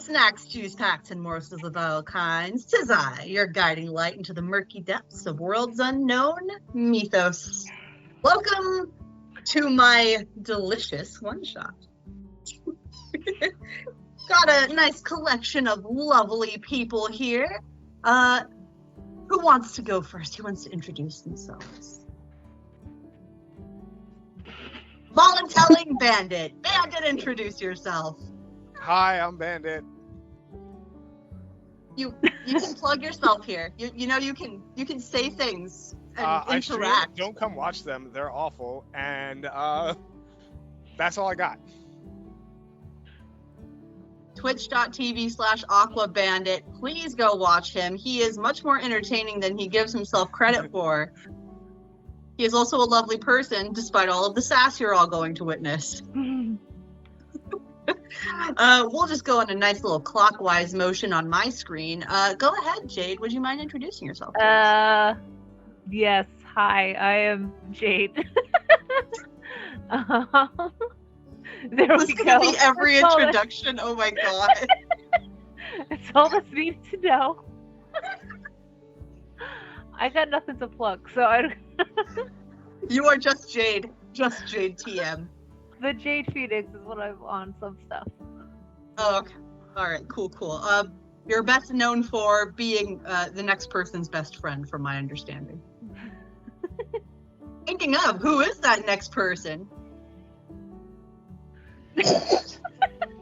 snacks, juice packs, and morsels of all kinds. 'Tis I, your guiding light into the murky depths of world's unknown mythos. Welcome to my delicious one-shot. Got a nice collection of lovely people here. Who wants to go first? Who wants to introduce themselves? Voluntelling Bandit. Bandit, introduce yourself. Hi, I'm Bandit. You can plug yourself here. You know you can say things and interact. Don't come watch them. They're awful. And that's all I got. Twitch.tv/AquaBandit. Please go watch him. He is much more entertaining than he gives himself credit for. He is also a lovely person, despite all of the sass you're all going to witness. We'll just go in a nice little clockwise motion on my screen. Go ahead, Jade. Would you mind introducing yourself? Yes. Hi, I am Jade. There This we is gonna go. be every That's all introduction. Oh my god. That's all this needs to know. I got nothing to plug, so I don't... You are just Jade. Just Jade TM. The Jade Phoenix is what I'm on some stuff. Oh, okay. All right. Cool. You're best known for being the next person's best friend, from my understanding. Thinking of, who is that next person?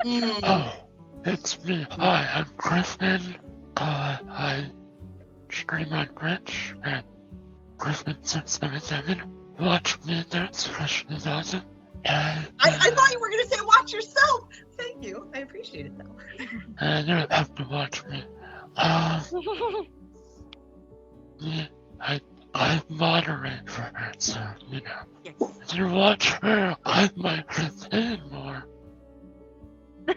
Oh, it's me. Hi, I'm Griffin. I stream on Twitch at Griffin677. Watch me, that's fresh and awesome. I thought you were going to say watch yourself. Thank you. I appreciate it, though. You don't have to watch me. I moderate for her, so, you know. Yes. If you watch her, I might retain more. I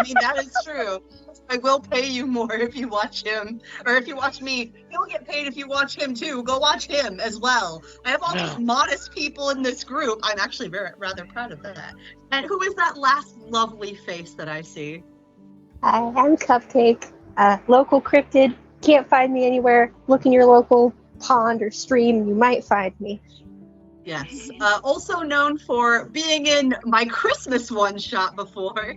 mean, that is true. I will pay you more if you watch him. Or if you watch me. You'll get paid if you watch him, too. Go watch him as well. I have all these modest people in this group. I'm actually rather proud of that. And who is that last lovely face that I see? Hi, I'm Cupcake, local cryptid. Can't find me anywhere. Look in your local pond or stream, you might find me. Yes. Also known for being in my Christmas one-shot before.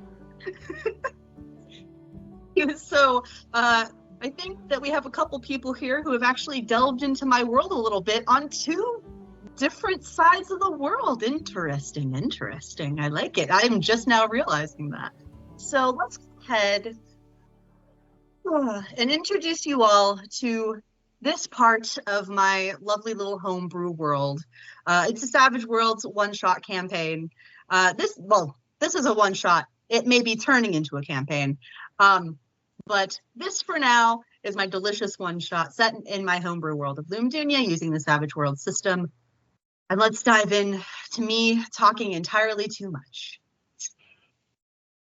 So, I think that we have a couple people here who have actually delved into my world a little bit on two different sides of the world. Interesting. I like it. I'm just now realizing that. So let's go ahead and introduce you all to this part of my lovely little homebrew world. It's a Savage Worlds one-shot campaign. This is a one-shot. It may be turning into a campaign. But this, for now, is my delicious one-shot set in my homebrew world of Lum Dunya using the Savage World system. And let's dive in to me talking entirely too much.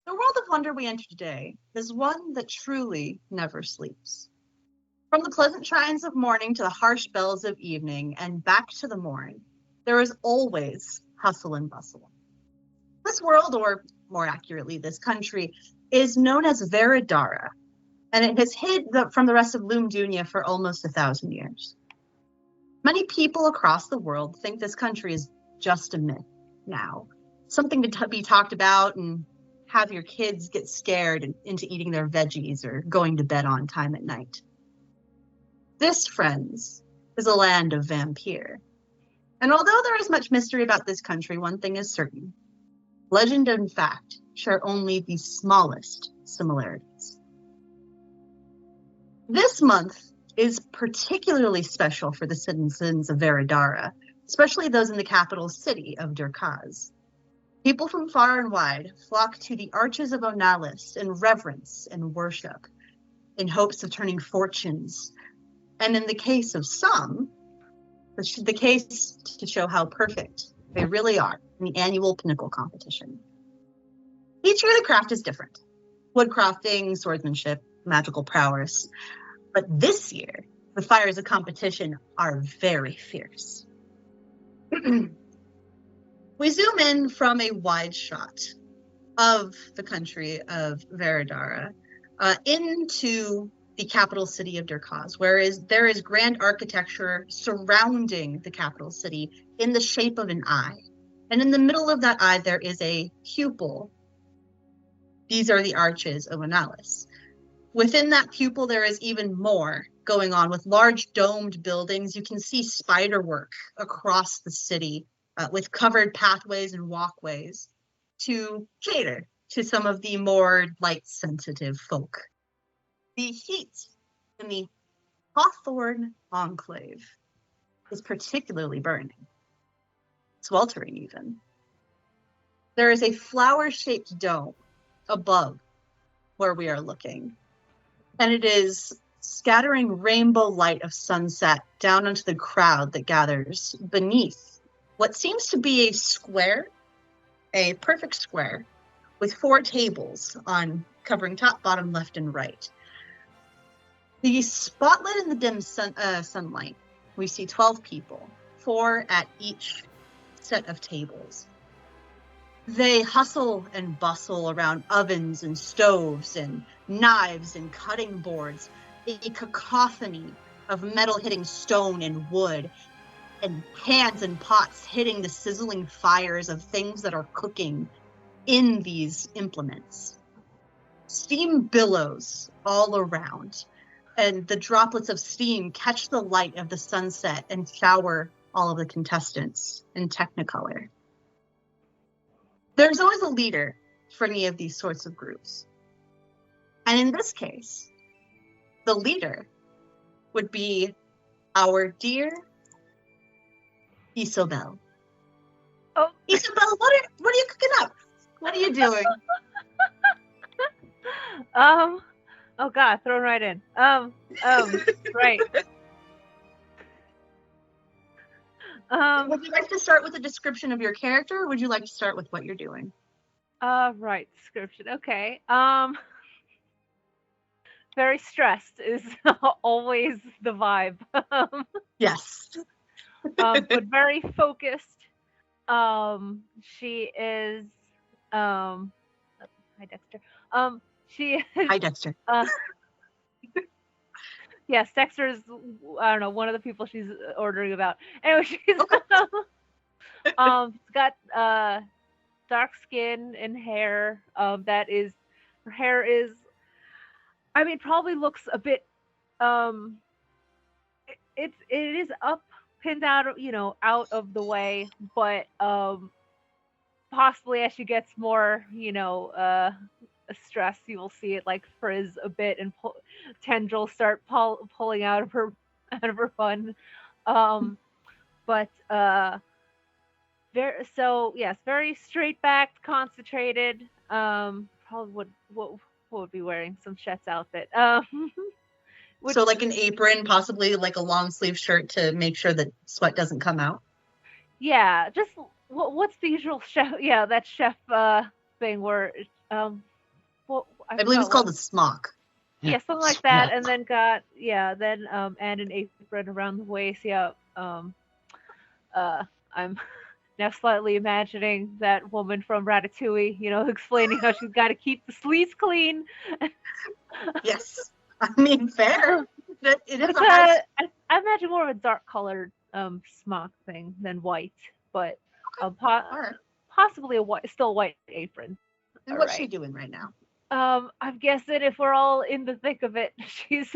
The world of wonder we enter today is one that truly never sleeps. From the pleasant chimes of morning to the harsh bells of evening and back to the morn, there is always hustle and bustle. This world, or more accurately, this country, is known as Veridara, and it has hid from the rest of Lum Dunya for almost 1,000 years. Many people across the world think this country is just a myth now, something to be talked about and have your kids get scared into eating their veggies or going to bed on time at night. This, friends, is a land of vampire. And although there is much mystery about this country, one thing is certain. Legend and fact share only the smallest similarities. This month is particularly special for the citizens of Veridara, especially those in the capital city of Durkaz. People from far and wide flock to the arches of Onalis in reverence and worship, in hopes of turning fortunes, and in the case of some, the case to show how perfect they really are in the annual pinnacle competition. Each year the craft is different. Woodcrafting, swordsmanship, magical prowess. But this year, the fires of competition are very fierce. We zoom in from a wide shot of the country of Veridara into the capital city of Durkaz, whereas there is grand architecture surrounding the capital city in the shape of an eye. And in the middle of that eye, there is a pupil. These are the arches of Analis. Within that pupil, there is even more going on with large domed buildings. You can see spider work across the city with covered pathways and walkways to cater to some of the more light-sensitive folk. The heat in the Hawthorne Enclave is particularly burning, sweltering even. There is a flower-shaped dome above where we are looking, and it is scattering rainbow light of sunset down onto the crowd that gathers beneath what seems to be a square, a perfect square, with 4 tables on covering top, bottom, left, and right. The spotlit in the dim sunlight, we see 12 people, 4 at each set of tables. They hustle and bustle around ovens and stoves and knives and cutting boards, a cacophony of metal hitting stone and wood, and pans and pots hitting the sizzling fires of things that are cooking in these implements. Steam billows all around, and the droplets of steam catch the light of the sunset and shower all of the contestants in technicolor. There's always a leader for any of these sorts of groups. And in this case, the leader would be our dear Isobel. Oh, Isobel, what are you cooking up? What are you doing? Oh God, thrown right in. Right. Would you like to start with a description of your character, or would you like to start with what you're doing? Right, description. Okay. Very stressed is always the vibe. Yes. But very focused. She is hi Dexter. She is Hi, Dexter. yes, Dexter's I don't know, one of the people she's ordering about. Anyway, she's got dark skin and hair. That is her hair is I mean probably looks a bit it is up pinned out of out of the way, but possibly as she gets more stress, you will see it like frizz a bit and tendrils start pulling out of her bun. But very straight backed, concentrated. Probably what would be wearing some chef's outfit. So like an apron, possibly like a long sleeve shirt to make sure that sweat doesn't come out. Yeah, just what's the usual chef? Yeah, that chef thing where I believe it's called a smock. Yeah, something like that, and then and an apron around the waist. Yeah, I'm now slightly imagining that woman from Ratatouille, explaining how she's got to keep the sleeves clean. Yes, I mean fair. It is I imagine more of a dark colored smock thing than white, but possibly still white apron. And what's she doing right now? I'm guessing if we're all in the thick of it, she's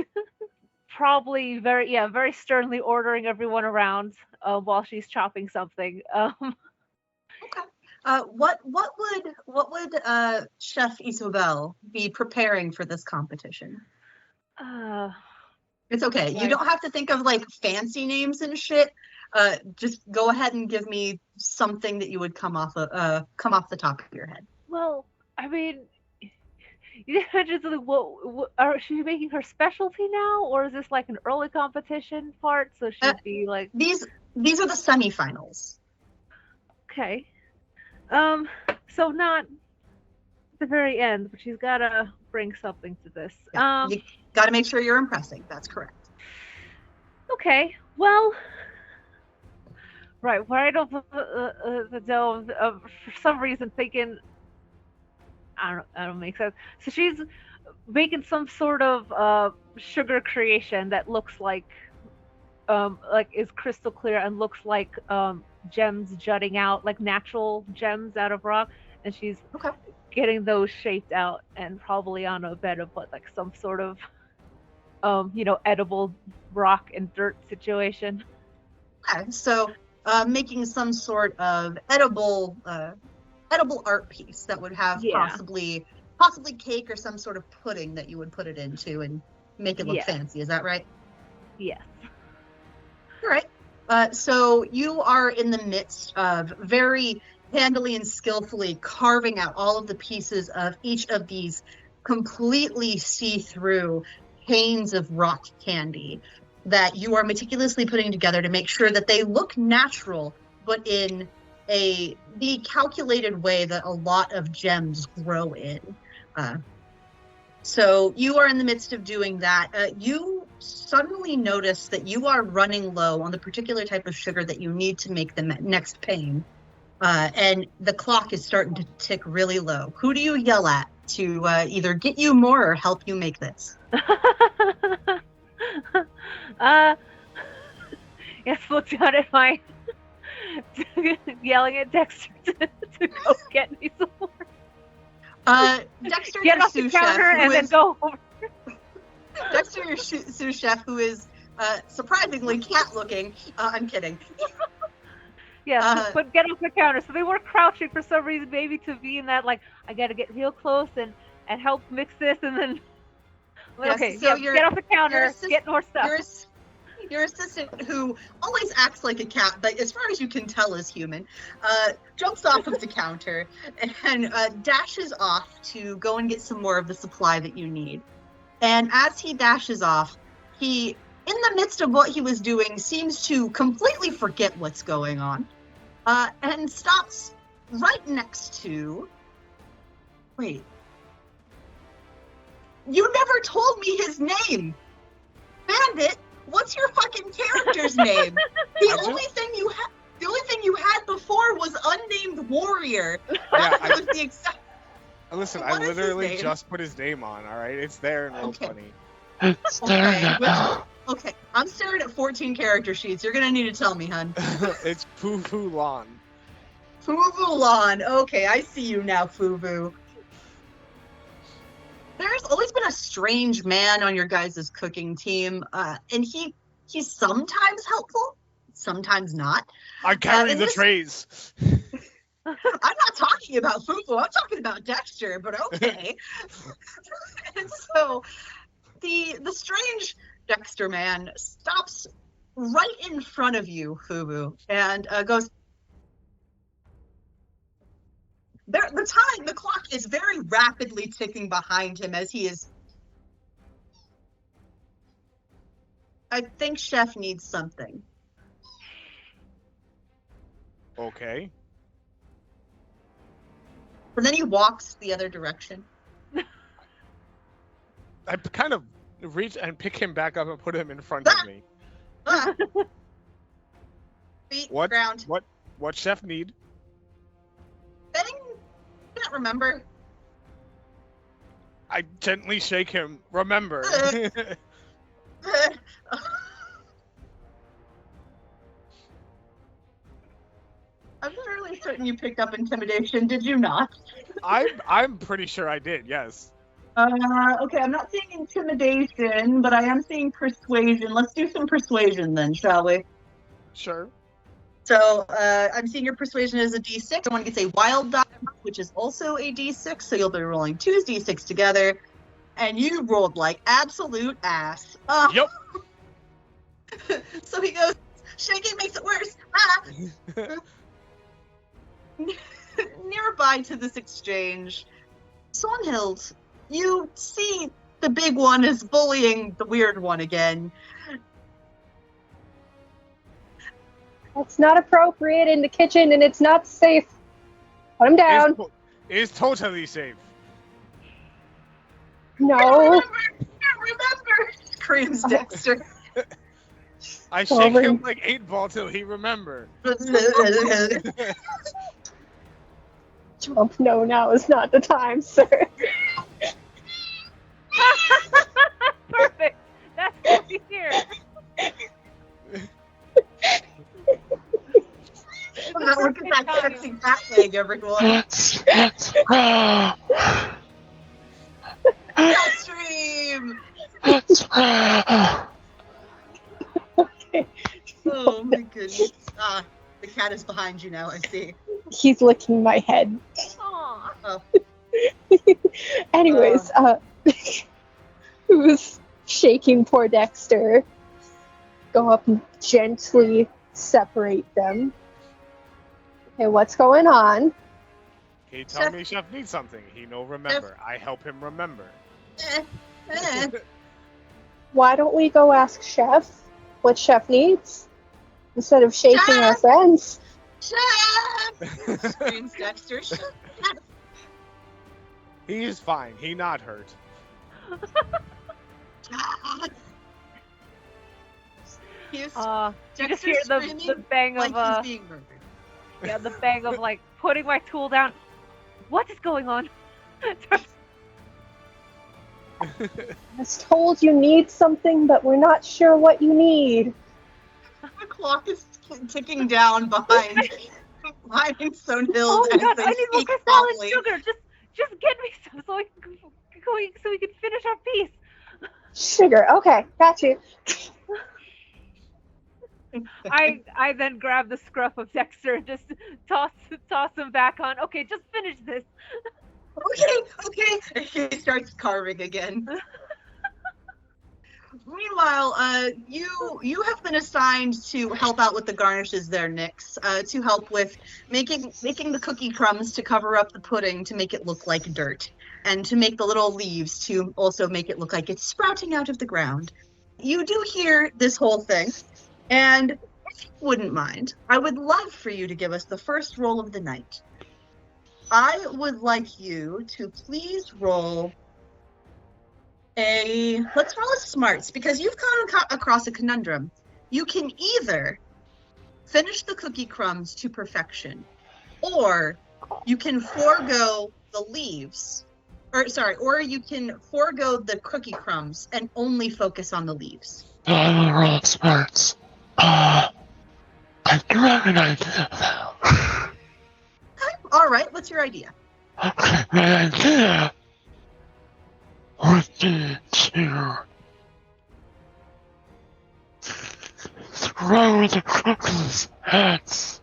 probably very sternly ordering everyone around while she's chopping something. Okay. What would Chef Isobel be preparing for this competition? It's okay. You don't have to think of like fancy names and shit. Just go ahead and give me something that you would come off the top of your head. Well, I mean, just like, what is she making her specialty now, or is this like an early competition part? So she'd be like these are the semifinals. Okay. So not the very end, but she's gotta bring something to this. Yeah, you gotta make sure you're impressing. That's correct. Okay. Well. Right off the dome, for some reason thinking I don't make sense. So she's making some sort of sugar creation that looks like is crystal clear and looks like gems jutting out, like natural gems out of rock, and she's Okay. getting those shaped out and probably on a bed of like some sort of edible rock and dirt situation. Okay, so making some sort of edible art piece that would have possibly cake or some sort of pudding that you would put it into and make it look fancy. Is that right? Yes. All right. So you are in the midst of very handily and skillfully carving out all of the pieces of each of these completely see-through panes of rock candy that you are meticulously putting together to make sure that they look natural, but in the calculated way that a lot of gems grow in. So you are in the midst of doing that. You suddenly notice that you are running low on the particular type of sugar that you need to make the next pane. And the clock is starting to tick really low. Who do you yell at to either get you more or help you make this? Yes, look down at my yelling at Dexter to go get me some more. Dexter, get off the counter and then go over. Dexter, your sous chef, who is surprisingly cat-looking. I'm kidding. Yeah, but get off the counter. So they were crouching for some reason, maybe to be in that, like, I gotta get real close and help mix this, and then... Yes, okay, so get off the counter, get more stuff. Your assistant, who always acts like a cat, but as far as you can tell is human, jumps off of the counter and dashes off to go and get some more of the supply that you need. And as he dashes off, he, in the midst of what he was doing, seems to completely forget what's going on, and stops right next to... Wait. You never told me his name! Bandit, what's your fucking character's name? The only thing you had before was unnamed warrior. Listen, I literally just put his name on, alright? It's there in Roll20. Okay, I'm staring at 14 character sheets. You're gonna need to tell me, hun. It's Fuvu Lan. Fuvu Lan. Okay, I see you now, Fuvu. There's always been a strange man on your guys' cooking team, and he's sometimes helpful, sometimes not. I carry the trays. I'm not talking about Fufu, I'm talking about Dexter, but okay. And so the strange Dexter man stops right in front of you, Fubu, and goes, the clock is very rapidly ticking behind him as he is... I think Chef needs something. Okay. And then he walks the other direction. I kind of reach and pick him back up and put him in front of me. Feet, What? ground. What Chef need? I can't remember. I gently shake him. Remember. I'm fairly certain you picked up intimidation, did you not? I'm pretty sure I did, yes. Okay, I'm not seeing intimidation, but I am seeing persuasion. Let's do some persuasion then, shall we? Sure. So, I'm seeing your persuasion as a d6. Someone gets a wild die, which is also a d6, so you'll be rolling two d6 together. And you rolled like absolute ass. Yep. So he goes, shaking makes it worse. Nearby to this exchange, Swanhild, you see the big one is bullying the weird one again. That's not appropriate in the kitchen, and it's not safe. Put him down. It's totally safe. No. Remember, screams Dexter. I shake him like 8-ball till he remember. Trump, no, now is not the time, sir. Perfect. That's what we hear. Look at that sexy fat leg, everyone. Let's go. Extreme! Let's go. Okay. Oh my goodness. The cat is behind you now, I see. He's licking my head. Aw. Anyways, who's shaking poor Dexter? Go up and gently separate them. Okay, what's going on? He tell me Chef needs something. He no remember. I help him remember. Why don't we go ask Chef what Chef needs instead of shaking our Chef! friends? Chef! Screams Dexter. Chef! He is fine. He not hurt. He's You just Dexter's hear the screaming bang like of he's being murdered. yeah, the bang of like putting my tool down. What is going on? I was told you need something, but we're not sure what you need. The clock is ticking down behind Stonehill. Oh my god, I need more crystal and calmly. sugar. Just get me some so we can finish our piece. Sugar. Okay, got you. I then grab the scruff of Dexter and just toss him back on. Okay, just finish this. Okay. And he starts carving again. Meanwhile, you have been assigned to help out with the garnishes there, Nyx. To help with making the cookie crumbs to cover up the pudding to make it look like dirt, and to make the little leaves to also make it look like it's sprouting out of the ground. You do hear this whole thing, and if you wouldn't mind, I would love for you to give us the first roll of the night. I would like you to please roll let's roll a smarts, because you've come across a conundrum. You can either finish the cookie crumbs to perfection, or you can forego the leaves, or you can forego the cookie crumbs and only focus on the leaves. I will roll smarts. I do have an idea though. Okay, all right, what's your idea? Okay, my idea would be to throw the cookies at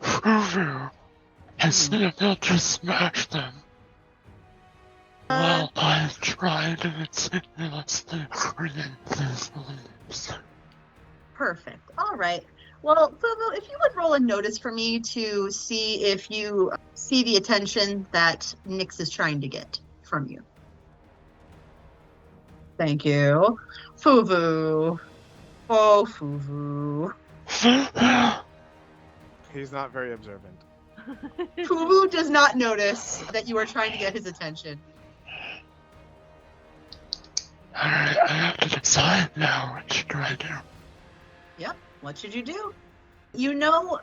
Fufu and see if they'll just smash them. While I try to meticulously create these leaves. Perfect. All right. Well, Fubu, if you would roll a notice for me to see if you see the attention that Nyx is trying to get from you. Thank you. Fubu. Oh, Fubu. He's not very observant. Fubu does not notice that you are trying to get his attention. Alright, I have to decide now what should I do. Yep. What should you do? You know,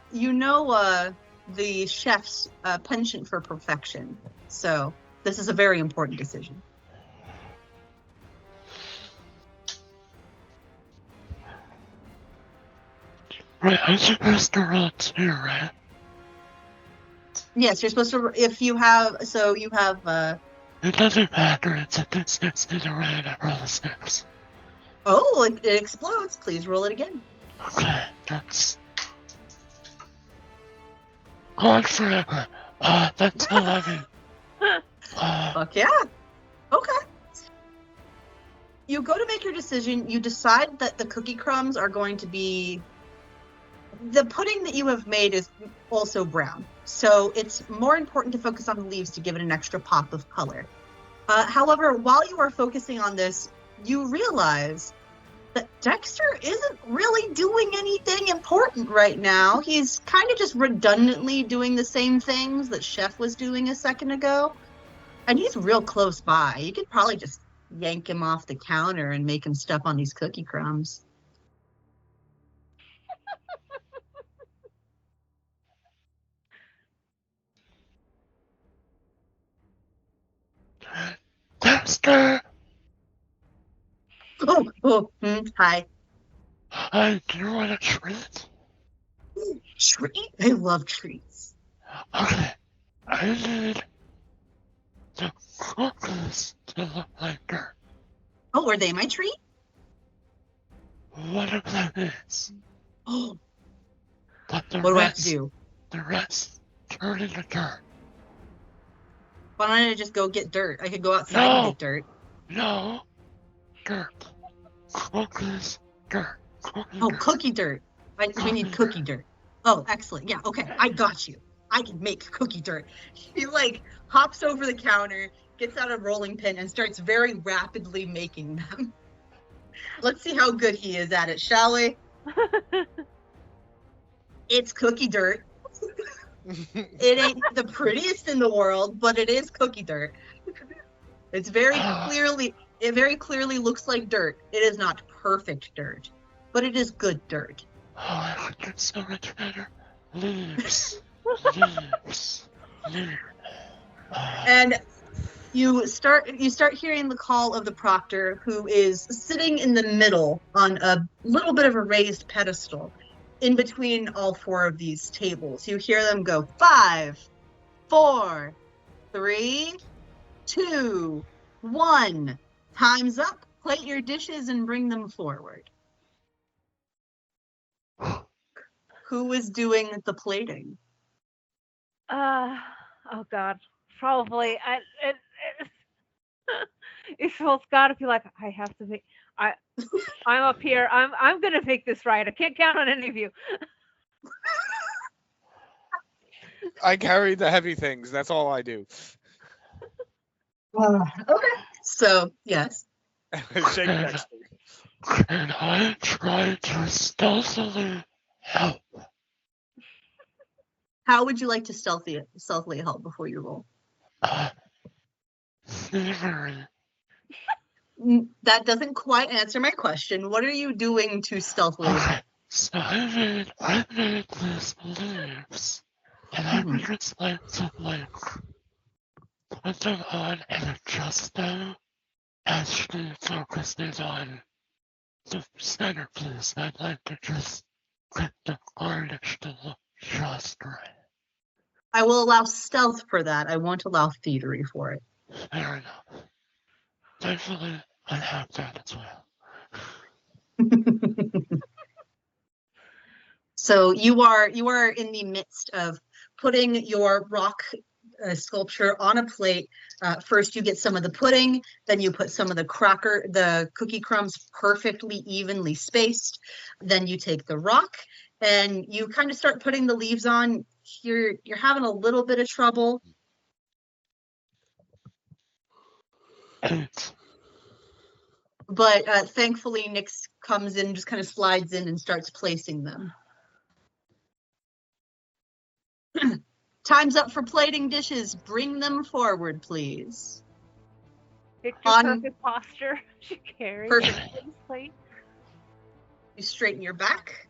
the chef's penchant for perfection. So this is a very important decision. Wait, I'm supposed to roll 2, right? Yes, you're supposed to. If you have, so you have. It doesn't matter, it's a distance either way and I roll a 6. Oh, it explodes. Please roll it again. Okay, that's... God forever. That's 11. Fuck yeah. Okay. You go to make your decision. You decide that the cookie crumbs are going to be... The pudding that you have made is also brown. So it's more important to focus on the leaves to give it an extra pop of color. However, while you are focusing on this, you realize that Dexter isn't really doing anything important right now. He's kind of just redundantly doing the same things that Chef was doing a second ago. And he's real close by. You could probably just yank him off the counter and make him step on these cookie crumbs. Sister! Hi. Hi, do you want a treat? Treat? I love treats. Okay, I need the cookies to look like dirt. Oh, are they my treat? One of them is, Oh, but the what do I have to rest, do? the rest turn into dirt. Why don't I just go get dirt? I could go outside and No. get dirt. No, dirt. Cookies, dirt. Oh, cookie dirt. We need cookie dirt. Oh, excellent. Yeah, okay. I got you. I can make cookie dirt. He like hops over the counter, gets out a rolling pin, and starts very rapidly making them. Let's see how good he is at it, shall we? It's cookie dirt. It ain't the prettiest in the world, but it is cookie dirt. It's it very clearly looks like dirt. It is not perfect dirt, but it is good dirt. Oh, I could do so much better. Leaves. Leaves. Leaves. And you start hearing the call of the proctor, who is sitting in the middle on a little bit of a raised pedestal in between all four of these tables. You hear them go 5, 4, 3, 2, 1. Time's up. Plate your dishes and bring them forward. Who is doing the plating? Oh God, probably. It's got to be like I have to make. I'm up here. I'm gonna make this right. I can't count on any of you. I carry the heavy things. That's all I do. Okay. So, yes. Shake next to me. Can I try to stealthily help? How would you like to stealthily help before you roll? Thievery. That doesn't quite answer my question. What are you doing to stealthily help? Okay, so I made these leaves, and I would just like to, put them on and adjust them as she focuses on the centerpiece. I'd like to just get the garnish to look just right. I will allow stealth for that. I won't allow thievery for it. Fair enough. Thankfully, I have that as well. So you are in the midst of putting your rock sculpture on a plate. First, you get some of the pudding, then you put some of the cookie crumbs perfectly evenly spaced. Then you take the rock and you kind of start putting the leaves on. You're having a little bit of trouble. 8. But thankfully, Nyx comes in, just kind of slides in and starts placing them. Time's up for plating dishes. Bring them forward, please. Picture perfect posture. She carries Perfect. the plate. You straighten your back,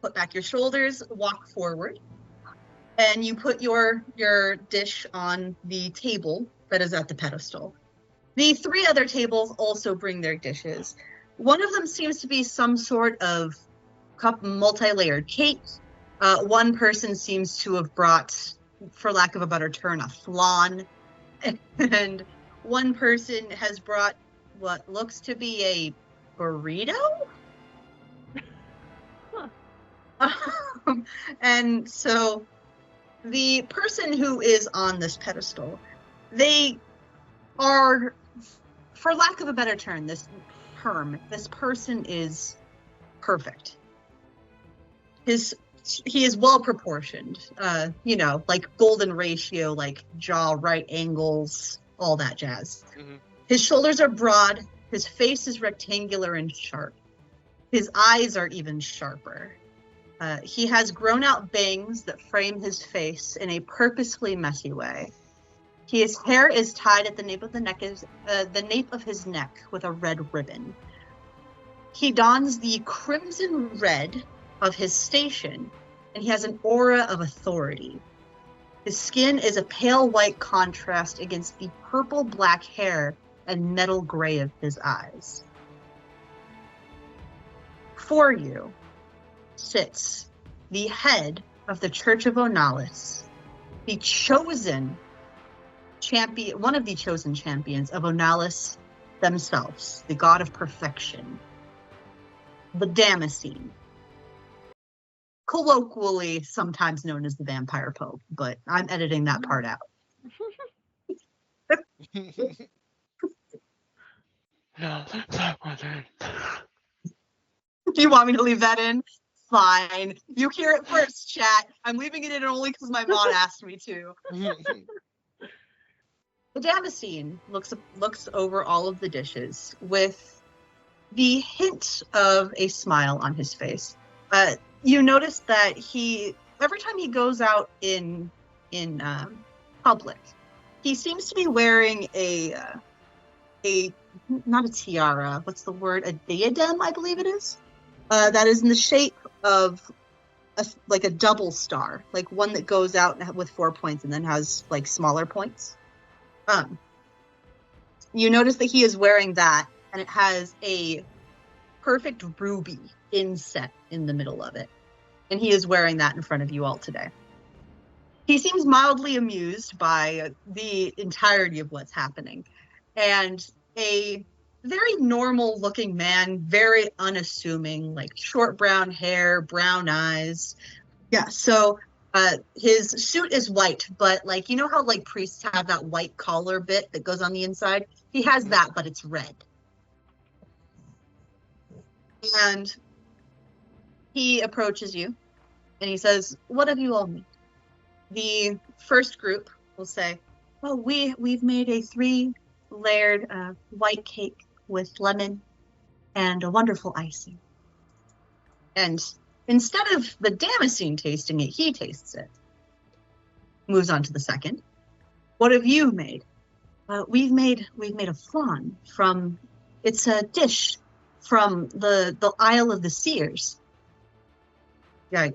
put back your shoulders, walk forward, and you put your dish on the table that is at the pedestal. The 3 other tables also bring their dishes. One of them seems to be some sort of multi-layered cake. One person seems to have brought, for lack of a better term, a flan. And one person has brought what looks to be a burrito? And so the person who is on this pedestal, they are, for lack of a better term, this person is perfect. He is well proportioned, like golden ratio, like jaw right angles, all that jazz. Mm-hmm. His shoulders are broad, his face is rectangular and sharp. His eyes are even sharper. He has grown out bangs that frame his face in a purposefully messy way. His hair is tied at the nape of his neck with a red ribbon. He dons the crimson red of his station, and he has an aura of authority. His skin is a pale white contrast against the purple black hair and metal gray of his eyes. For you sits the head of the Church of Onalis, the chosen champion, one of the chosen champions of Onalis themselves, the god of perfection, the Damascene, colloquially sometimes known as the Vampire Pope, but I'm editing that part out. No, that wasn't. Do you want me to leave that in? Fine. You hear it first, chat. I'm leaving it in only because my mod asked me to. The Damascene looks over all of the dishes with the hint of a smile on his face. You notice that every time he goes out in public, he seems to be wearing a not a tiara. What's the word? A diadem, I believe it is. That is in the shape of like a double star, like one that goes out with 4 points and then has like smaller points. You notice that he is wearing that, and it has a perfect ruby inset in the middle of it. And he is wearing that in front of you all today. He seems mildly amused by the entirety of what's happening. And a very normal looking man, very unassuming, like short brown hair, brown eyes. Yeah, so his suit is white, but like, you know how like priests have that white collar bit that goes on the inside? He has that, but it's red. And he approaches you and he says, "What have you all made?" The first group will say, "Oh, we've made a 3-layered white cake with lemon and a wonderful icing." And instead of the Damascene tasting it, he tastes it. Moves on to the second. "What have you made?" We've made a flan from. It's a dish from the Isle of the Seers." Yeah,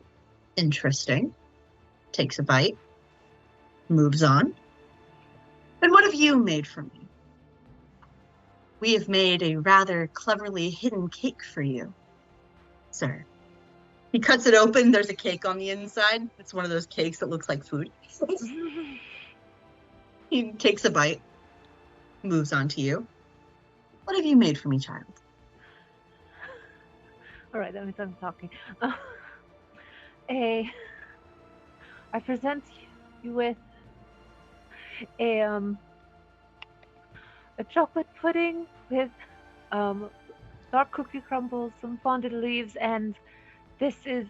interesting. Takes a bite. Moves on. "And what have you made for me?" "We have made a rather cleverly hidden cake for you, sir." He cuts it open. There's a cake on the inside. It's one of those cakes that looks like food. He takes a bite. Moves on to you. "What have you made for me, child?" All right, that means I'm talking. I present you with a chocolate pudding with dark cookie crumbles, some fondant leaves, and this is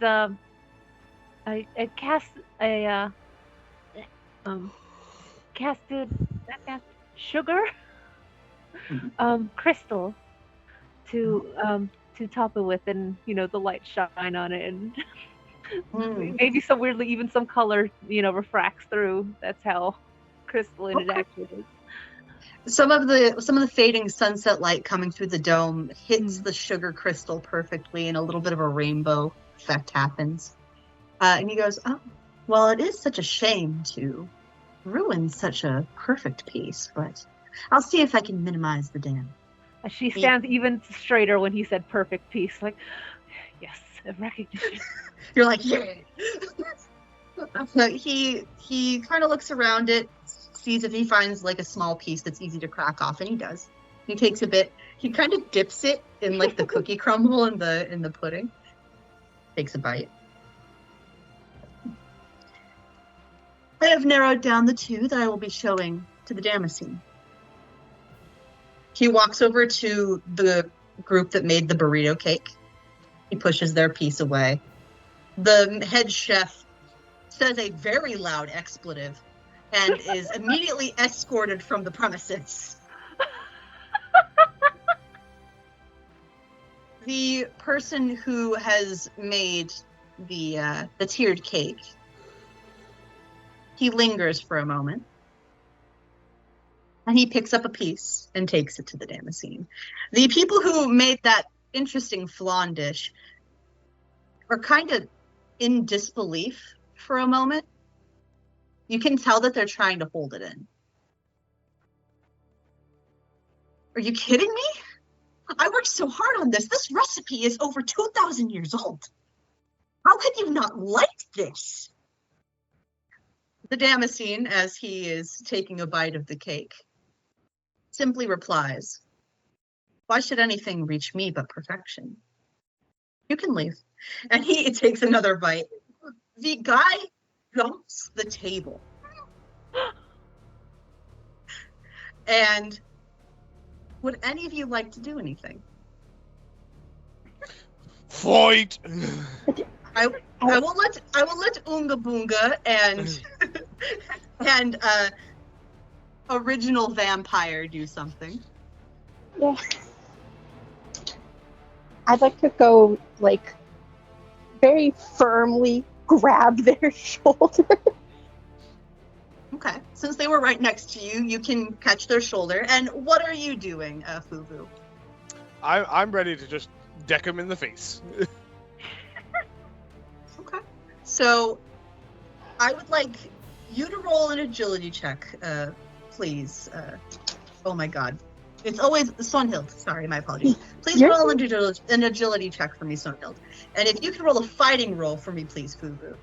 casted sugar crystal to top it with, and the light shine on it, and maybe some weirdly even some color refracts through. That's how crystalline it actually is. Some of the fading sunset light coming through the dome hits the sugar crystal perfectly, and a little bit of a rainbow effect happens. And he goes, "Oh, well, it is such a shame to ruin such a perfect piece, but I'll see if I can minimize the damage." She stands even straighter when he said perfect piece, like, yes, recognition. You're like, yeah. He kind of looks around it, sees if he finds like a small piece that's easy to crack off, and he does. He takes a bit. He kind of dips it in like the cookie crumble in the pudding. Takes a bite. I have narrowed down the 2 that I will be showing to the Damascene. He walks over to the group that made the burrito cake. He pushes their piece away. The head chef says a very loud expletive and is immediately escorted from the premises. The person who has made the tiered cake, he lingers for a moment. And he picks up a piece and takes it to the Damascene. The people who made that interesting flan dish are kind of in disbelief for a moment. You can tell that they're trying to hold it in. Are you kidding me? I worked so hard on this. This recipe is over 2,000 years old. How could you not like this? The Damascene, as he is taking a bite of the cake, simply replies, why should anything reach me but perfection? You can leave. And he takes another bite. The guy jumps the table. And would any of you like to do anything? Fight! I will let Oonga Boonga and original vampire do something. Yeah. I'd like to go, like, very firmly grab their shoulder. Okay. Since they were right next to you, you can catch their shoulder. And what are you doing, Fuvu? I'm ready to just deck him in the face. Okay. So, I would like you to roll an agility check, please. Oh my god. It's always Sunhild. Sorry, my apologies. Please roll an agility check for me, Sunhild. And if you can roll a fighting roll for me, please, Fuvu.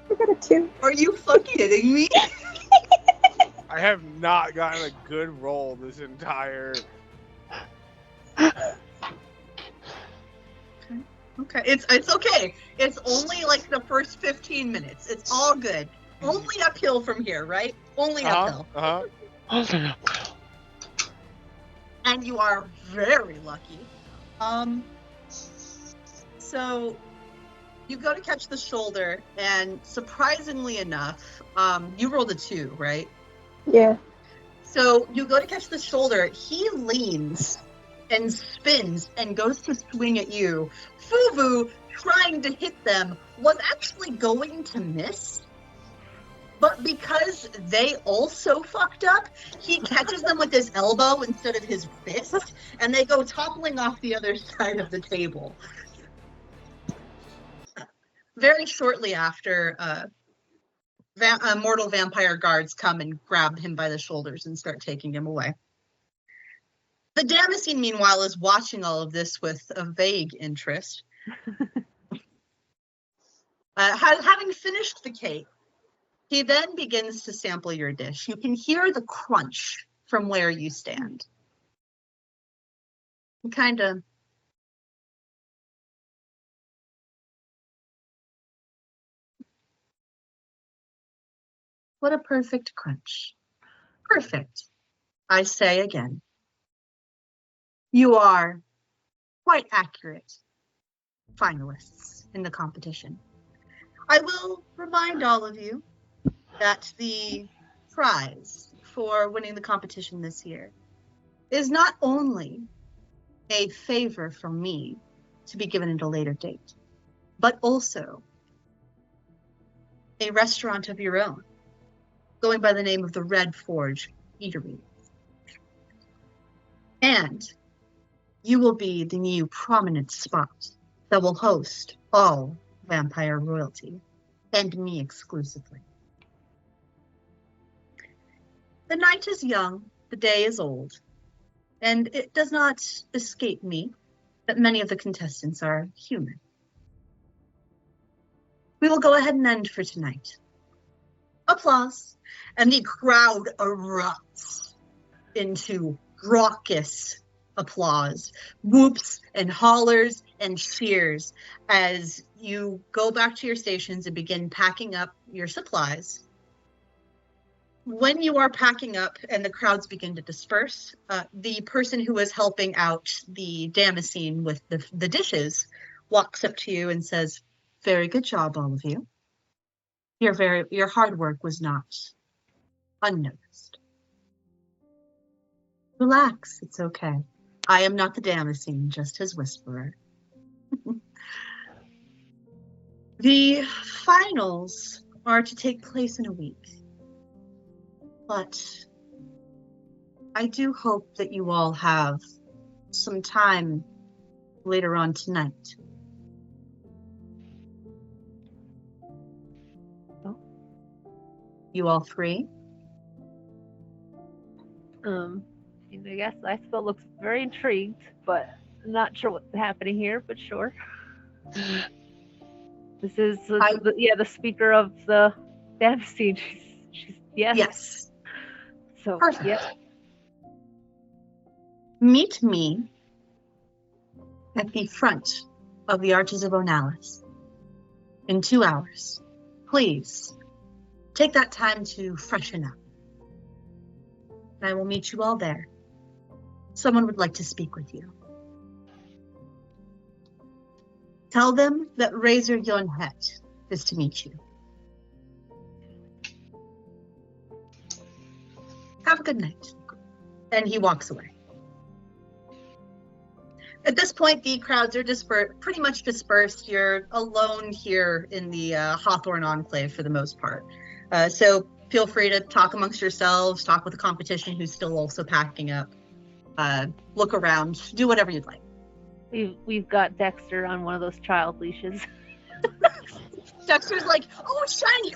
I got a 2. Are you fucking kidding me? I have not gotten a good roll this entire... Okay, it's okay. It's only like the first 15 minutes. It's all good. Only uphill from here, right? Only uphill. And you are very lucky. So you go to catch the shoulder, and surprisingly enough, you rolled a 2, right? Yeah. So you go to catch the shoulder. He leans and spins and goes to swing at you. Fuvu, trying to hit them, was actually going to miss. But because they also fucked up, he catches them with his elbow instead of his fist, and they go toppling off the other side of the table. Very shortly after, mortal vampire guards come and grab him by the shoulders and start taking him away. The Damascene, meanwhile, is watching all of this with a vague interest. Having finished the cake, he then begins to sample your dish. You can hear the crunch from where you stand. Kind of. What a perfect crunch. Perfect, I say again. You are quite accurate finalists in the competition. I will remind all of you that the prize for winning the competition this year is not only a favor from me to be given at a later date, but also a restaurant of your own, going by the name of the Red Forge Eatery. And you will be the new prominent spot that will host all vampire royalty, and me exclusively. The night is young, the day is old, and it does not escape me that many of the contestants are human. We will go ahead and end for tonight. Applause, and the crowd erupts into raucous applause, whoops and hollers and cheers as you go back to your stations and begin packing up your supplies. When you are packing up and the crowds begin to disperse, the person who is helping out the Damascene with the dishes walks up to you and says, "Very good job, all of you. Your hard work was not unnoticed. Relax, it's okay. I am not the Damascene, just his whisperer." The finals are to take place in a week, but I do hope that you all have some time later on tonight. You all free? I guess I still looks very intrigued, but not sure what's happening here, but sure. This is the speaker of the dance scene. She's yes. Yes. So Perfect. yes. Meet me at the front of the Arches of Onalis in 2 hours. Please take that time to freshen up. I will meet you all there. Someone would like to speak with you. Tell them that Razor Yonhet is to meet you. Have a good night. And he walks away. At this point, the crowds are pretty much dispersed. You're alone here in the Hawthorne Enclave for the most part. So feel free to talk amongst yourselves, talk with the competition who's still also packing up. Look around, do whatever you'd like. We've got Dexter on one of those child leashes. Dexter's like, oh, shiny!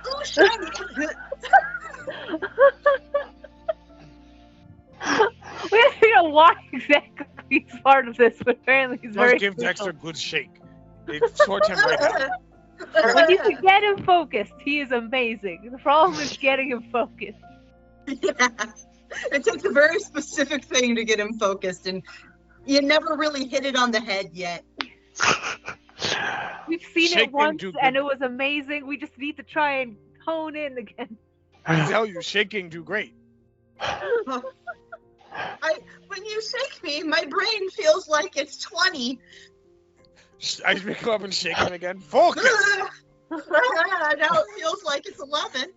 Oh, shiny! We have to figure out why exactly he's part of this, but apparently he's very Must give crucial. Dexter a good shake. It sorts him right out. When you can get him focused, he is amazing. The problem is getting him focused. Yeah. It takes a very specific thing to get him focused, and you never really hit it on the head yet. We've seen Shaking it once, too and good. it was amazing. We just need to try and hone in again. I tell you, shaking do great. When you shake me, my brain feels like it's 20. I just pick him up and shake him again. Focus! Now it feels like it's 11.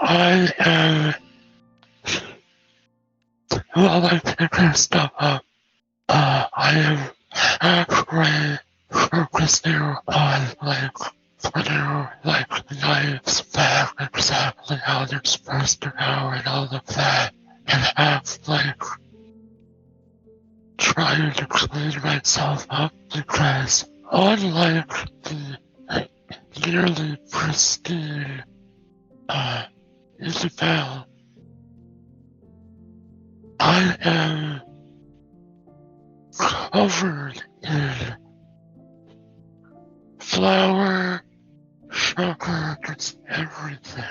I am I am actually focusing on knives back exactly how they're supposed to go and all of that, and have trying to clean myself up because unlike the nearly pristine Isabel, I am covered in flour, sugar, it's everything.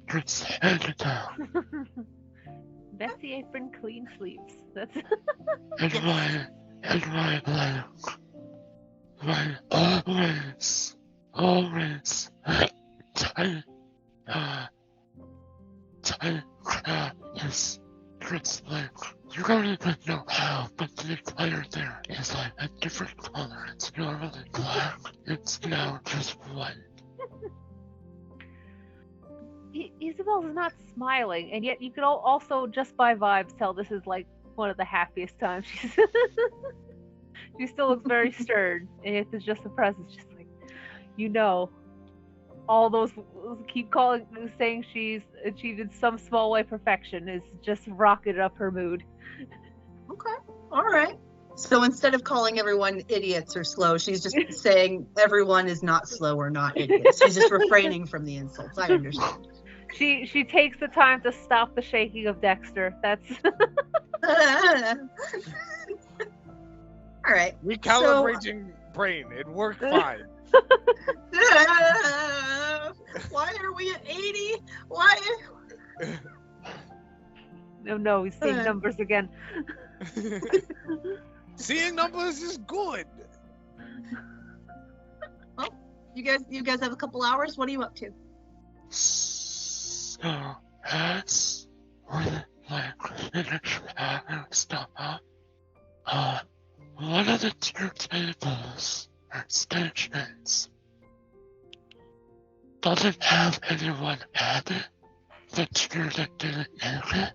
It's headed down. Betsy apron, clean sleeves. That's And my always tight is it's you don't even know how, but the entire there is a different color. It's normally black. It's now just white. Isabel's not smiling, and yet you could also just by vibes tell this is one of the happiest times she's. She still looks very stern, and yet there's just a presence, just all those keep saying she's achieved in some small way perfection is just rocketed up her mood. Okay, all right. So instead of calling everyone idiots or slow, she's just saying everyone is not slow or not idiots. She's just refraining from the insults. I understand. She takes the time to stop the shaking of Dexter. That's all right. Recalibrating brain. It worked fine. Why are we at 80? Why? No, he's seeing numbers again. Seeing numbers is good. Well, you guys have a couple hours. What are you up to? So as we finish having stuff up, one of the two tables or stations doesn't have anyone at it. The two that didn't make it.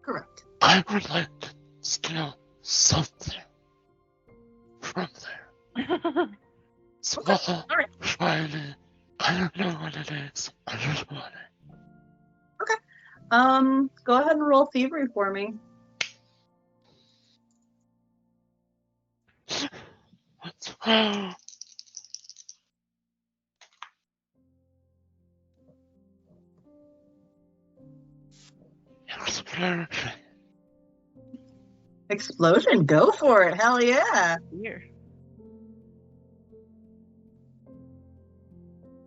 Correct. I would like to steal something from there. Small, Okay. All right. shiny. I don't know what it is. I just want it. Go ahead and roll thievery for me. Explosion. Explosion, go for it. Hell yeah. Here.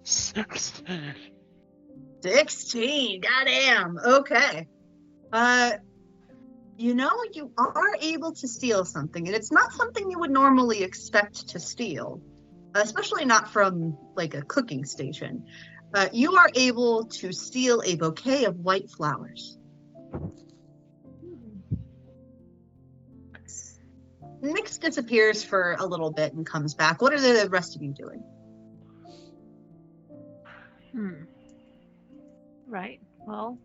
16. 16. Goddamn. Okay. You are able to steal something, and it's not something you would normally expect to steal, especially not from like a cooking station. You are able to steal a bouquet of white flowers. Nix disappears for a little bit and comes back. What are the rest of you doing? Right. Well,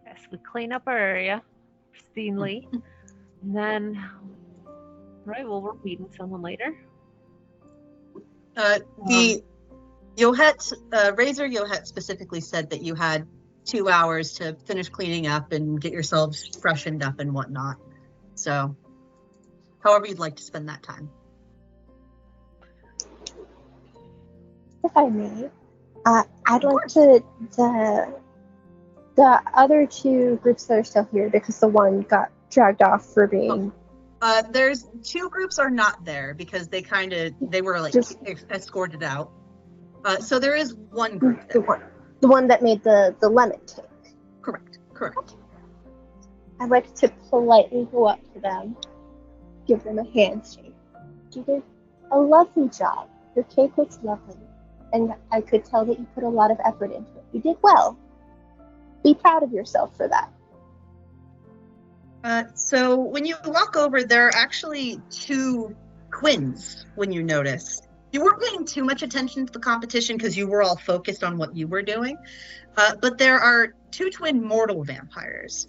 yes, we clean up our area pristinely. And then, right, well, we're meeting someone later. The Razor Yohet specifically said that you had 2 hours to finish cleaning up and get yourselves freshened up and whatnot. So, however you'd like to spend that time. If I may, I'd like to the other 2 groups that are still here, because the one got dragged off for being. There's 2 groups are not there because they were like escorted out. So there is one group there. The one that made the lemon cake. Correct. I'd like to politely go up to them, give them a handshake. You did a lovely job. Your cake looks lovely, and I could tell that you put a lot of effort into it. You did well. Be proud of yourself for that. So when you walk over, there are actually 2 twins when you notice. You weren't paying too much attention to the competition because you were all focused on what you were doing. But there are 2 twin mortal vampires.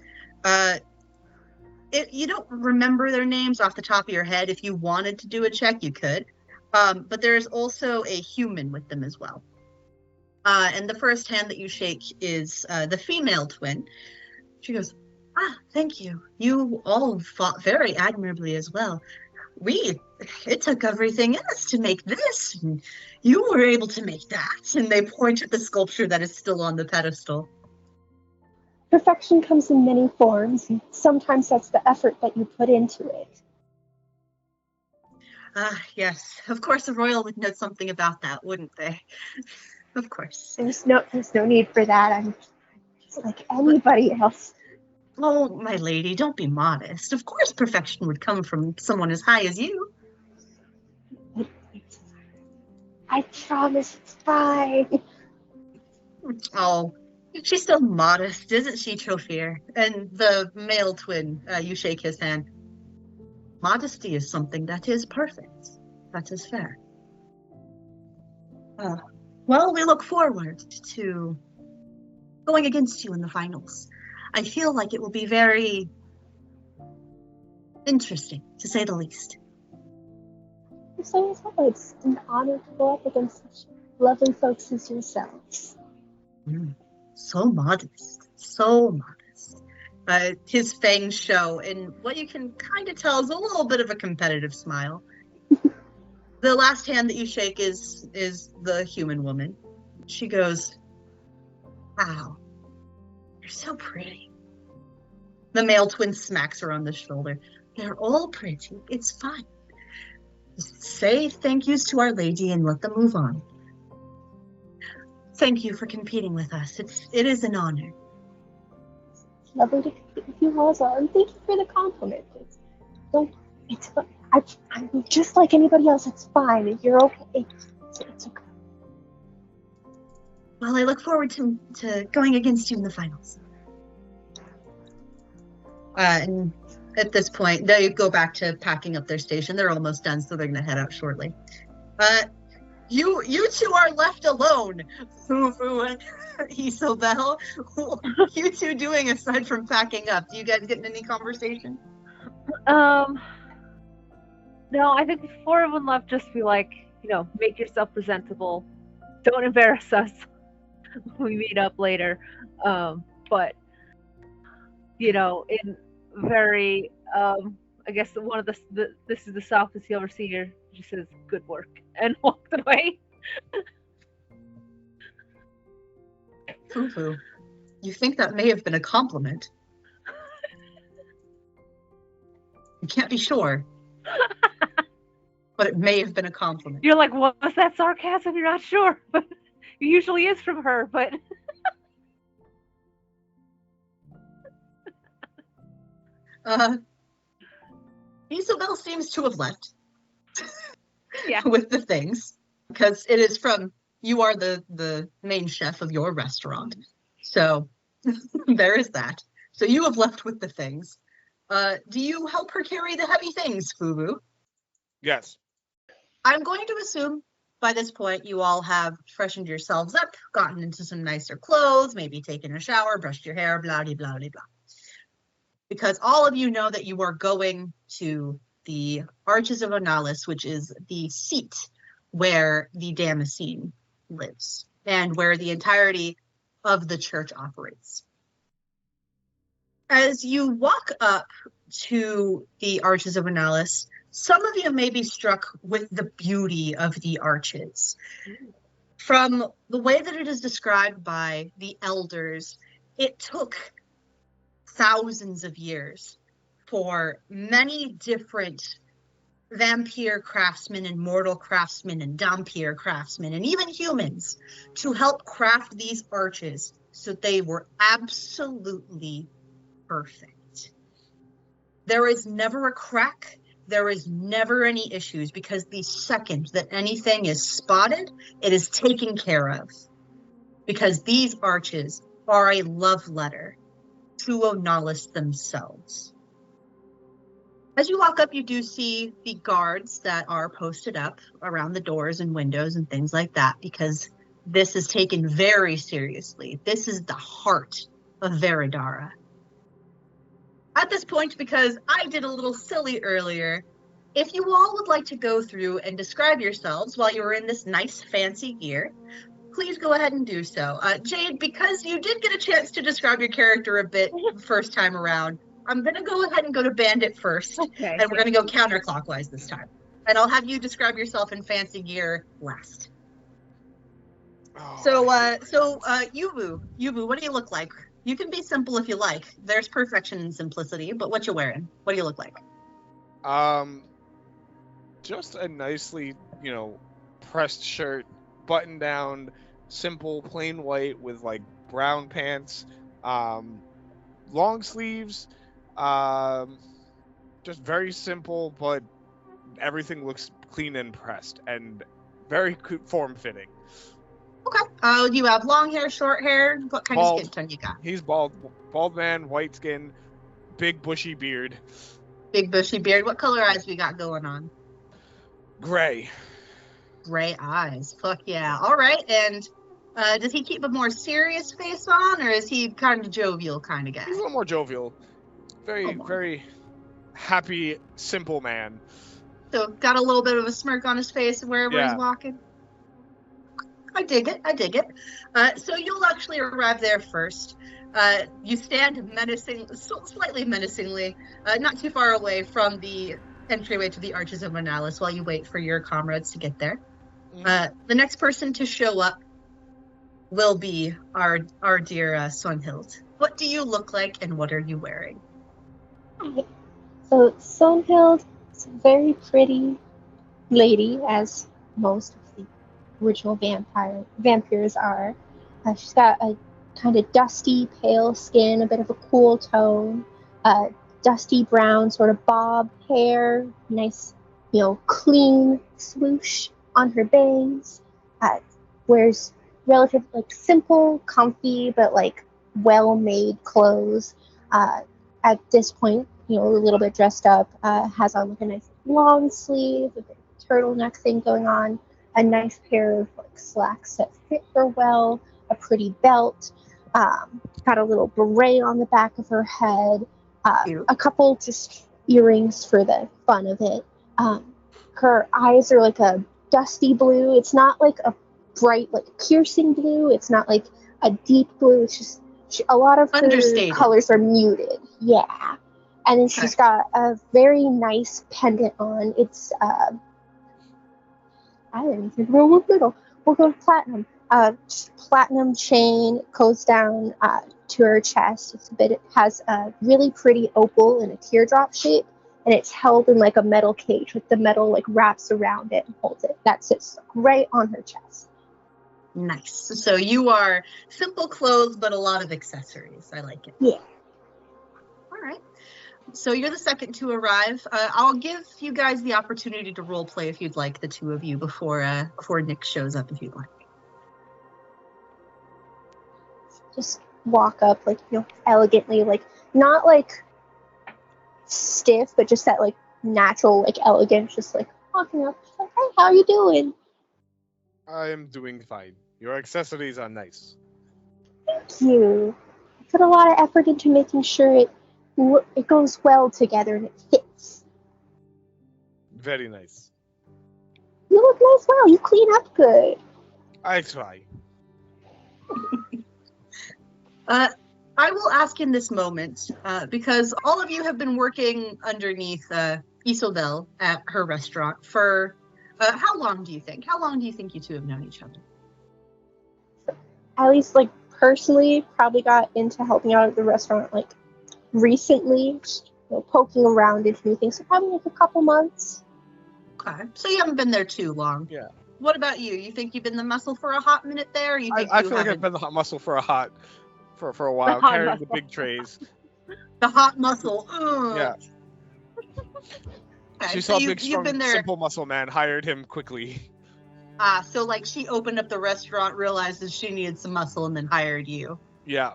You don't remember their names off the top of your head. If you wanted to do a check, you could. But there's also a human with them as well. And the first hand that you shake is the female twin. She goes, thank you. You all fought very admirably as well. It took everything in us to make this, and you were able to make that. And they point at the sculpture that is still on the pedestal. Perfection comes in many forms, and sometimes that's the effort that you put into it. Yes. Of course the royal would know something about that, wouldn't they? Of course. There's no need for that. I'm just like anybody else. Oh, my lady, don't be modest. Of course perfection would come from someone as high as you. I promise it's fine. Oh, she's so modest, isn't she, Trophier? And the male twin, you shake his hand. Modesty is something that is perfect. That is fair. Well, we look forward to going against you in the finals. I feel like it will be very interesting, to say the least. So it's an honor to go up against such lovely folks as yourselves. So modest. So modest. His fangs show, and what you can kind of tell is a little bit of a competitive smile. The last hand that you shake is the human woman. She goes, wow, you're so pretty. The male twin smacks her on the shoulder. They're all pretty. It's fine. Just say thank yous to Our Lady and let them move on. Thank you for competing with us. It is an honor. It's lovely to compete with you, Lazar, and thank you for the compliment. I'm just like anybody else. It's fine. You're okay. It's okay. Well, I look forward to going against you in the finals. And at this point, they go back to packing up their station. They're almost done, so they're going to head out shortly. You 2 are left alone. Fufu and Isobel. What are you 2 doing aside from packing up? Do you guys get in any conversation? No, I think the 4 of them left just be like, make yourself presentable. Don't embarrass us when we meet up later. But, in very, I guess one of this is the South Overseer She says, "Good work," and walked away. Foo-foo. You think that may have been a compliment? You can't be sure, but it may have been a compliment. You're like, "Was that sarcasm?" You're not sure, but it usually is from her. But Isabel seems to have left yeah, with the things, because it is from, you are the main chef of your restaurant. So there is that. So you have left with the things. Do you help her carry the heavy things, Fubu? Yes. I'm going to assume by this point you all have freshened yourselves up, gotten into some nicer clothes, maybe taken a shower, brushed your hair, blah, blah, blah, blah. Because all of you know that you are going to the Arches of Onalis, which is the seat where the Damascene lives and where the entirety of the church operates. As you walk up to the Arches of Onalis, some of you may be struck with the beauty of the arches. From the way that it is described by the elders, it took thousands of years for many different vampire craftsmen and mortal craftsmen and dhampir craftsmen and even humans to help craft these arches so they were absolutely perfect. There is never a crack. There is never any issues, because the second that anything is spotted, it is taken care of. Because these arches are a love letter to Onalis themselves. As you walk up, you do see the guards that are posted up around the doors and windows and things like that, because this is taken very seriously. This is the heart of Veridara. At this point, because I did a little silly earlier, if you all would like to go through and describe yourselves while you were in this nice fancy gear, please go ahead and do so. Jade, because you did get a chance to describe your character a bit the first time around, I'm going to go ahead and go to Bandit first, okay. and we're going to go counterclockwise this time. And I'll have you describe yourself in fancy gear last. Oh, So, Yubu, what do you look like? You can be simple if you like. There's perfection and simplicity, but what you wearing? What do you look like? Just a nicely, pressed shirt, button down, simple, plain white with like brown pants, long sleeves, just very simple, but everything looks clean and pressed and very form-fitting. Okay. Do you have long hair, short hair? What kind of skin tone you got? He's bald man, white skin, big bushy beard. Big bushy beard. What color eyes we got going on? Gray. Gray eyes. Fuck yeah. All right. And does he keep a more serious face on, or is he kind of jovial kind of guy? He's a little more jovial. Very happy, simple man. So got a little bit of a smirk on his face wherever he's walking. I dig it. So you'll actually arrive there first. You stand slightly menacingly, not too far away from the entryway to the Arches of Onalis while you wait for your comrades to get there. The next person to show up will be our dear Sonhild. What do you look like and what are you wearing? So Sonhild is a very pretty lady, as most of the original vampires are. She's got a kind of dusty, pale skin, a bit of a cool tone, dusty brown sort of bob hair, nice, clean swoosh on her bangs. Wears relatively simple, comfy, but well-made clothes. At this point, a little bit dressed up. Has on a nice long sleeve, a bit of turtleneck thing going on. A nice pair of slacks that fit her well. A pretty belt. Got a little beret on the back of her head. A couple just earrings for the fun of it. Her eyes are like a dusty blue. It's not like a bright, piercing blue. It's not like a deep blue. It's just a lot of her colors are muted. Yeah. And then she's got a very nice pendant on. It's I didn't even roll with middle. We'll go to platinum. Platinum chain goes down to her chest. It has a really pretty opal in a teardrop shape, and it's held in like a metal cage with the metal like wraps around it and holds it. That sits right on her chest. Nice. So you are simple clothes, but a lot of accessories. I like it. Yeah. All right. So you're the second to arrive. I'll give you guys the opportunity to role play if you'd like, the two of you, before Nick shows up, if you'd like. Just walk up like, elegantly, like not like stiff, but just that like natural like elegance, just like walking up, just like, hey, how are you doing? I am doing fine. Your accessories are nice. Thank you. I put a lot of effort into making sure it goes well together and it fits. Very nice. You look nice. Wow, you clean up good. I try. I will ask in this moment, because all of you have been working underneath Isobel at her restaurant for how long do you think? How long do you think you two have known each other? At least, like, personally, probably got into helping out at the restaurant, like, recently, just, poking around into new things. So probably, like, a couple months. Okay. So you haven't been there too long. Yeah. What about you? You think you've been the muscle for a hot minute there? Or you think I you feel like I've haven't? been the hot muscle for a while, hot carrying the muscle. big trays. The hot muscle. Ugh. Yeah. Okay, She so saw a you've big, strong, been there. simple muscle man, hired him quickly. So like she opened up the restaurant, realized that she needed some muscle, and then hired you. Yeah.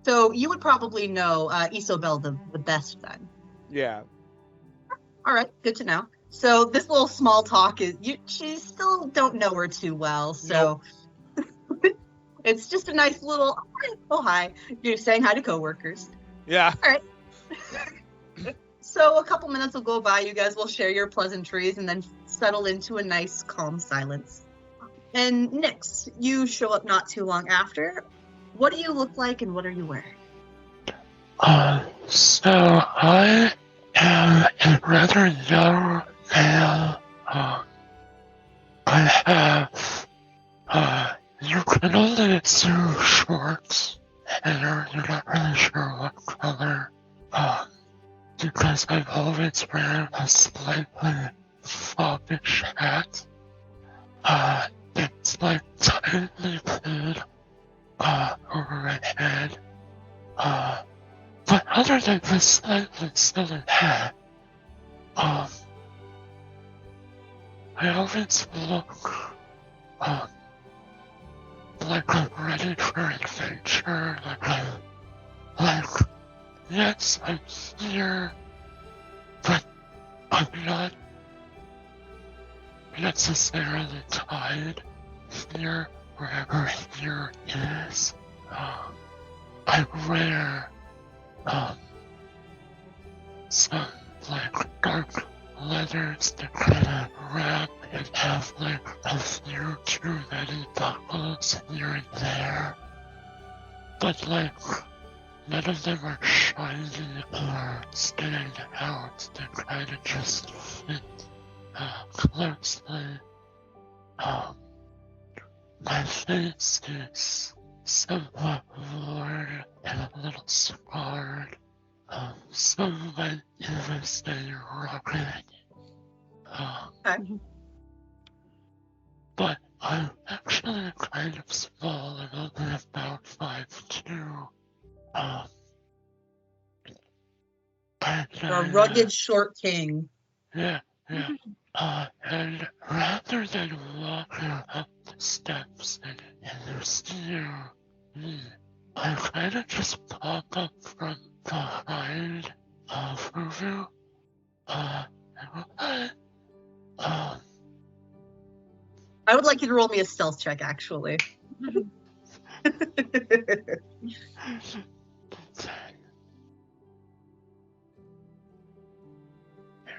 So you would probably know Isobel the best then. Yeah. All right, good to know. So this little small talk is you still don't know her too well, so it's just a nice little oh hi. You're saying hi to coworkers. Yeah. All right. So a couple minutes will go by, you guys will share your pleasantries and then settle into a nice calm silence. And Nyx, you show up not too long after. What do you look like and what are you wearing? So I am a rather young male. I have, you can only assume shorts, and you're not really sure what color, because I've always wear a slightly foppish hat. It's like tightly pinned, over my head. But other than the slightly silly hat, I always look, like I'm ready for adventure, like, yes, I'm here, but I'm not necessarily tied here, wherever here is. I wear, some, like, dark leathers that kind of wrap and have, like, a few too many buckles here and there. But, like, none of them are shiny or stand out. They kind of just fit, closely. My face is somewhat worn and a little scarred. Some might even say rugged. But I'm actually kind of small and only about 5'2". You're a rugged short king. Yeah. And rather than walking up the steps and intercede me, I kind of just pop up from behind, Fufu. I would like you to roll me a stealth check, actually. There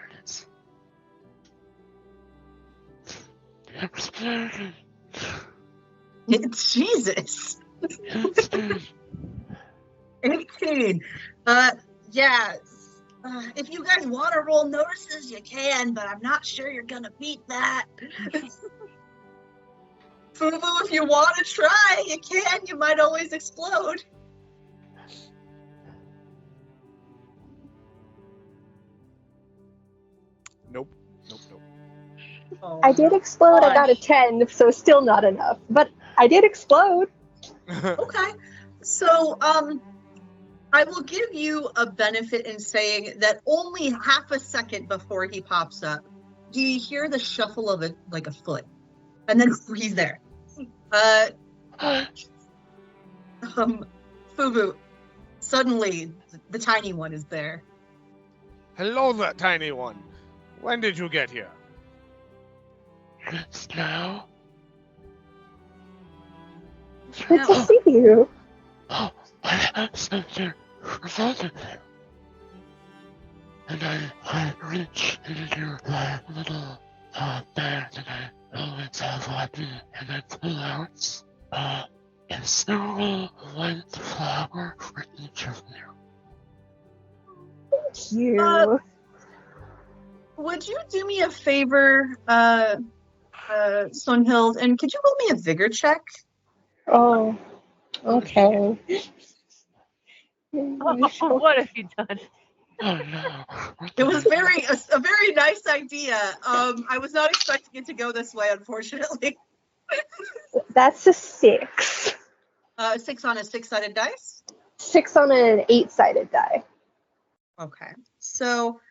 it is. Exploded. It's Jesus. 18. 18. Yeah. If you guys want to roll notices, you can, but I'm not sure you're gonna beat that. Fubu, if you want to try, you can. You might always explode. Nope. Oh, I did explode. I got a gosh. 10, so still not enough. But I did explode. Okay. So, I will give you a benefit in saying that only half a second before he pops up, do you hear the shuffle of a foot, and then he's there. Fubu, suddenly the tiny one is there. Hello there, tiny one. When did you get here? Just now. Good to see you. Oh, I have something for both of you. And I reach into my little bag that I always have on me, and I pull out a single white flower for each of you. Thank you. Would you do me a favor, Sunhild, and could you roll me a vigor check? Oh, okay. What have you done? Oh no. It was a very nice idea. I was not expecting it to go this way, unfortunately. That's a 6. 6 on a 6-sided dice. 6 on an 8-sided die. Okay, so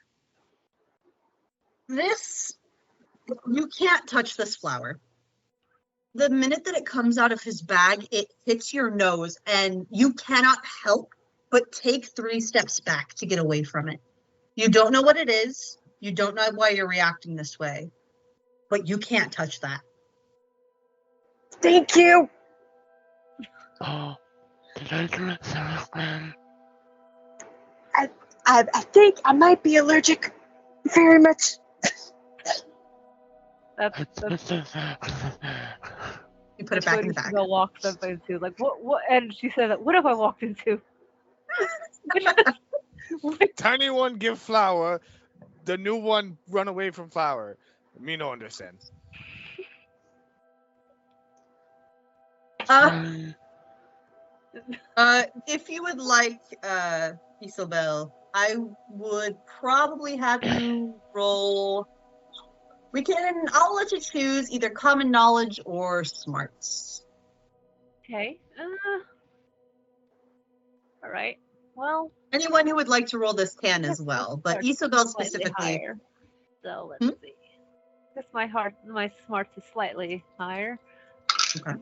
you can't touch this flower. The minute that it comes out of his bag, it hits your nose, and you cannot help but take 3 steps back to get away from it. You don't know what it is. You don't know why you're reacting this way, but you can't touch that. Thank you. Oh, did I do it so again? I think I might be allergic very much. That's You put it back in the what bag. Isabel walks up into. Like, what? And she said, what have I walked into? Tiny one give flower. The new one run away from flower. Me no understand. If you would like, Isabel, I would probably have you roll. I'll let you choose either common knowledge or smarts. Okay. All right. Well, Anyone who would like to roll this can as well, but Isabel slightly specifically. higher. So let's see. Guess my smarts is slightly higher. Okay.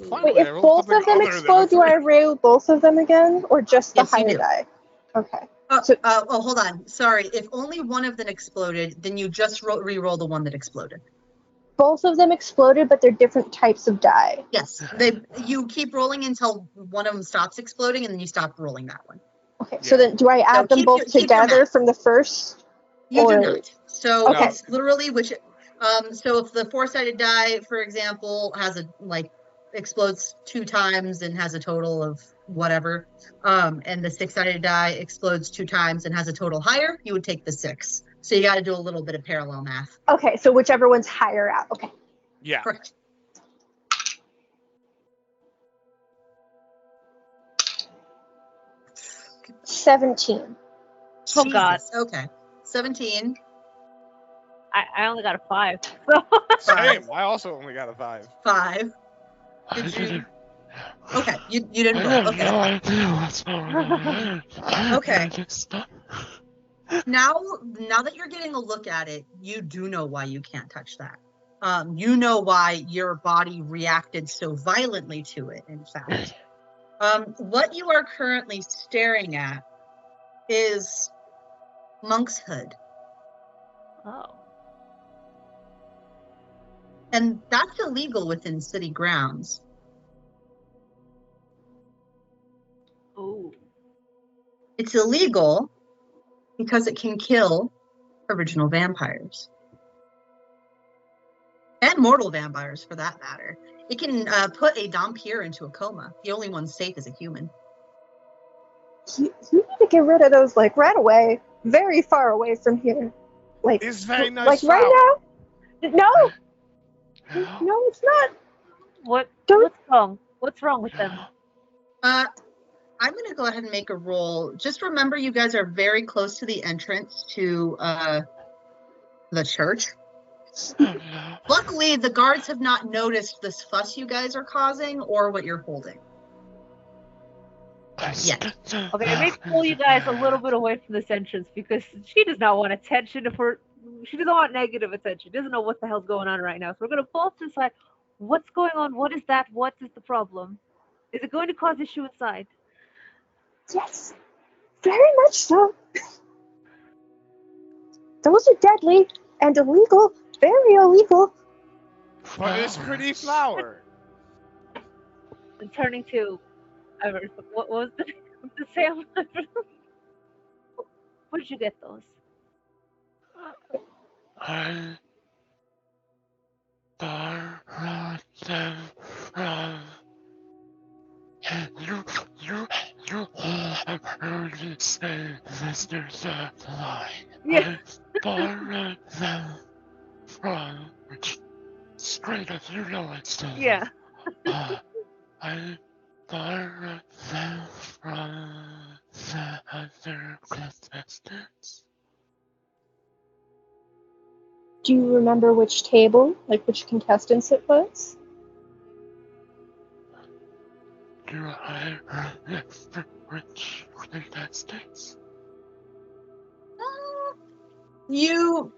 Finally, Wait, I if rolled both something of them other than a explode, do I roll both of them again, or just the Yes, you higher do. die? Okay. Hold on. Sorry. If only one of them exploded, then you just re-roll the one that exploded. Both of them exploded, but they're different types of die. Yes. You keep rolling until one of them stops exploding, and then you stop rolling that one. Okay, so then do I add them both keep your together math. from the first? You do not. So Okay. it's literally so if the 4-sided die, for example, has explodes 2 times and has a total of whatever, and the 6-sided die explodes 2 times and has a total higher, you would take the 6. So you got to do a little bit of parallel math. Okay, so whichever one's higher out. Okay. Yeah. Correct. $17. Oh God. Okay. 17. I only got a 5. So Same. I also only got a 5. 5. Did you? Okay, you didn't roll. I have Okay. no idea what's going on. Okay. Now that you're getting a look at it, you do know why you can't touch that. You know why your body reacted so violently to it, in fact. What you are currently staring at is Monk's Hood. Oh. And that's illegal within city grounds. Oh. It's illegal because it can kill original vampires. And mortal vampires, for that matter. It can put a Dhampir into a coma. The only one safe is a human. You need to get rid of those, like, right away. Very far away from here. Like, It's very nice like flower. right now? No! No. No, it's not. What's wrong? What's wrong with them? I'm going to go ahead and make a roll. Just remember, you guys are very close to the entrance to the church. Oh, no. Luckily, the guards have not noticed this fuss you guys are causing or what you're holding. Yeah. Okay, I may pull you guys a little bit away from this entrance because she does not want attention. She doesn't want negative attention. She doesn't know what the hell's going on right now. So we're gonna pull off to the side. What's going on? What is that? What is the problem? Is it going to cause issue inside? Yes. Very much so. Those are deadly and illegal. Very illegal. But it's pretty flower. And turning to, what was the name of the sale? Where did you get those? I borrowed them from. You have heard me say Mr. Supply. Yeah. I borrowed them from. Straight up, you know it's the. Yeah. I borrowed them from the other contestants. Do you remember which table, like which contestants it was? Do I remember which contestants? You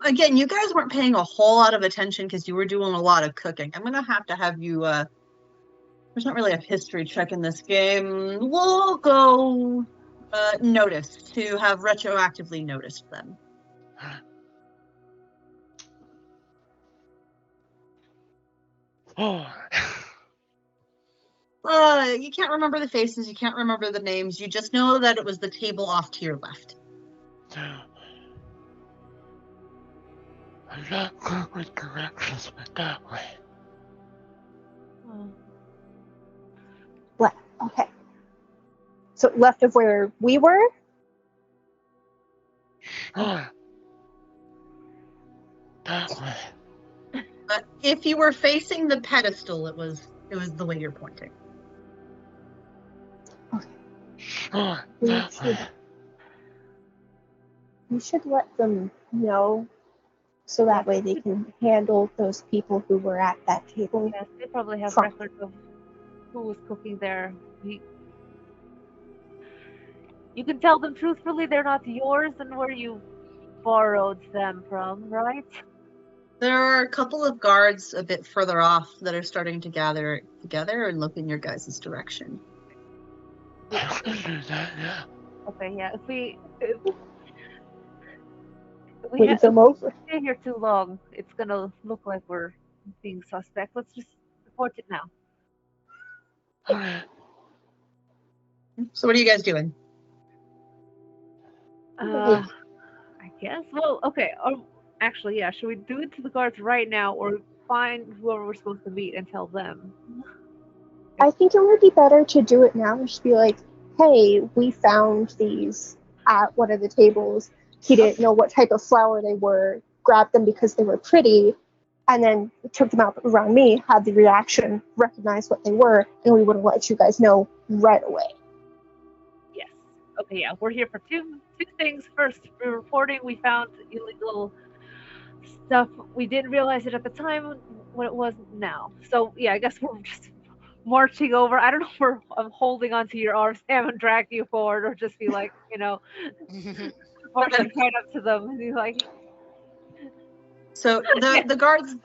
guys weren't paying a whole lot of attention because you were doing a lot of cooking. I'm gonna have you there's not really a history check in this game. We'll go notice to have retroactively noticed them. Oh. You can't remember the faces, you can't remember the names, you just know that it was the table off to your left. No. I'm not good with directions, but that way. Left. Okay. So left of where we were? Sure. That way. If you were facing the pedestal, it was the way you're pointing. Sure. We That way. should let them know so that way they can handle those people who were at that table. Yes, they probably have From- records of who was cooking there. You can tell them truthfully they're not yours and where you borrowed them from, right? There are a couple of guards a bit further off that are starting to gather together and look in your guys' direction. I can do that, yeah. Okay, yeah. If we Wave them over. stay here too long, it's gonna look like we're being suspect. Let's just report it now. Okay. So what are you guys doing? I guess. Well, okay. Actually, yeah. Should we do it to the guards right now, or find whoever we're supposed to meet and tell them? I think it would be better to do it now. Just be like, hey, we found these at one of the tables. He didn't know what type of flower they were, grabbed them because they were pretty, and then took them out around me, had the reaction, recognized what they were, and we would have let you guys know right away. Yes. Okay, yeah. We're here for two things. First, we're reporting we found illegal stuff. We didn't realize it at the time what it was now. So, yeah, I guess we're just marching over. I don't know if I'm holding onto your arms, Sam, and drag you forward, or just be like, marching right up to them and be like. So the guards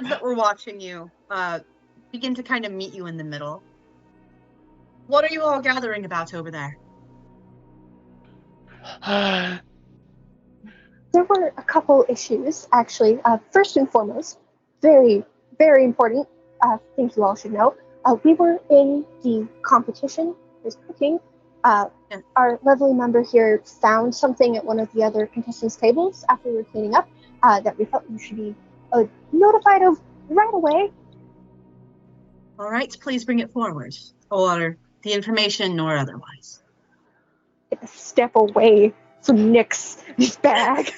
that were watching you begin to kind of meet you in the middle. What are you all gathering about over there? There were a couple issues, actually. First and foremost, very, very important, I think you all should know, we were in the competition with cooking. Our lovely member here found something at one of the other contestants' tables after we were cleaning up that we felt you should be notified of right away. All right, please bring it forward, or the information or otherwise. take a step away from Nick's bag.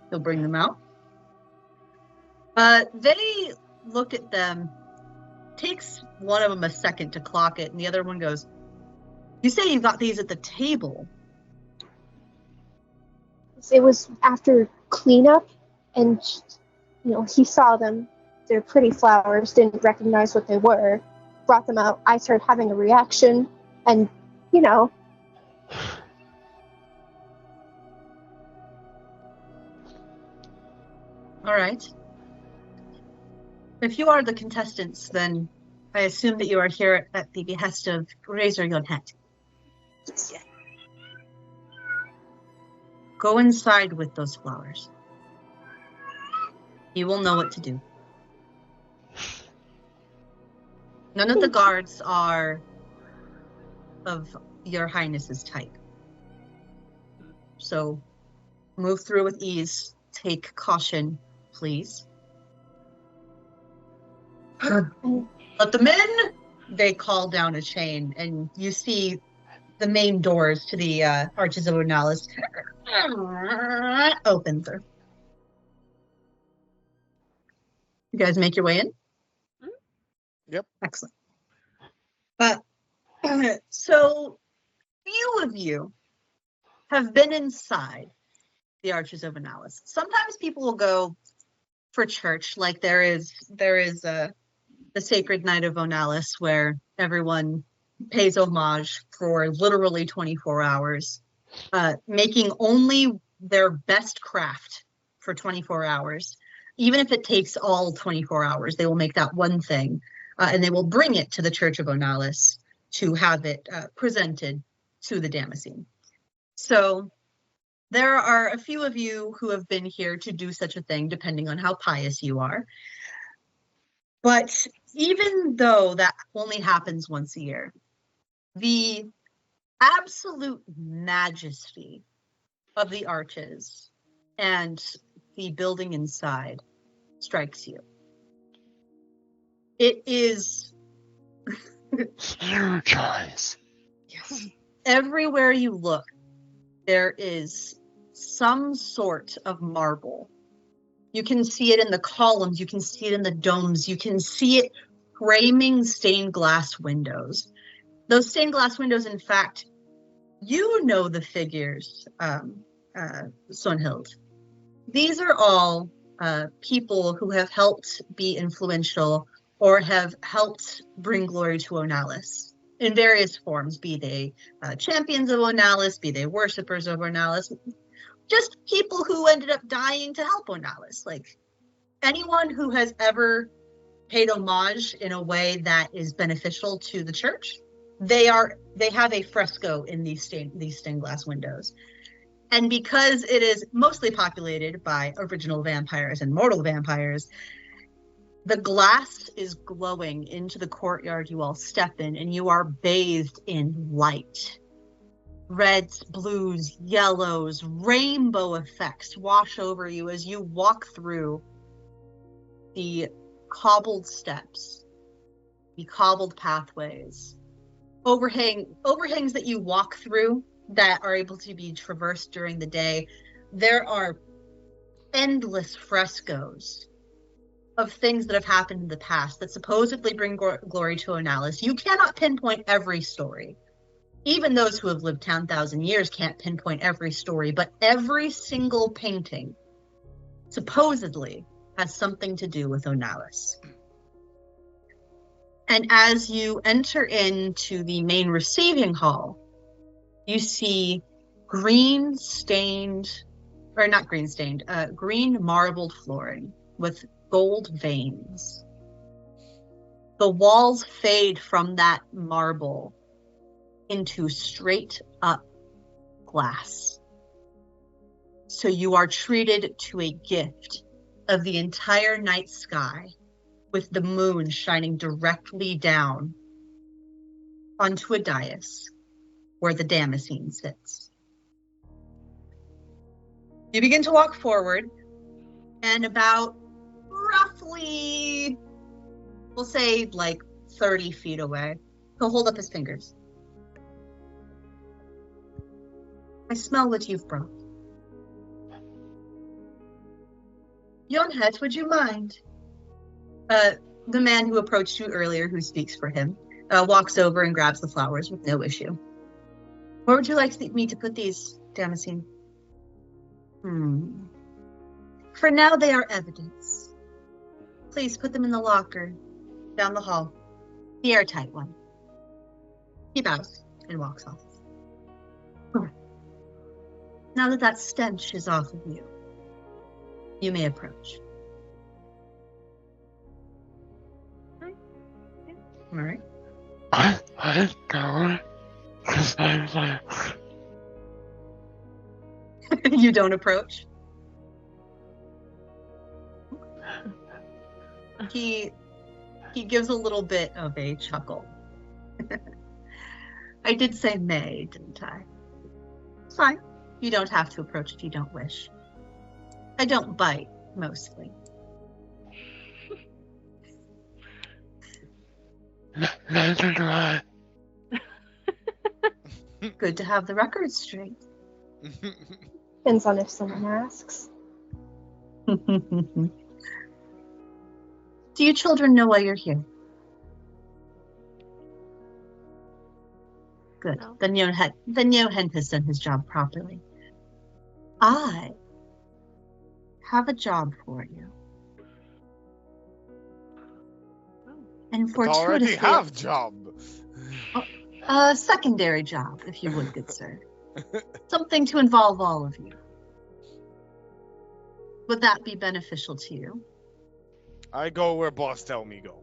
He'll bring them out. They look at them. Takes one of them a second to clock it, and the other one goes, "You say you got these at the table?" It was after cleanup, and he saw them. They're pretty flowers, didn't recognize what they were, brought them out. I started having a reaction, and All right. If you are the contestants, then I assume that you are here at the behest of Razor Yon Het. yes. Go inside with those flowers. You will know what to do. None of the guards are of your highness's type. So move through with ease. Take caution, please. Let them in! They call down a chain, and you see the main doors to the Arches of Onalis open through. You guys make your way in? Yep. Excellent. So, few of you have been inside the Arches of Onalis. Sometimes people will go for church, like there is the Sacred Night of Onalis, where everyone pays homage for literally 24 hours, making only their best craft for 24 hours. Even if it takes all 24 hours, they will make that one thing, and they will bring it to the Church of Onalis to have it presented to the Damascene. So there are a few of you who have been here to do such a thing, depending on how pious you are. But even though that only happens once a year, the absolute majesty of the arches and the building inside strikes you. It is Huge eyes. yes. Everywhere you look, there is some sort of marble. You can see it in the columns, you can see it in the domes, you can see it framing stained glass windows. Those stained glass windows, in fact, you know the figures, Sonhild. These are all people who have helped be influential or have helped bring glory to Onalis in various forms, be they champions of Onalis, be they worshippers of Onalis, just people who ended up dying to help Onalis. Like anyone who has ever paid homage in a way that is beneficial to the church, they have a fresco in these stained glass windows. And because it is mostly populated by original vampires and mortal vampires, the glass is glowing into the courtyard you all step in, and you are bathed in light. Reds, blues, yellows, rainbow effects wash over you as you walk through the cobbled steps, the cobbled pathways, overhangs that you walk through that are able to be traversed during the day. There are endless frescoes of things that have happened in the past that supposedly bring glory to Onalis. You cannot pinpoint every story. Even those who have lived 10,000 years can't pinpoint every story, but every single painting supposedly has something to do with Onalis. And as you enter into the main receiving hall, you see green marbled flooring with gold veins. The walls fade from that marble into straight up glass. So you are treated to a gift of the entire night sky with the moon shining directly down onto a dais where the Damascene sits. You begin to walk forward, and about roughly, we'll say like 30 feet away, he'll hold up his fingers. I smell what you've brought. Yonhet, would you mind? The man who approached you earlier, who speaks for him, walks over and grabs the flowers with no issue. Where would you like me to put these, Damascene? For now, they are evidence. Please put them in the locker down the hall, the airtight one. He bows and walks off. Now that that stench is off of you, you may approach. All right. I don't, because I'm like, You don't approach? He gives a little bit of a chuckle. I did say may, didn't I? It's fine. You don't have to approach if you don't wish. I don't bite, mostly. neither do I. Good to have the record straight. Depends on if someone asks. Do you children know why you're here? Good. No. Then Johan has done his job properly. I have a job for you. And I already fortuitously, have job. a secondary job, if you would, good sir. Something to involve all of you. Would that be beneficial to you? I go where boss tell me go.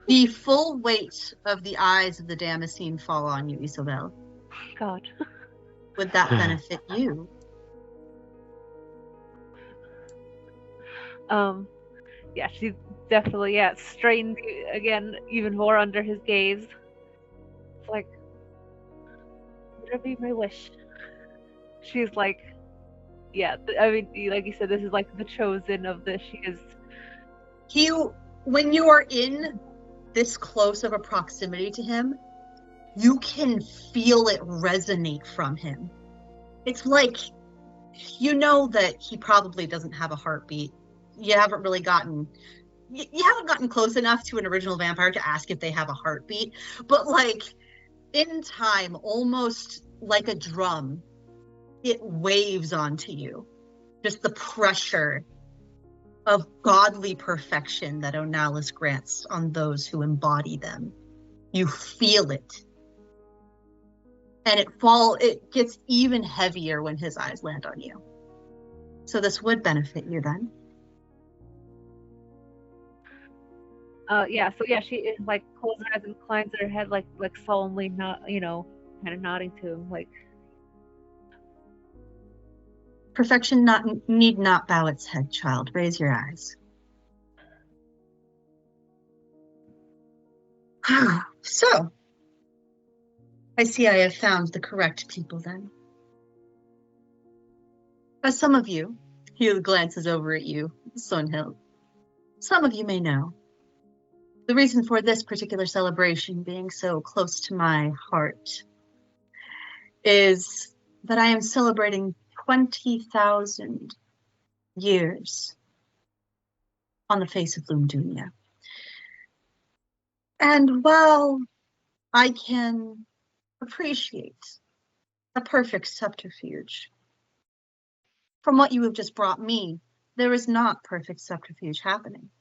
The full weight of the eyes of the Damascene fall on you, Isobel. God. Would that benefit you? Yeah, she's definitely strained again even more under his gaze. It's like, whatever be my wish. She's like, yeah, I mean, like you said, this is like the chosen of this. She is. When you are in this close of a proximity to him, you can feel it resonate from him. It's like, you know that he probably doesn't have a heartbeat. You haven't gotten close enough to an original vampire to ask if they have a heartbeat, but like in time, almost like a drum, it waves onto you. Just the pressure of godly perfection that Onalis grants on those who embody them. You feel it. And it gets even heavier when his eyes land on you. So this would benefit you then. She is like closes her eyes and inclines her head like solemnly, not kind of nodding to him like. Perfection need not bow its head, child. Raise your eyes. So, I see I have found the correct people then. As some of you, he glances over at you, Sunhill, some of you may know, the reason for this particular celebration being so close to my heart is that I am celebrating 20,000 years on the face of Lum Dunya. And while I can appreciate a perfect subterfuge, from what you have just brought me, there is not perfect subterfuge happening.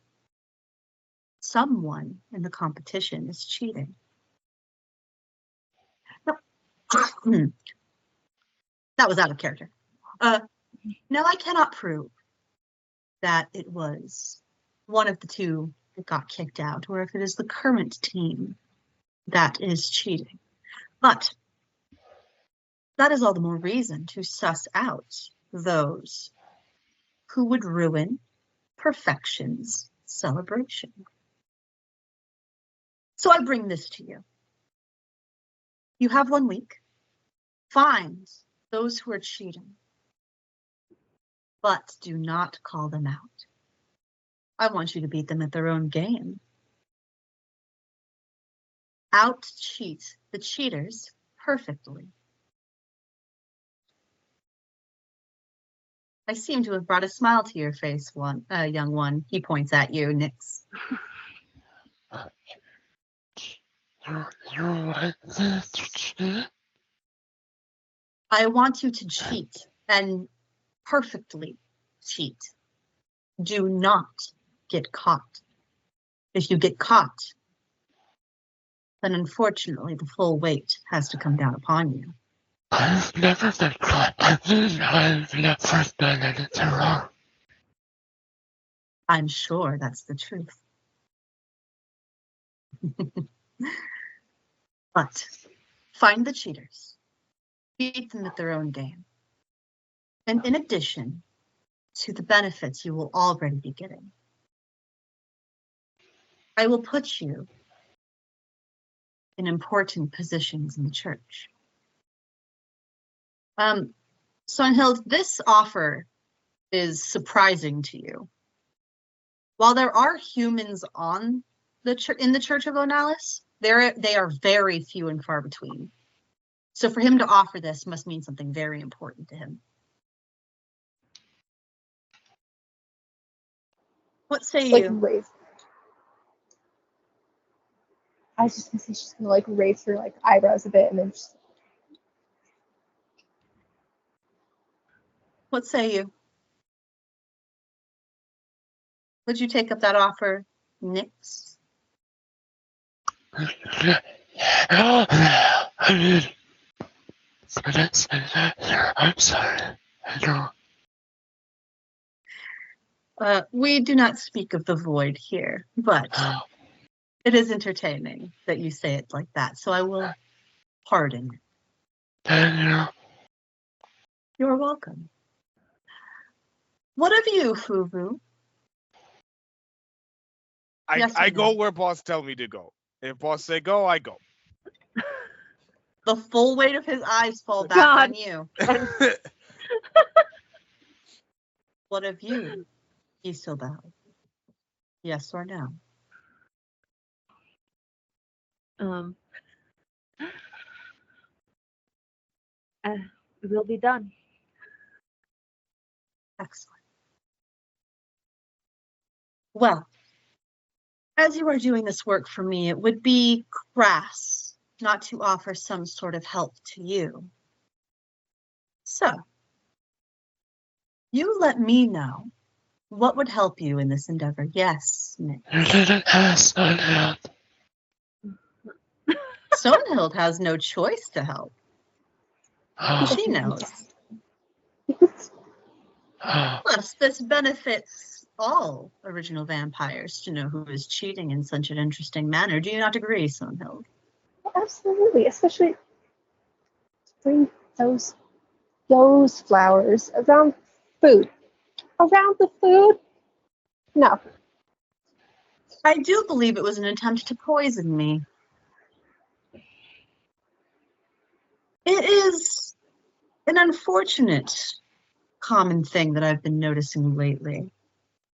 Someone in the competition is cheating. No. That was out of character. Now I cannot prove that it was one of the two that got kicked out, or if it is the current team that is cheating. But that is all the more reason to suss out those who would ruin perfection's celebration. So I bring this to you. You have 1 week. Find those who are cheating, but do not call them out. I want you to beat them at their own game. Out-cheat the cheaters perfectly. I seem to have brought a smile to your face, young one. He points at you, Nix. You want this cheat? I want you to cheat, and perfectly cheat. Do not get caught. If you get caught, then unfortunately the full weight has to come down upon you. I've never been caught. I've never done anything wrong. I'm sure that's the truth. But find the cheaters. Beat them at their own game. And in addition to the benefits you will already be getting, I will put you in important positions in the church. Swanhild, this offer is surprising to you. While there are humans on in the Church of Onalis, they are very few and far between. So for him to offer this must mean something very important to him. What say Like you? raise. I was just gonna say she's gonna like raise her like eyebrows a bit and then just What say you? Would you take up that offer, Nix? I mean, can I say that here? I'm sorry. I don't. We do not speak of the void here, but it is entertaining that you say it like that, so I will pardon. Daniel. You're welcome. What of you, Fuvu? Yes or I no? go where boss tell me to go. If boss say go, I go. The full weight of his eyes fall back God. on you. What of you, Isobel? Yes or no? It will be done. Excellent. Well, as you are doing this work for me, it would be crass not to offer some sort of help to you. So, you let me know what would help you in this endeavor. Yes, Nick. You didn't ask Stonhild. Stonehild has no choice to help. Oh, She knows. oh. Plus, this benefits all original vampires to know who is cheating in such an interesting manner. Do you not agree, Stonehild? absolutely, especially to bring those flowers around food. Around the food? No. I do believe it was an attempt to poison me. It is an unfortunate common thing that I've been noticing lately,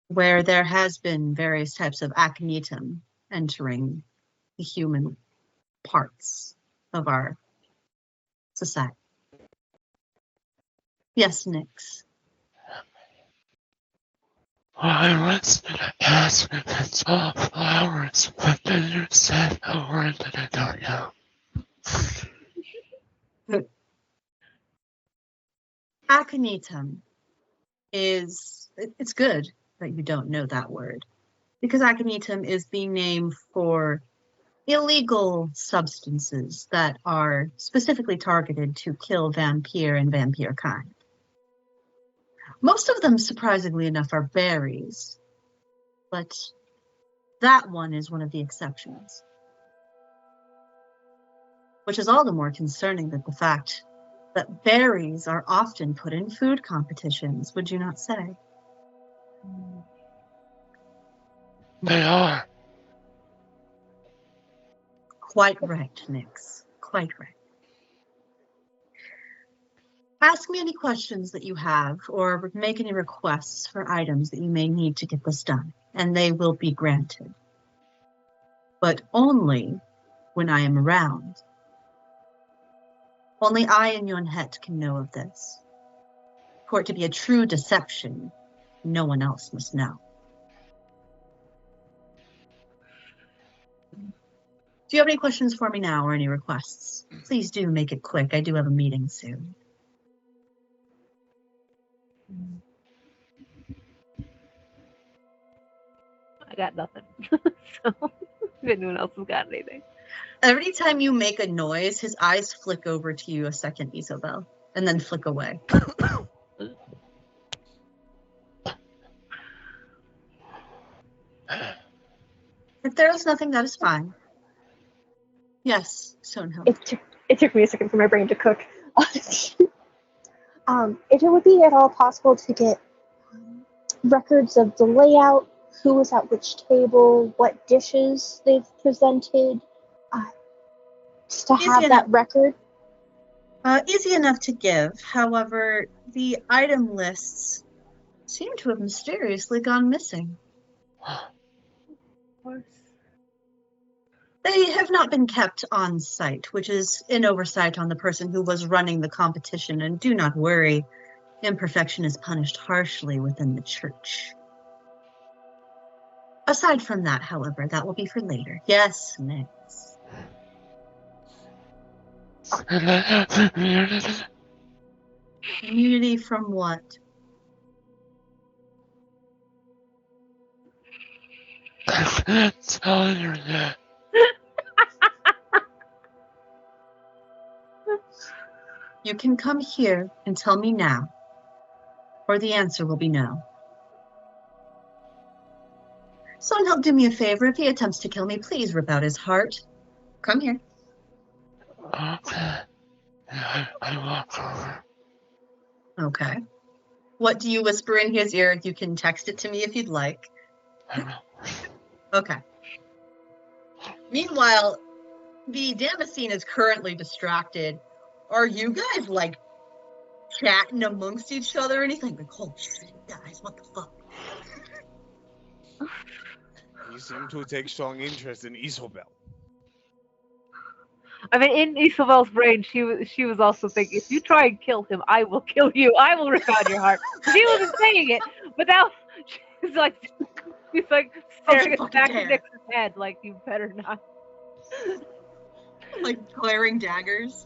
where there has been various types of aconitum entering the human parts of our society. Yes, Nix. Well, I was gonna ask if it's all flowers, but then you said a word that I don't know. Aconitum it's good that you don't know that word, because aconitum is the name for illegal substances that are specifically targeted to kill vampire and vampire kind. Most of them, surprisingly enough, are berries, but that one is one of the exceptions. Which is all the more concerning than the fact that berries are often put in food competitions, would you not say? They are. Quite right, Nix. Quite right. Ask me any questions that you have, or make any requests for items that you may need to get this done, and they will be granted. But only when I am around. Only I and Yonhet can know of this. For it to be a true deception, no one else must know. Do you have any questions for me now or any requests? Please do make it quick. I do have a meeting soon. I got nothing. So, if anyone else has got anything. Every time you make a noise, his eyes flick over to you a second, Isobel, and then flick away. If there is nothing, that is fine. Yes, Sonho. It took me a second for my brain to cook. If it would be at all possible to get records of the layout, who was at which table, what dishes they've presented, just to have that record. Easy enough to give. However, the item lists seem to have mysteriously gone missing. Of course. They have not been kept on site, which is an oversight on the person who was running the competition, and do not worry, imperfection is punished harshly within the church. Aside from that, however, that will be for later. Yes, Nix. Immunity from what? I can't tell you yet. You can come here and tell me now, or the answer will be no. Someone do me a favor. If he attempts to kill me, please rip out his heart. Come here. Okay. Yeah, I walk over. Okay. What do you whisper in his ear? You can text it to me if you'd like. I will. Okay. Meanwhile, the Damascene is currently distracted. Are you guys, like, chatting amongst each other or anything? Like, holy shit, guys, what the fuck? You seem to take strong interest in Isobel. I mean, in Isabel's brain, she was also thinking, if you try and kill him, I will kill you. I will rip out your heart. She wasn't saying it, but now she's like staring at the back of Nix's head, like, you better not. Like glaring daggers.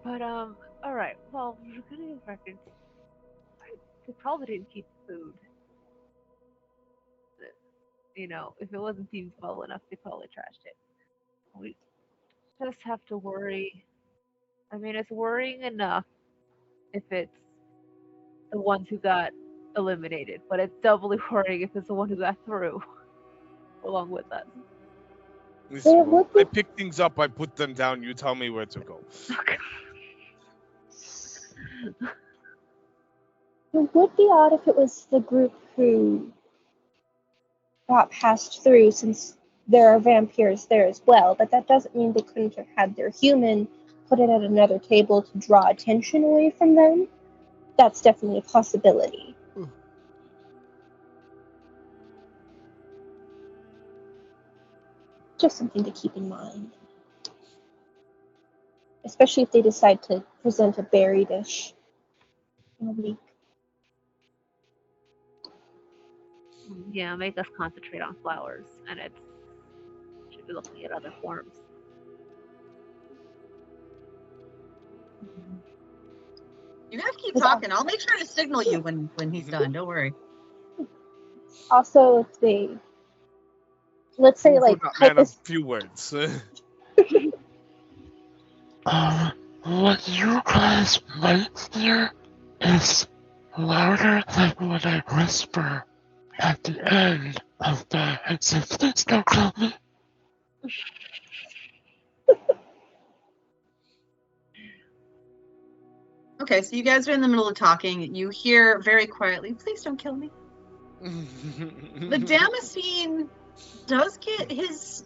But all right. Well, we're gonna get records. They probably didn't keep food. You know, if it wasn't deemed well enough, they probably trashed it. We just have to worry. I mean, it's worrying enough if it's the ones who got eliminated, but it's doubly worrying if it's the one who got through along with us. Listen, I pick things up, I put them down, you tell me where to go. It would be odd if it was the group who got passed through, since there are vampires there as well, but that doesn't mean they couldn't have had their human put it at another table to draw attention away from them. That's definitely a possibility. Just something to keep in mind. Especially if they decide to present a berry dish in a week. Yeah, make us concentrate on flowers, and it should be looking at other forms. You guys keep talking. I'll make sure to signal you when he's done. Don't worry. Also, if they, let's say, like, man, a few words. What you guys might hear is louder than what I whisper at the end of the exit. Please don't kill me. Okay, so you guys are in the middle of talking. You hear very quietly, please don't kill me. The Damascene does get his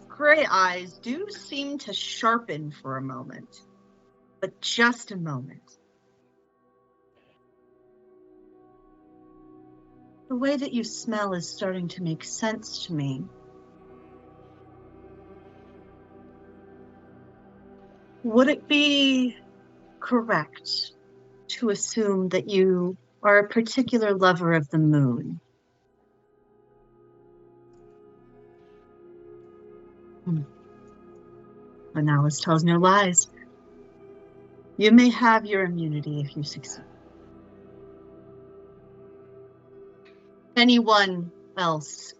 gray eyes do seem to sharpen for a moment, but just a moment. The way that you smell is starting to make sense to me. Would it be correct to assume that you are a particular lover of the moon. But now this tells no lies. You may have your immunity if you succeed. Anyone else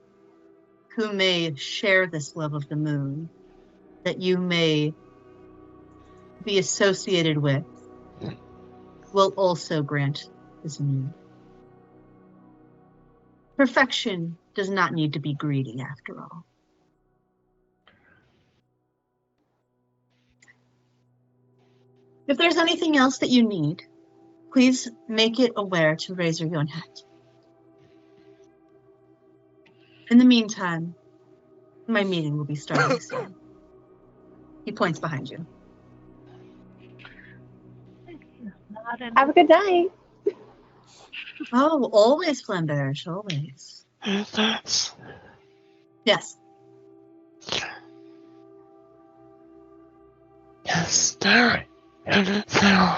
who may share this love of the moon, that you may be associated with, will also grant this immunity. Perfection does not need to be greedy, after all. If there's anything else that you need, please make it aware to Razor Yonhat. In the meantime, my meeting will be starting soon. He points behind you. Have a good night. Oh, always, Flamberge, always. That's Yes. is there anything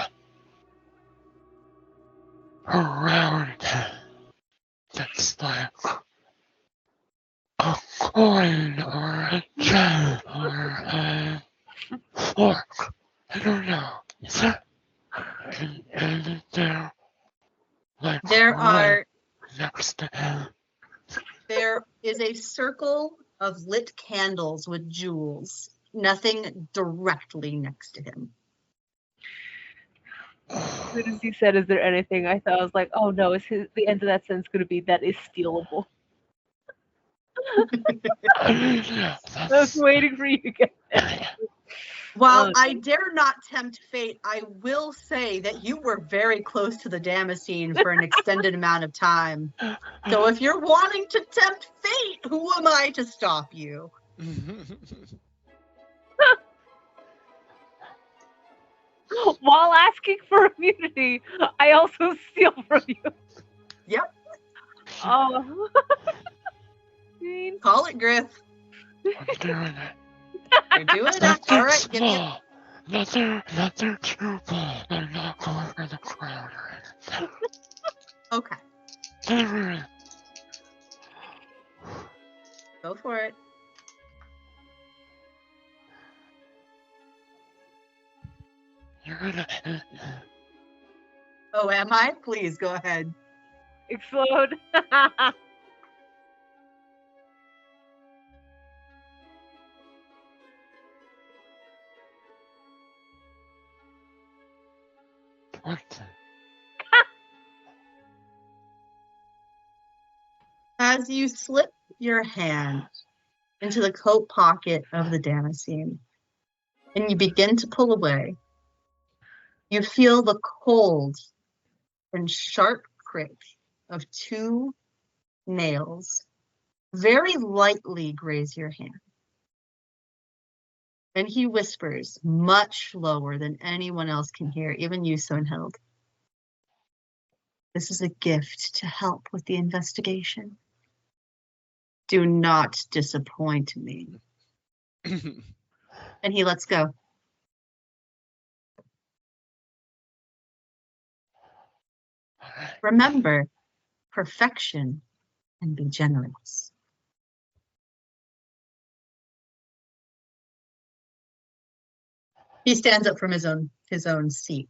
around that's like a coin or a gem or a fork? I don't know. Is there anything like There right are next to him? There is a circle of lit candles with jewels, nothing directly next to him. As soon as he said, "Is there anything?" I thought I was like, "Oh no, the end of that sentence going to be that is stealable?" Yeah, I was that's waiting for you to get there. While Oh, I dare not tempt fate, I will say that you were very close to the Damascene for an extended amount of time. So if you're wanting to tempt fate, who am I to stop you? While asking for immunity, I also steal from you. Yep. Oh. Call it, Griff. I'm doing it. You're doing it. Nothing All right, give me a... small. Nothing too big. I'm not going for the crown or anything. Okay, Literally. go for it. You're gonna hit me. Oh, am I? Please, go ahead. Explode. What? As you slip your hand into the coat pocket of the Damascene, and you begin to pull away, you feel the cold and sharp prick of two nails very lightly graze your hand. And he whispers, much lower than anyone else can hear, even you, Sonhild. This is a gift to help with the investigation. Do not disappoint me. And he lets go. Remember, perfection and be generous. He stands up from his own seat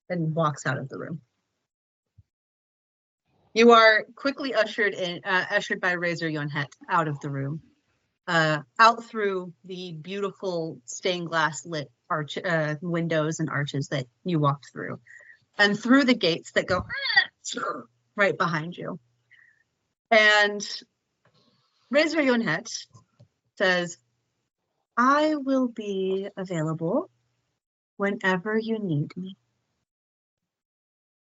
and walks out of the room. You are quickly ushered by Razor Yonhet out of the room, out through the beautiful stained glass lit windows and arches that you walked through, and through the gates that go right behind you. And Razor Yonhet says, I will be available whenever you need me.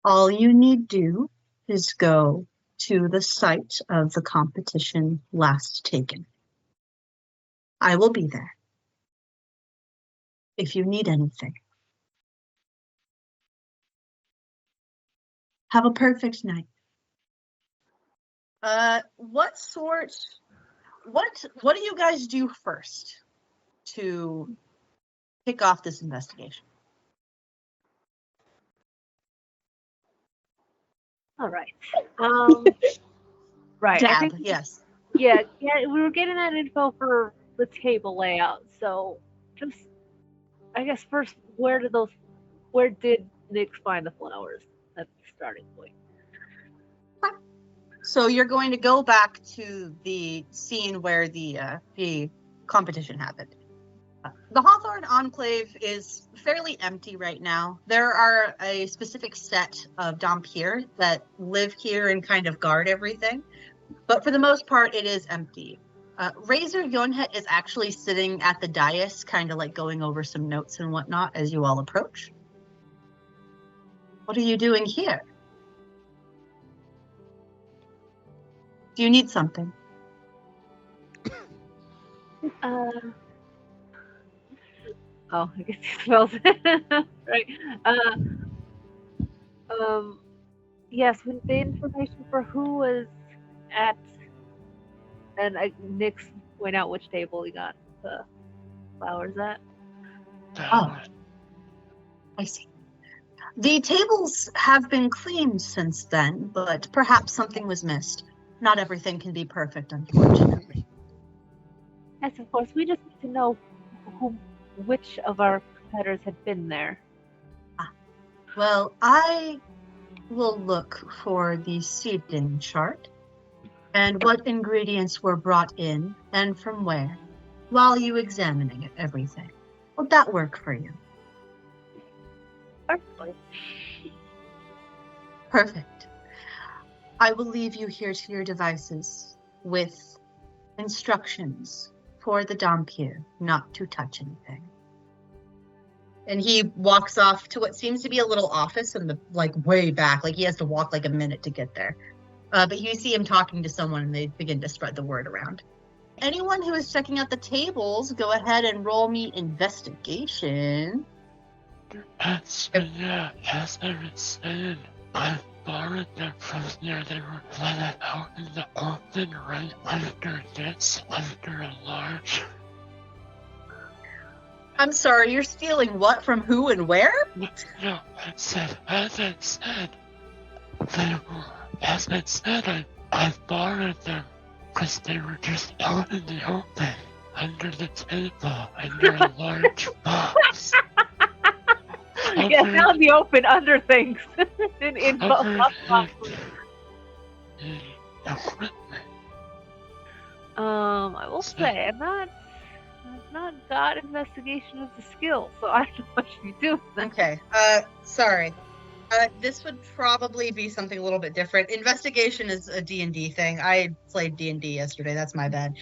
All you need do is go to the site of the competition last taken. I will be there if you need anything. Have a perfect night. What do you guys do first to kick off this investigation? All right. Right. I Dab, think yes. yeah, we were getting that info for the table layout. So just I guess first, where did Nick find the flowers? That's the starting point. So you're going to go back to the scene where the competition happened. The Hawthorne Enclave is fairly empty right now. There are a specific set of Dhampir that live here and kind of guard everything, but for the most part, it is empty. Razor Yonhet is actually sitting at the dais, kind of like going over some notes and whatnot as you all approach. What are you doing here? Do you need something? Oh, I guess he smells it. Right. Yes, when the information for who was at, and Nick's point out which table he got the flowers at. Oh, I see. The tables have been cleaned since then, but perhaps something was missed. Not everything can be perfect, unfortunately. Yes, of course. We just need to know which of our competitors had been there. Well, I will look for the seeding chart and what ingredients were brought in and from where, while you examining everything. Would that work for you? Perfectly. Perfect. I will leave you here to your devices with instructions for the Dhampir not to touch anything. And he walks off to what seems to be a little office in the way back. Like he has to walk like a minute to get there. But you see him talking to someone and they begin to spread the word around. Anyone who is checking out the tables, go ahead and roll me investigation. As I was saying, I borrowed them from near they were let out in the open right under a large. I'm sorry, you're stealing what from who and where? No, as I said, I borrowed them because they were just out in the open under the table under a large box. Yes, out in the open under things. in I will say I've not got investigation as a skill, so I don't know what you do. Okay. Sorry. This would probably be something a little bit different. Investigation is a D&D thing. I played D&D yesterday. That's my bad.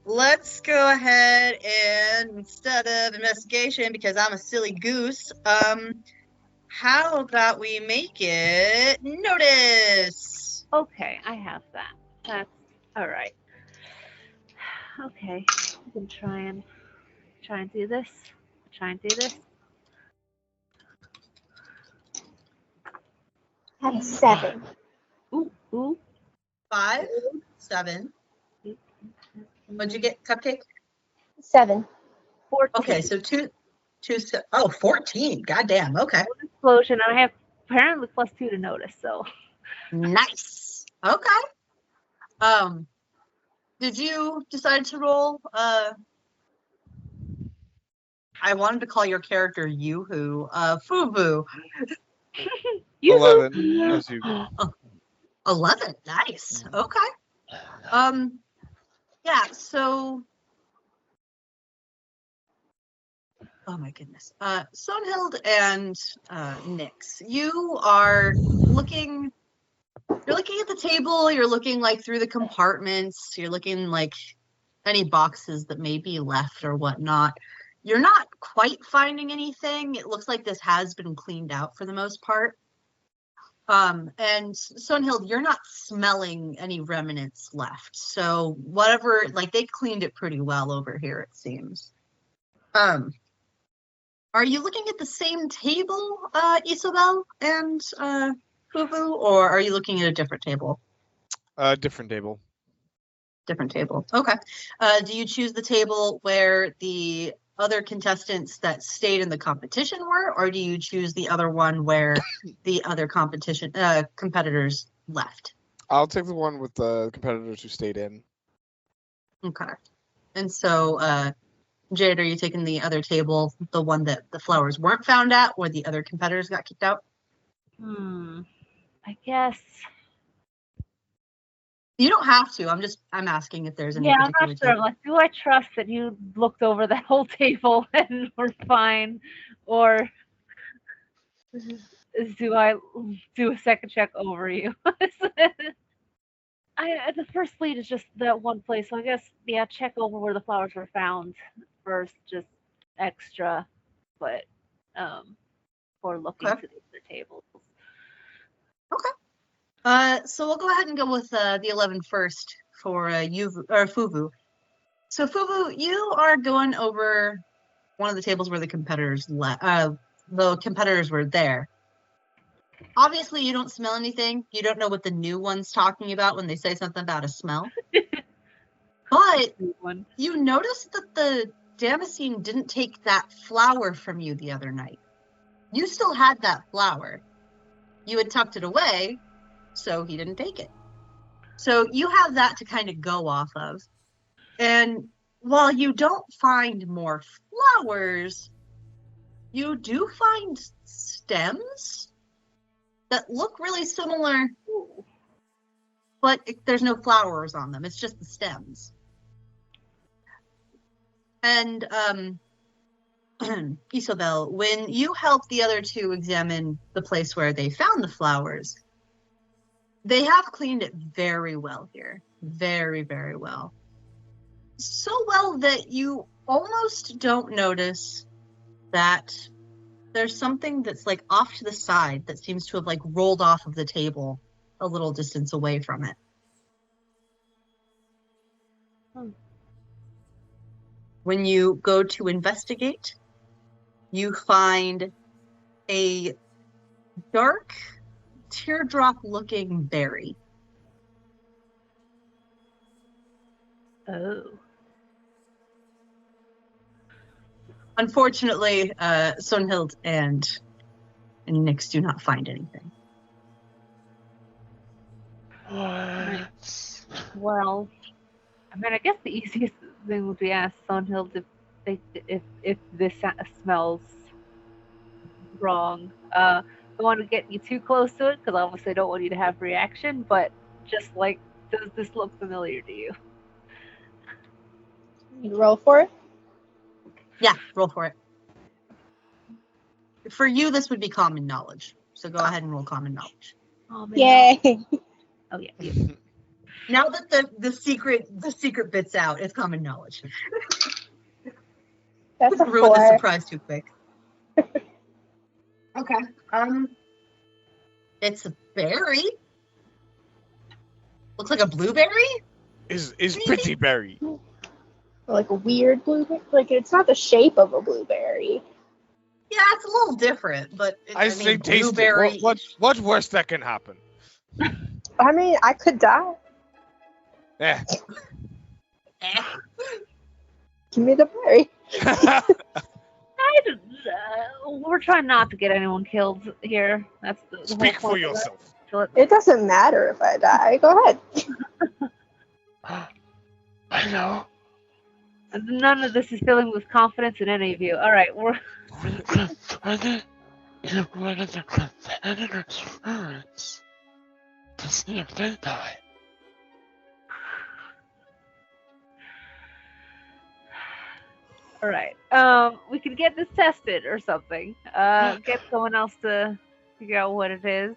Let's go ahead and instead of investigation, because I'm a silly goose, how about we make it notice? Okay, I have that. That's all right. Okay, we can try and do this. I have a 7. Ooh. 5, 7. What'd you get, Cupcake? 7. 14. Okay, so 14. Goddamn. Okay. Explosion. I have apparently +2 to notice. So nice. Okay. Did you decide to roll? I wanted to call your character Yoo-Hoo. Fubu. 11. As you. 11. Nice. Okay. Yeah. So. Oh my goodness. Sonhild and Nyx, you are looking. You're looking at the table. You're looking through the compartments. You're looking any boxes that may be left or whatnot. You're not quite finding anything. It looks like this has been cleaned out for the most part. And Sonhild, you're not smelling any remnants left. So whatever, they cleaned it pretty well over here, it seems. Are you looking at the same table, Isabel and Fubu, or are you looking at a different table? Different table. Different table. Okay. Do you choose the table where the other contestants that stayed in the competition were, or do you choose the other one where the other competitors left? I'll take the one with the competitors who stayed in. Okay. And so, Jade, are you taking the other table, the one that the flowers weren't found at, where the other competitors got kicked out? I guess. You don't have to. I'm asking if there's any Yeah, I'm particular not sure. table. Like, do I trust that you looked over that whole table and were fine, or do I do a second check over you? The first lead is just that one place, so I guess check over where the flowers were found first, just extra, but for looking Okay. to the other tables. Okay. So we'll go ahead and go with the 11 first for Fuvu. So Fuvu, you are going over one of the tables where the competitors were there. Obviously, you don't smell anything. You don't know what the new one's talking about when they say something about a smell. But you noticed that the Damascene didn't take that flower from you the other night. You still had that flower. You had tucked it away, so he didn't take it. So you have that to kind of go off of. And while you don't find more flowers, you do find stems that look really similar, but there's no flowers on them. It's just the stems. And Isabel, when you help the other two examine the place where they found the flowers, they have cleaned it very well here. Very, very well. So well that you almost don't notice that there's something that's like off to the side that seems to have like rolled off of the table a little distance away from it. When you go to investigate, you find a dark, teardrop-looking berry. Oh. Unfortunately, Sonhild and Nyx do not find anything. What? Well, I mean, I guess the easiest thing would be ask Sonhild if this smells wrong. I don't want to get you too close to it because obviously I don't want you to have reaction. But just like, does this look familiar to you? You roll for it? Yeah, roll for it. For you, this would be common knowledge. So go ahead and roll common knowledge. Yay! Oh yeah. Now that the secret bit's out, it's common knowledge. That's a Ruin the 4. surprise too quick. Okay. It's a berry. Looks like a blueberry. Is pretty berry. Like a weird blueberry. Like, it's not the shape of a blueberry. Yeah, it's a little different, but I say mean, taste blueberry. it. What's worse that can happen? I mean, I could die. Eh. Give me the berry. We're trying not to get anyone killed here. That's the Speak whole for point of it. yourself. So It doesn't matter if I die. Go ahead. I know. none of this is filling with confidence in any of you. All right, we're We confronted one of the competitors first to see if they die. all right. We could get this tested or something. Get someone else to figure out what it is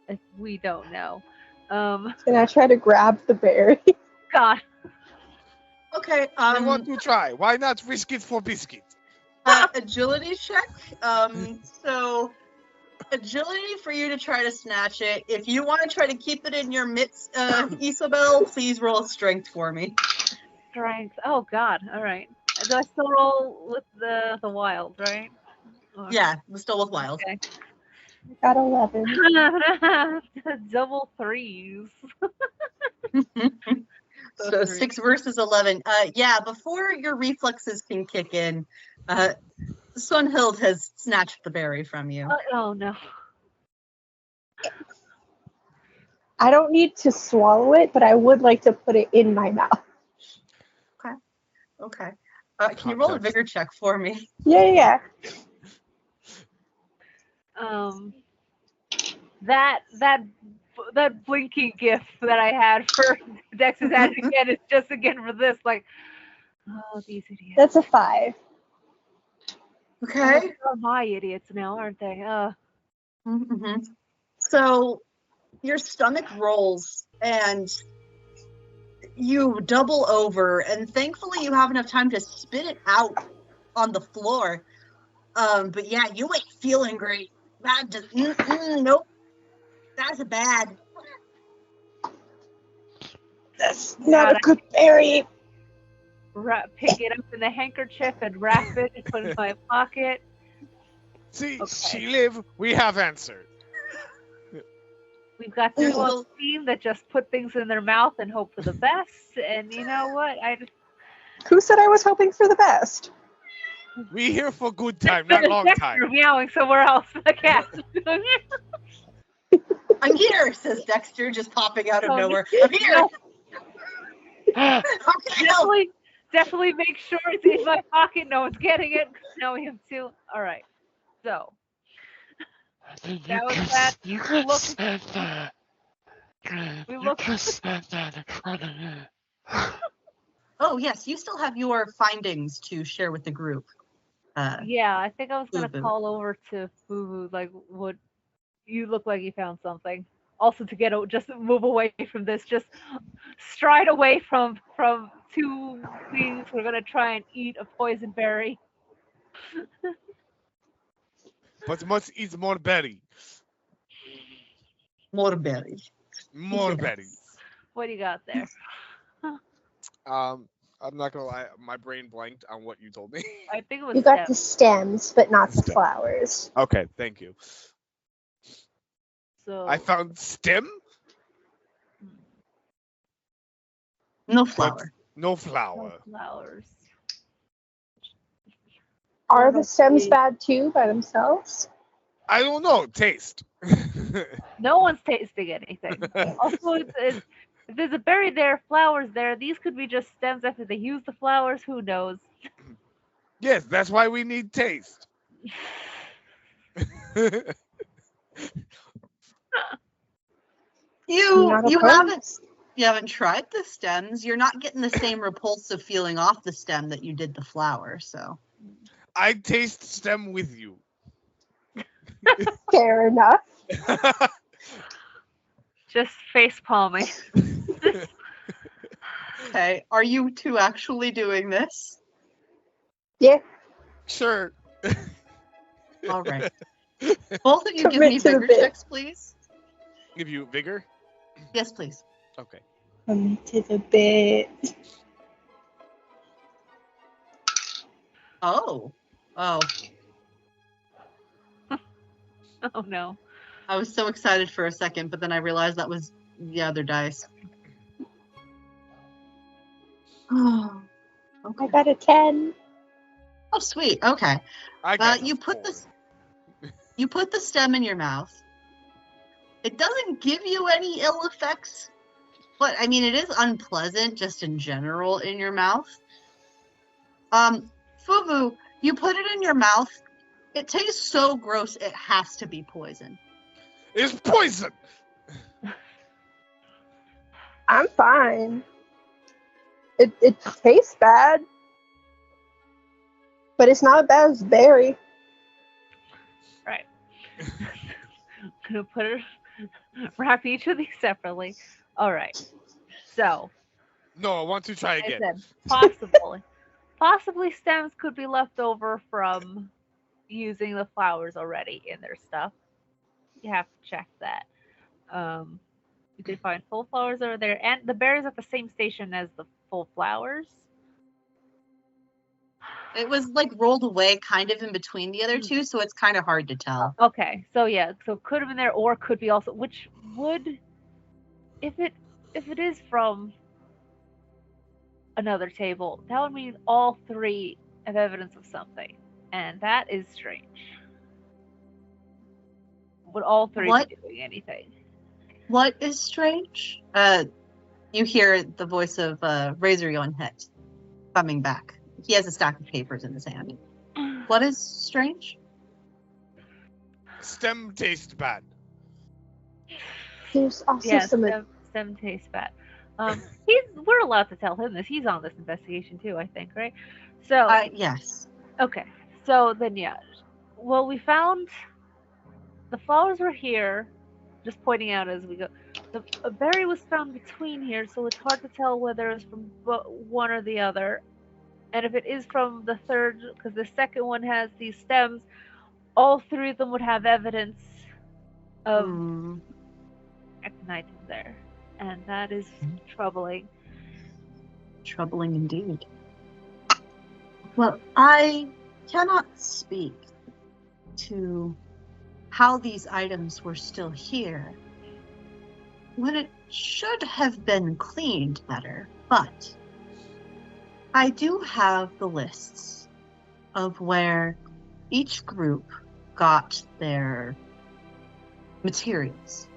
if we don't know. Can I try to grab the berry? God. Okay. I want to try. Why not risk it for biscuit? Agility check. So agility for you to try to snatch it. If you want to try to keep it in your mitts, Isabel, please roll strength for me. Strength. Oh God. All right. Do I still roll with the wild, right? Or- Yeah, we're still with wild. Okay. Got 11. Double threes. So 6 versus 11. Yeah, before your reflexes can kick in, Sunhild has snatched the berry from you. Oh no. I don't need to swallow it, but I would like to put it in my mouth. Okay. Can you roll a vigor check for me? Yeah. That blinking gif that I had for Dex's ad again is just again for this, like, oh, these idiots. That's a 5. Okay. They're my idiots now, aren't they? Mm-hmm. So your stomach rolls and you double over, and thankfully you have enough time to spit it out on the floor. But yeah, you ain't feeling great. That just nope. That's bad. That's not a good berry. Pick it up in the handkerchief and wrap it and put it in my pocket. See, Okay. she live, we have answered. We've got this little team that just put things in their mouth and hope for the best. And you know what? Who said I was hoping for the best? We here for good time, not long time. Dexter meowing somewhere else. The cat. I'm here, says Dexter, just popping out of nowhere. I'm here. Definitely make sure it's in my pocket. No one's getting it. Now we have 2. All right. So that was that. You could spend that. You could spend that in front of me. Oh yes, you still have your findings to share with the group. Yeah, I think I was gonna Boo-boo. call over to Boo-Boo, like, what, you look like you found something. Also to just move away from this, just stride away from 2 things. We're gonna try and eat a poison berry. But must eat more berry. More berries. More Yes. berries. What do you got there? I'm not gonna lie, my brain blanked on what you told me. I think it was You got stems. the stems, but not the flowers. Okay, thank you. So I found stem, No but flower. no no flower. flowers. Are the stems bad too by themselves? I don't know. Taste. No one's tasting anything. Also, if there's a berry there, flowers there, these could be just stems after they use the flowers. Who knows? Yes, that's why we need taste. You haven't tried the stems. You're not getting the same repulsive feeling off the stem that you did the flower. So I taste stem with you. Fair enough. Just face palming. okay, are you 2 actually doing this? Yeah. Sure. All right. Both of you give me Commit to the vigor bit. checks, please. Give you vigor? Yes, please. Okay. Come to the bit. Oh. Oh no. I was so excited for a second, but then I realized that was the other dice. Oh. Okay. I got a 10. Oh, sweet. Okay. I got You put the stem in your mouth. It doesn't give you any ill effects, but I mean it is unpleasant just in general in your mouth. Fubu, you put it in your mouth. It tastes so gross it has to be poison. It's poison. I'm fine. It tastes bad, but it's not as bad as berry. Right. I'm gonna wrap each of these separately. All right. So No, I want to try I again. said possibly stems could be left over from using the flowers already in their stuff. You have to check that. You can find full flowers over there, and the berries at the same station as the full flowers. It was like rolled away kind of in between the other 2, so it's kind of hard to tell. Okay, so yeah, so could have been there, or could be also, which would, if it is from another table, that would mean all three have evidence of something. And that is strange. Would all three What? be doing anything? What is strange? You hear the voice of Razor Yonhet coming back. He has a stack of papers in his hand. What is strange? Stem tastes bad. There's also Yeah, some. stem tastes bad. We're allowed to tell him this. He's on this investigation too, I think, right? So Yes. okay. So then yeah. Well, we found the flowers were here, just pointing out as we go. A berry was found between here, so it's hard to tell whether it's from one or the other. And if it is from the third, because the second one has these stems, all three of them would have evidence of actinides there. And that is troubling. Troubling indeed. Well, I cannot speak to how these items were still here when it should have been cleaned better, but I do have the lists of where each group got their materials.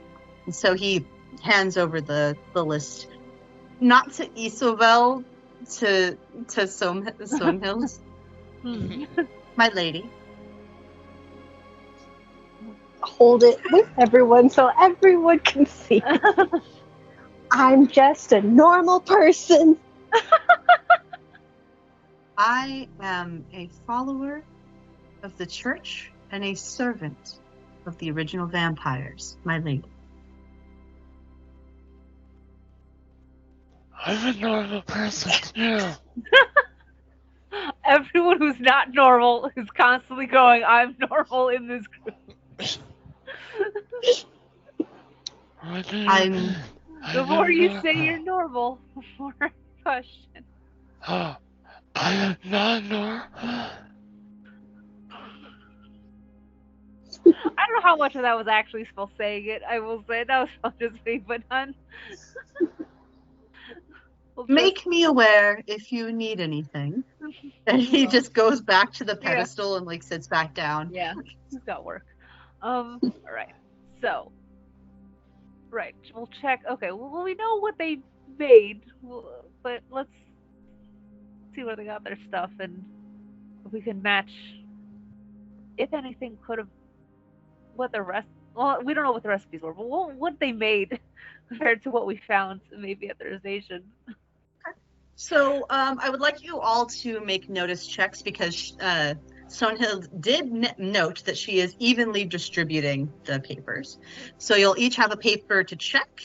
And so he hands over the list, not to Isobel, to Sonhild, my lady. Hold it with everyone so everyone can see. I'm just a normal person. I am a follower of the church and a servant of the original vampires, my lady. I'm a normal person too. Everyone who's not normal is constantly going, I'm normal in this group. The more you say you're normal, the more I question. I am not normal. I don't know how much of that was actually Spell saying it. I will say that was Spell just being but none. Make me aware if you need anything. And he just goes back to the pedestal and like sits back down. Yeah, he's got work. All right. So, right, we'll check. Okay, well we know what they made, but let's see where they got their stuff and if we can match. If anything, could have what the rest. Well, we don't know what the recipes were, but what they made compared to what we found maybe at their station. So I would like you all to make notice checks because Sonhild did note that she is evenly distributing the papers. So you'll each have a paper to check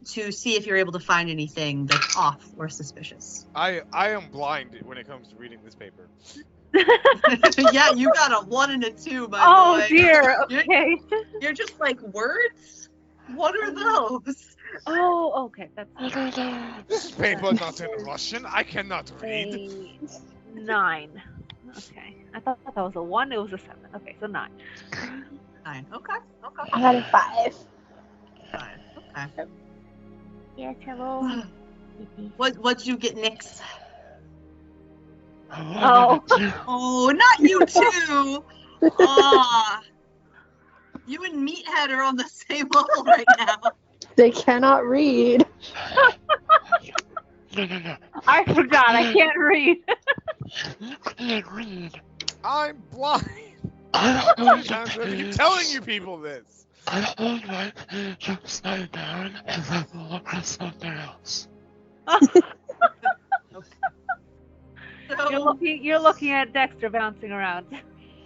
to see if you're able to find anything that's off or suspicious. I am blind when it comes to reading this paper. Yeah, you got a 1 and a 2, my boy. Oh dear. Okay. You're just like, words? What are those? Oh, okay. That's This paper not in Russian. I cannot read. 9. Okay. I thought that was a 1. It was a 7. Okay, so 9. 9. Okay. I got a 5. 5. Okay. Yes, hello. What'd you get, Nix? Oh. Oh, not you too. Aw. You and Meathead are on the same level right now. They cannot read. No. I forgot. I can't read. You can't read. I'm blind. I How many times do I keep telling you people this? I hold my page upside down and then look at something else. You're looking at Dexter bouncing around.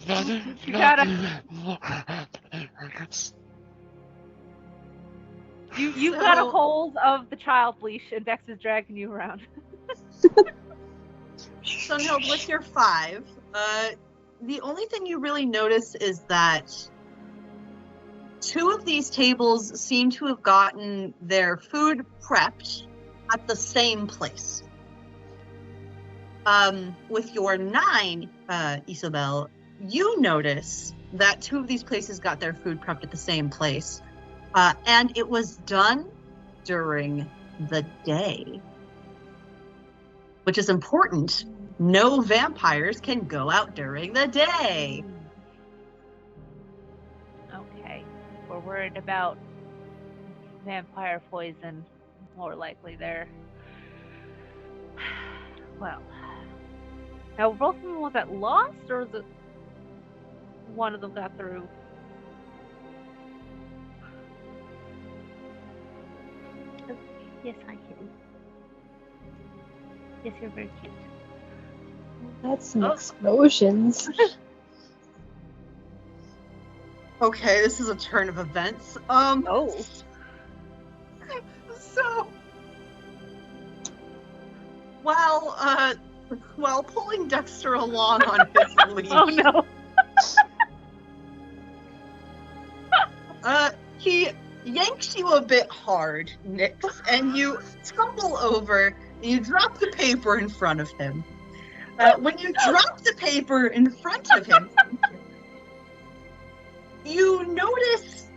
Not You even gotta- look at the papers. You've got a hold of the child leash, and Dexter's dragging you around. Sonhild, with your 5, the only thing you really notice is that 2 of these tables seem to have gotten their food prepped at the same place. With your 9, Isobel, you notice that 2 of these places got their food prepped at the same place. And it was done during the day. which is important. No vampires can go out during the day. Okay. We're worried about vampire poison. More likely there. Well. Now, were both of them that lost, or was it one of them got through? Oh, yes, hi, kitty. Yes, you're very cute. That's some explosions. Okay, this is a turn of events. Oh. So, while pulling Dexter along on his leash, Oh no. He yanks you a bit hard, Nix, and you tumble over and you drop the paper in front of him. When you drop the paper in front of him, you notice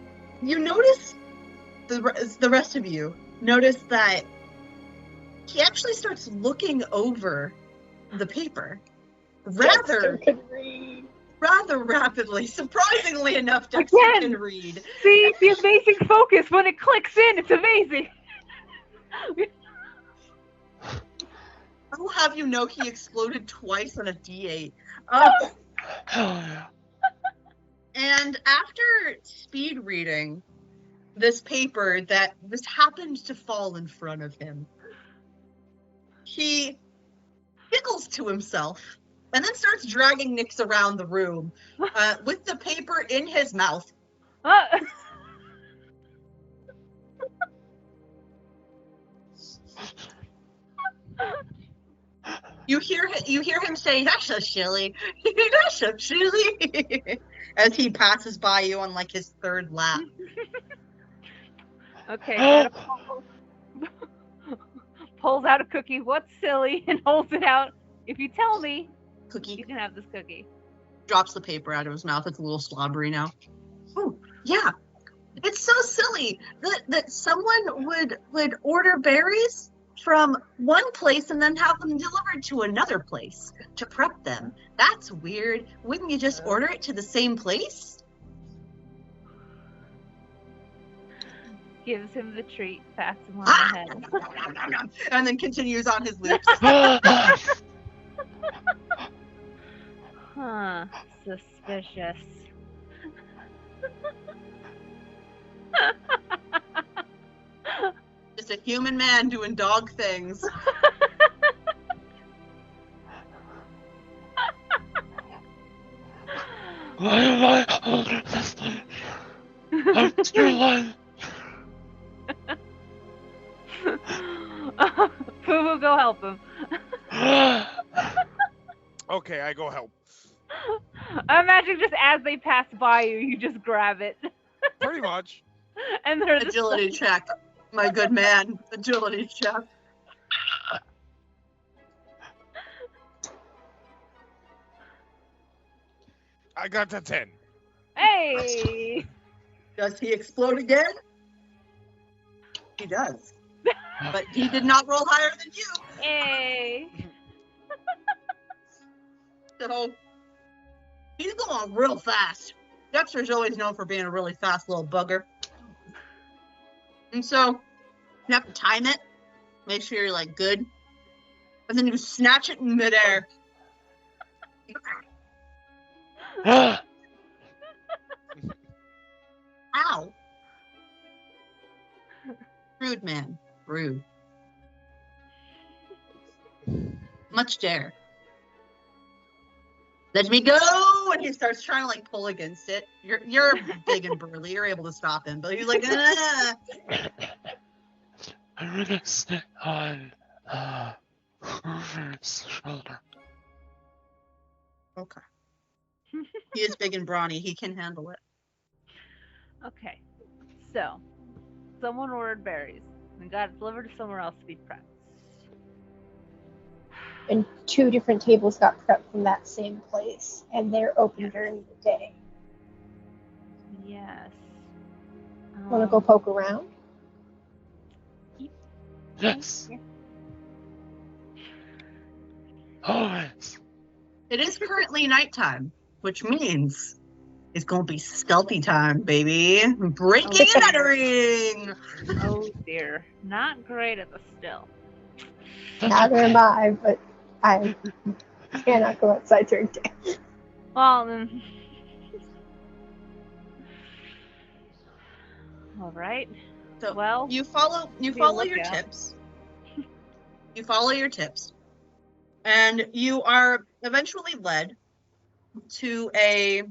the rest of you notice that he actually starts looking over the paper rather rapidly. Surprisingly enough, Dexter can read. See, the amazing focus when it clicks in, it's amazing. I will have you know he exploded twice on a D8. Hell yeah. And after speed reading this paper that this happened to fall in front of him, he giggles to himself and then starts dragging Nix around the room with the paper in his mouth. You hear him say, "That's so silly. That's so silly," as he passes by you on like his third lap. Okay, pulls out a cookie. What's silly? And holds it out. If you tell me, Cookie. You can have this cookie. Drops the paper out of his mouth. It's a little slobbery now. Oh, yeah. It's so silly that someone would order berries from one place and then have them delivered to another place to prep them. That's weird. Wouldn't you just order it to the same place? Gives him the treat, pats him on the head. And then continues on his loop. Huh. Suspicious. Just a human man doing dog things. Why am I holding this thing? I'm too late. Fubu, go help him. Okay, I go help. I imagine just as they pass by you, you just grab it. Pretty much. And there's Agility check. My good man. Agility check. I got to 10. Hey! Does he explode again? He does. But he did not roll higher than you. Hey! So he's going real fast. Dexter's always known for being a really fast little bugger. And so you have to time it. Make sure you're like good. And then you snatch it in midair. Ow. Rude man. Rude. Much dare. Let me go! And he starts trying to like pull against it. You're big and burly. You're able to stop him, but he's like, ah. I'm gonna sit on Hoover's shoulder. Okay. He is big and brawny. He can handle it. Okay. So, someone ordered berries and got it delivered to somewhere else to be prepped. And 2 different tables got prepped from that same place, and they're open during the day. Yes. Want to go poke around? Yes. Always. It is currently nighttime, which means it's gonna be stealthy time, baby. Breaking and entering. Oh dear, not great at the stealth. That's Neither am okay. I, but I cannot go outside during day. Well, then. All right. So Well, you follow be a your lookout. tips. You follow your tips, and you are eventually led to a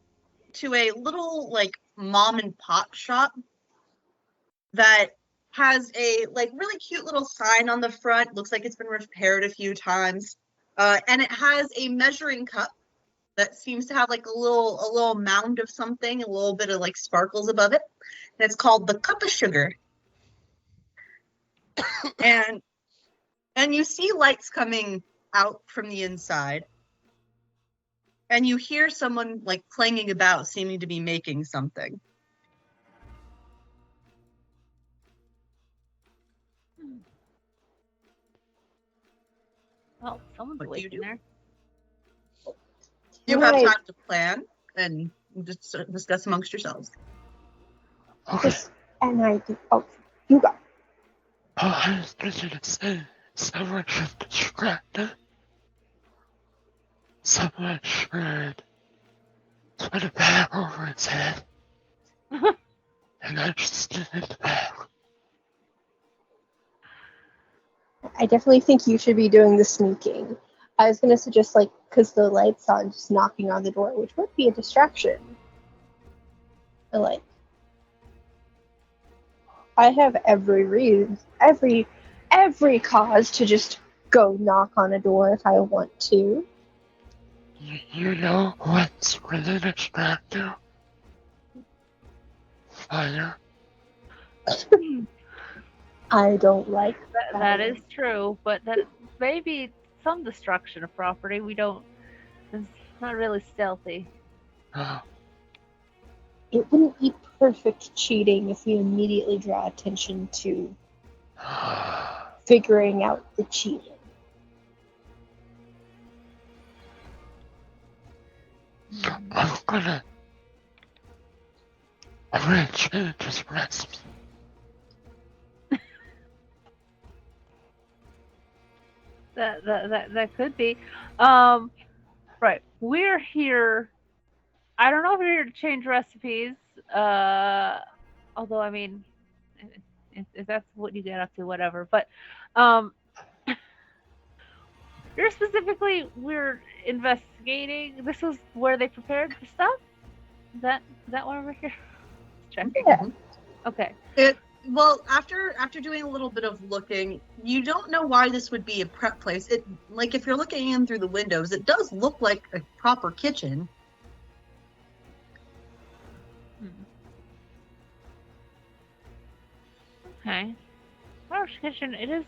little like mom and pop shop that has a like really cute little sign on the front. Looks like it's been repaired a few times, and it has a measuring cup that seems to have like a little mound of something, a little bit of like sparkles above it. And it's called the Cup of Sugar. and you see lights coming out from the inside. And you hear someone like clanging about, seeming to be making something. Well, someone's What do you awake in do? there. You have Right. time to plan and just discuss amongst yourselves. Okay. And I do. Oh, you go. I was going to say, someone should distract it. Someone should put a bag over its head. And I just get in the bag. I definitely think you should be doing the sneaking. I was gonna suggest because the light's on, just knocking on the door, which would be a distraction. But I have every reason, every cause to just go knock on a door if I want to. You know what's really distracting? Fire. I don't like That is true, but that may be some destruction of property. It's not really stealthy. It wouldn't be perfect cheating if we immediately draw attention to figuring out the cheating. I'm gonna change this recipe. That could be. Right. We're here. I don't know if we're here to change recipes. Although I mean, if that's what you get up to, whatever. But you're specifically we're investigating. This is where they prepared the stuff. Is that why we're here? Checking. Yeah. Okay. Well, after doing a little bit of looking, you don't know why this would be a prep place. It like if you're looking in through the windows, it does look like a proper kitchen. Okay. Irish Kitchen, it is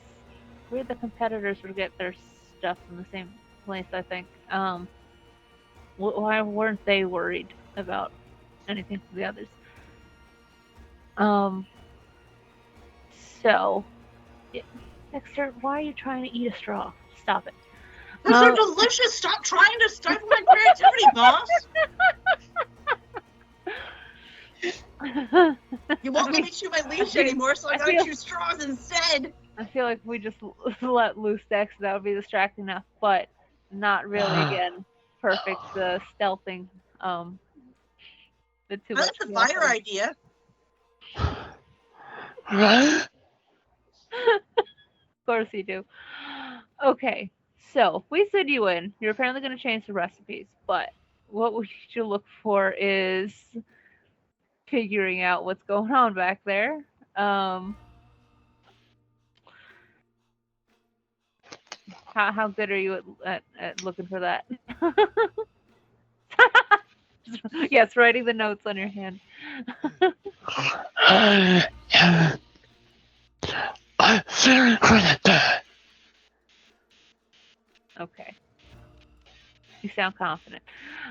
weird the competitors would get their stuff from the same place, I think. Why weren't they worried about anything from the others? So, Dexter, why are you trying to eat a straw? Stop it. Because they're delicious. Stop trying to stifle my creativity, boss. You won't let me chew my leash anymore, so I gotta chew straws instead. I feel like if we just let loose Dex, that would be distracting enough, but not really, again, perfect stealthing. Bit too I much. like the fire idea. Right? Of course you do. Okay, so we send you in. You're apparently going to change the recipes, but what we should look for is figuring out what's going on back there. How good are you at looking for that? Yes, writing the notes on your hand. I'm very good at that. Okay. You sound confident.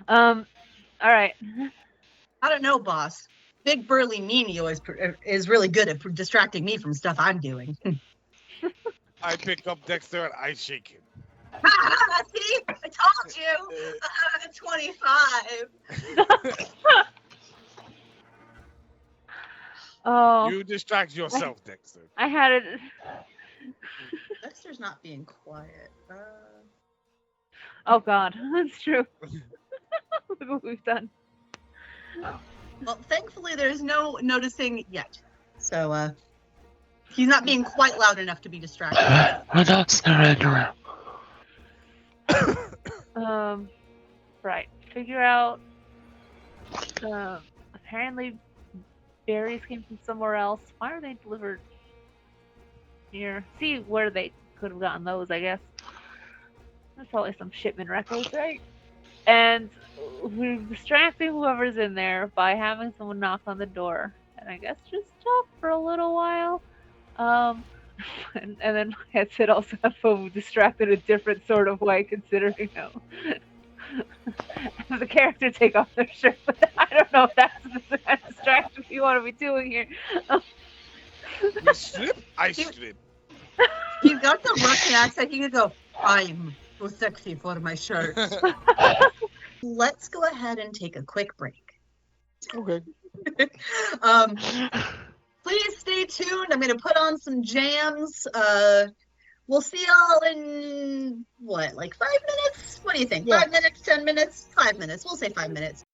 All right. I don't know, boss. Big burly meanie is really good at distracting me from stuff I'm doing. I pick up Dexter and I shake him. see? I told you. 25. Oh, You distract yourself, Dexter. I had it. Dexter's not being quiet. Oh God, that's true. Look what we've done. Well, thankfully, there's no noticing yet. So, he's not being quite loud enough to be distracted. Without surrendering. Right. Figure out. Apparently, berries came from somewhere else. Why are they delivered here? See where they could have gotten those, I guess. There's probably some shipment records, right? And we're distracting whoever's in there by having someone knock on the door. And I guess just talk for a little while. And then my headset also have fun distracted a different sort of way, considering how the character take off their shirt. But I don't know if that's the kind of distraction you want to be doing here. You slip, I slip. He's got the Russian accent. He could go, I'm too sexy for my shirt. Let's go ahead and take a quick break. Okay. Please stay tuned. I'm going to put on some jams. We'll see y'all in, what, like 5 minutes? What do you think? Yeah. 5 minutes, 10 minutes? 5 minutes. We'll say 5 minutes.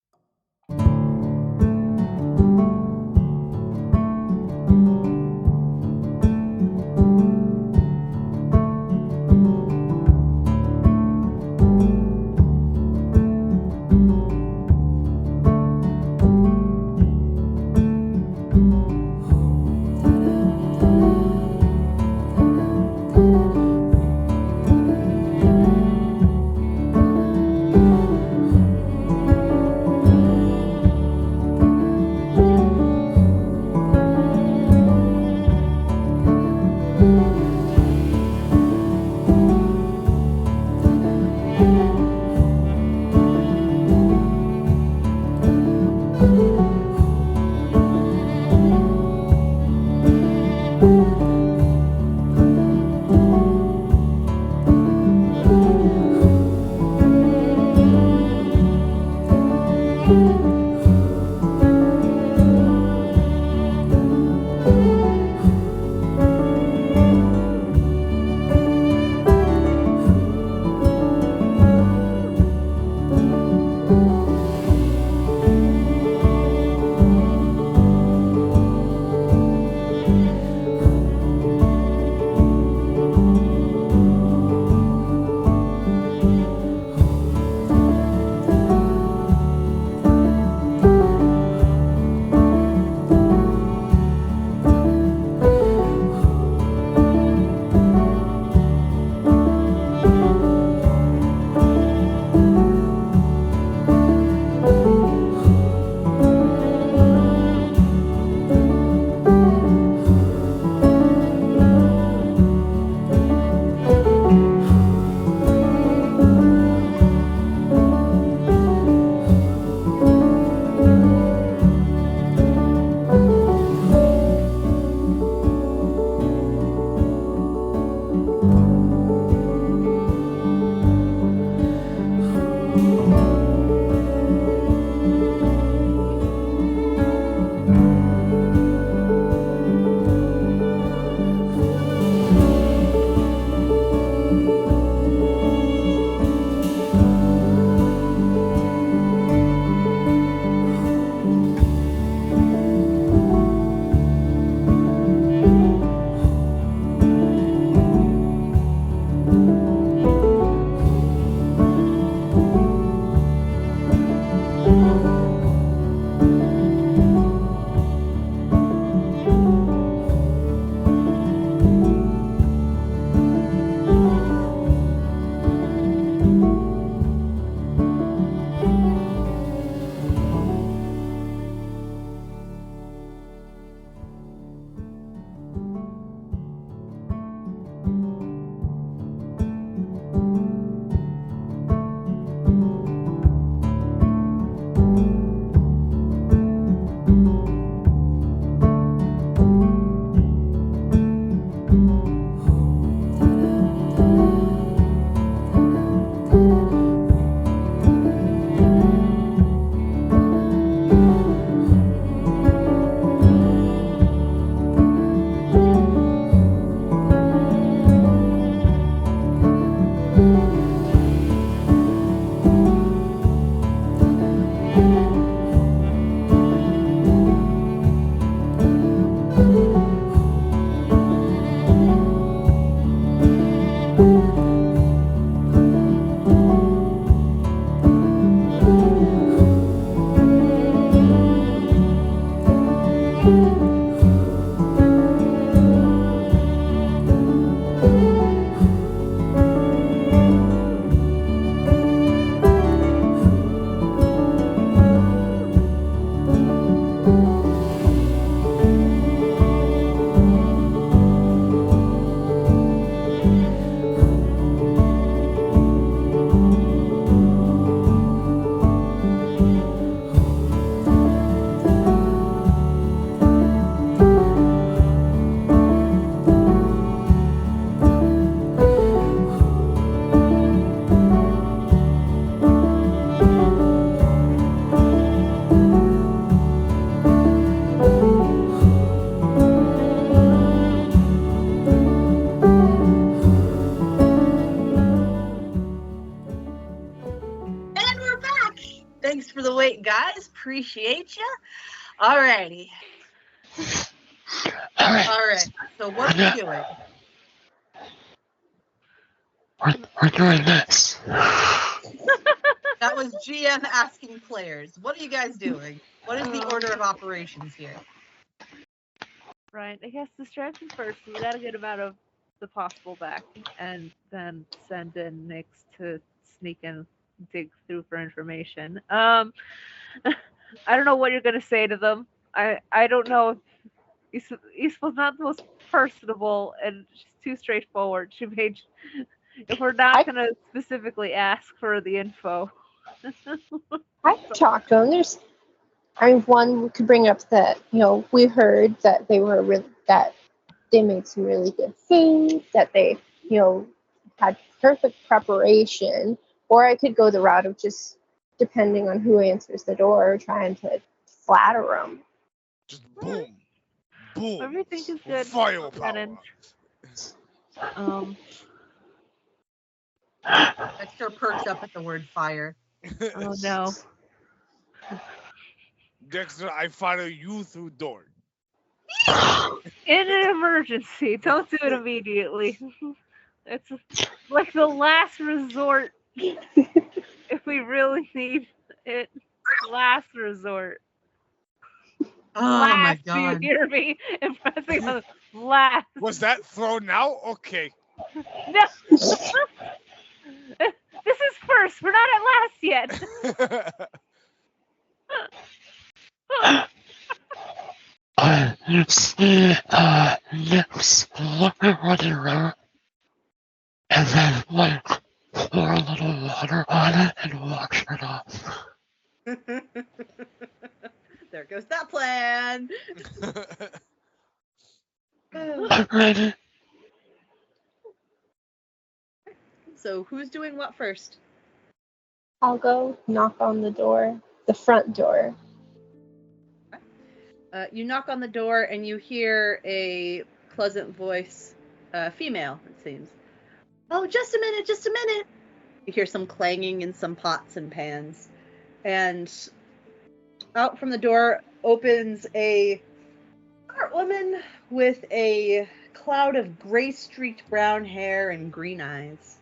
Thanks for the wait, guys. Appreciate you. Alrighty. All right. So what are we doing? We're doing this. That was GM asking players. What are you guys doing? What is the order of operations here? Right. I guess distraction first. So we gotta get him out of the possible back, and then send in Nyx to sneak and dig through for information. I don't know what you're gonna say to them. I don't know. Ispa's not the most personable, and she's too straightforward. She made. If we're not gonna specifically ask for the info. I can talk to them. One could bring up that, we heard that that they made some really good food, that they, had perfect preparation, or I could go the route of just, depending on who answers the door, trying to flatter them. Just boom. Boom. Everything is good. Firepower. Dexter perks up at the word fire. Oh no. Dexter, I follow you through door. In an emergency, don't do it immediately. It's like the last resort. If we really need it, last resort. Oh last, my do you god. hear me? And pressing on last. Was that thrown now? Okay. No. This is first. We're not at last yet. You see Nyx looking running around, and then pour a little water on it and wash it off. There goes that plan. I'm ready. So who's doing what first? I'll go knock on the door, the front door. You knock on the door and you hear a pleasant voice, female, it seems. Oh, just a minute, just a minute. You hear some clanging in some pots and pans. And out from the door opens a short woman with a cloud of gray-streaked brown hair and green eyes.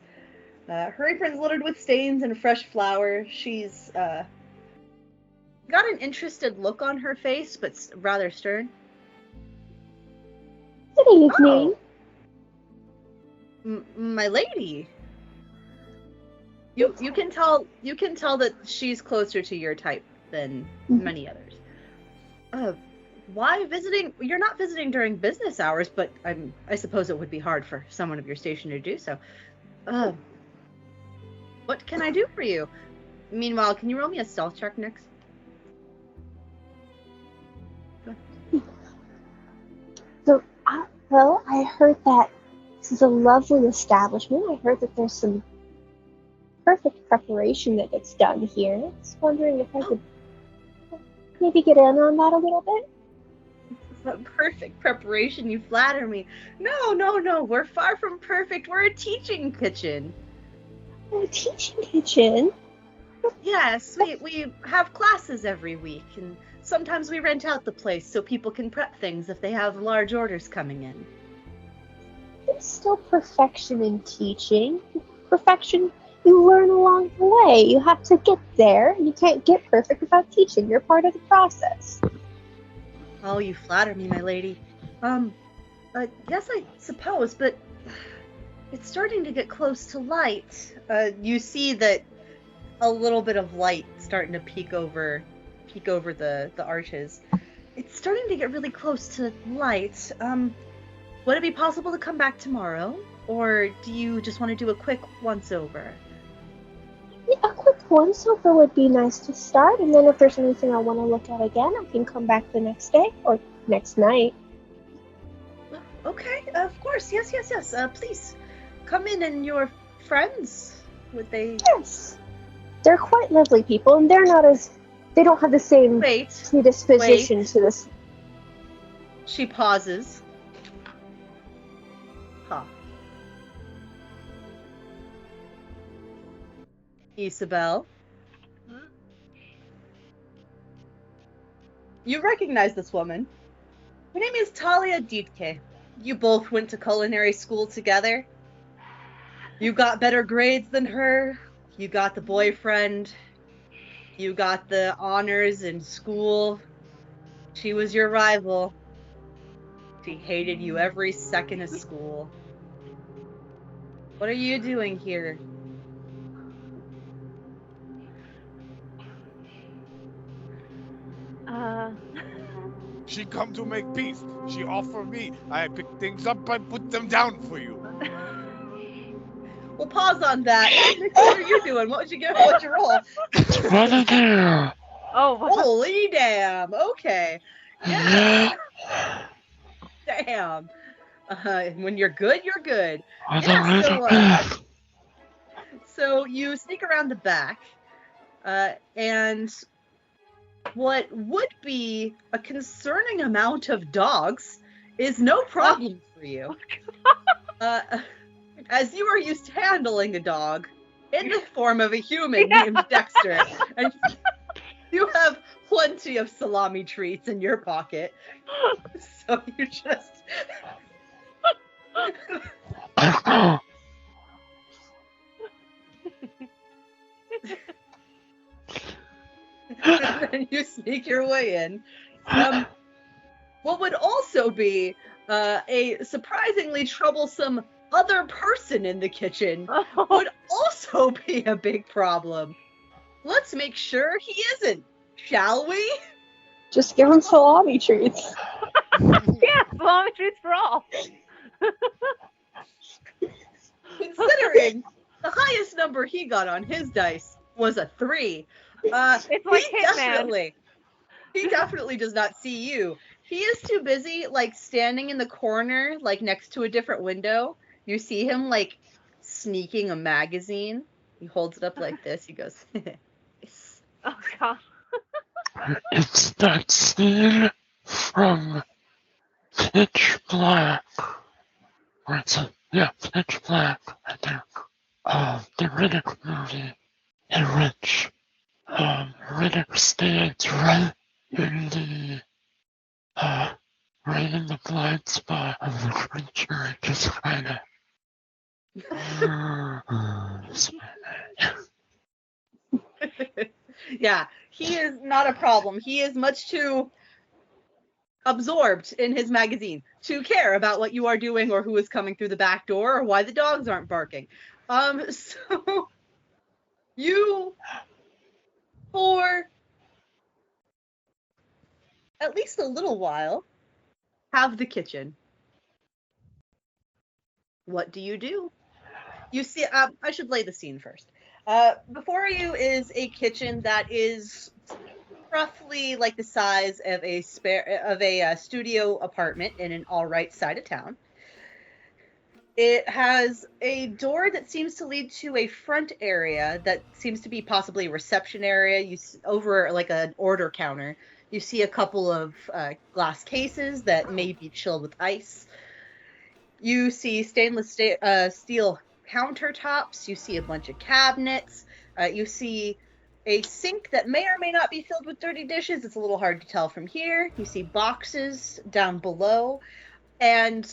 Her apron's littered with stains and fresh flour. She's got an interested look on her face, but rather stern. Good evening. Oh. My lady. You can tell that she's closer to your type than many others. Why visiting? You're not visiting during business hours, but I suppose it would be hard for someone of your station to do so. What can I do for you? Meanwhile, can you roll me a stealth check, Nyx? So, well, I heard that this is a lovely establishment. I heard that there's some perfect preparation that gets done here. I was wondering if I could maybe get in on that a little bit. Perfect preparation, you flatter me. No, we're far from perfect. We're a teaching kitchen. A teaching kitchen? Yes, we have classes every week, and sometimes we rent out the place so people can prep things if they have large orders coming in. There's still perfection in teaching. Perfection you learn along the way. You have to get there. You can't get perfect without teaching. You're part of the process. Oh, you flatter me, my lady. Yes, I suppose, but it's starting to get close to light. You see that a little bit of light starting to peek over the arches. It's starting to get really close to light. Would it be possible to come back tomorrow? Or do you just want to do a quick once-over? Yeah, a quick once-over would be nice to start, and then if there's anything I want to look at again, I can come back the next day or next night. Okay, of course. Yes. Please, come in, and your friends, would they... Yes. They're quite lovely people, and they don't have the same predisposition to this. She pauses. Huh. Isabel? You recognize this woman. Her name is Talia Dietke. You both went to culinary school together. You got better grades than her. You got the boyfriend. You got the honors in school. She was your rival. She hated you every second of school. What are you doing here? She come to make peace. She offer me. I pick things up. I put them down for you. We'll pause on that. Nick, what are you doing? What'd you get? What'd you roll? 22. Oh, wow. Holy damn. Okay. Yeah. Damn. When you're good, you're good. With Yeah, a so, little bit. So you sneak around the back, and what would be a concerning amount of dogs is no problem for you. As you are used to handling a dog in the form of a human named Dexter, and you have plenty of salami treats in your pocket, so you just... and then you sneak your way in. What would also be a surprisingly troublesome other person in the kitchen would also be a big problem. Let's make sure he isn't, shall we? Just give him salami treats. Yeah, salami treats for all. Considering the highest number he got on his dice was a 3, It's like Hitman. he definitely does not see you. He is too busy, like, standing in the corner, like, next to a different window. You see him, like, sneaking a magazine. He holds it up like this. He goes, Oh, God. It's that scene from Pitch Black. Or it's Pitch Black, I think. The Riddick movie, in which Riddick stands right in the blind spot of the creature and just kind of yeah, he is not a problem. He is much too absorbed in his magazine to care about what you are doing or who is coming through the back door or why the dogs aren't barking. So you, for at least a little while, have the kitchen. What do? You see, I should lay the scene first. Before you is a kitchen that is roughly like the size of a studio apartment in an all right side of town. It has a door that seems to lead to a front area that seems to be possibly a reception area. Over like an order counter, you see a couple of glass cases that may be chilled with ice. You see stainless steel countertops. You see a bunch of cabinets. You see a sink that may or may not be filled with dirty dishes. It's a little hard to tell from here. You see boxes down below, and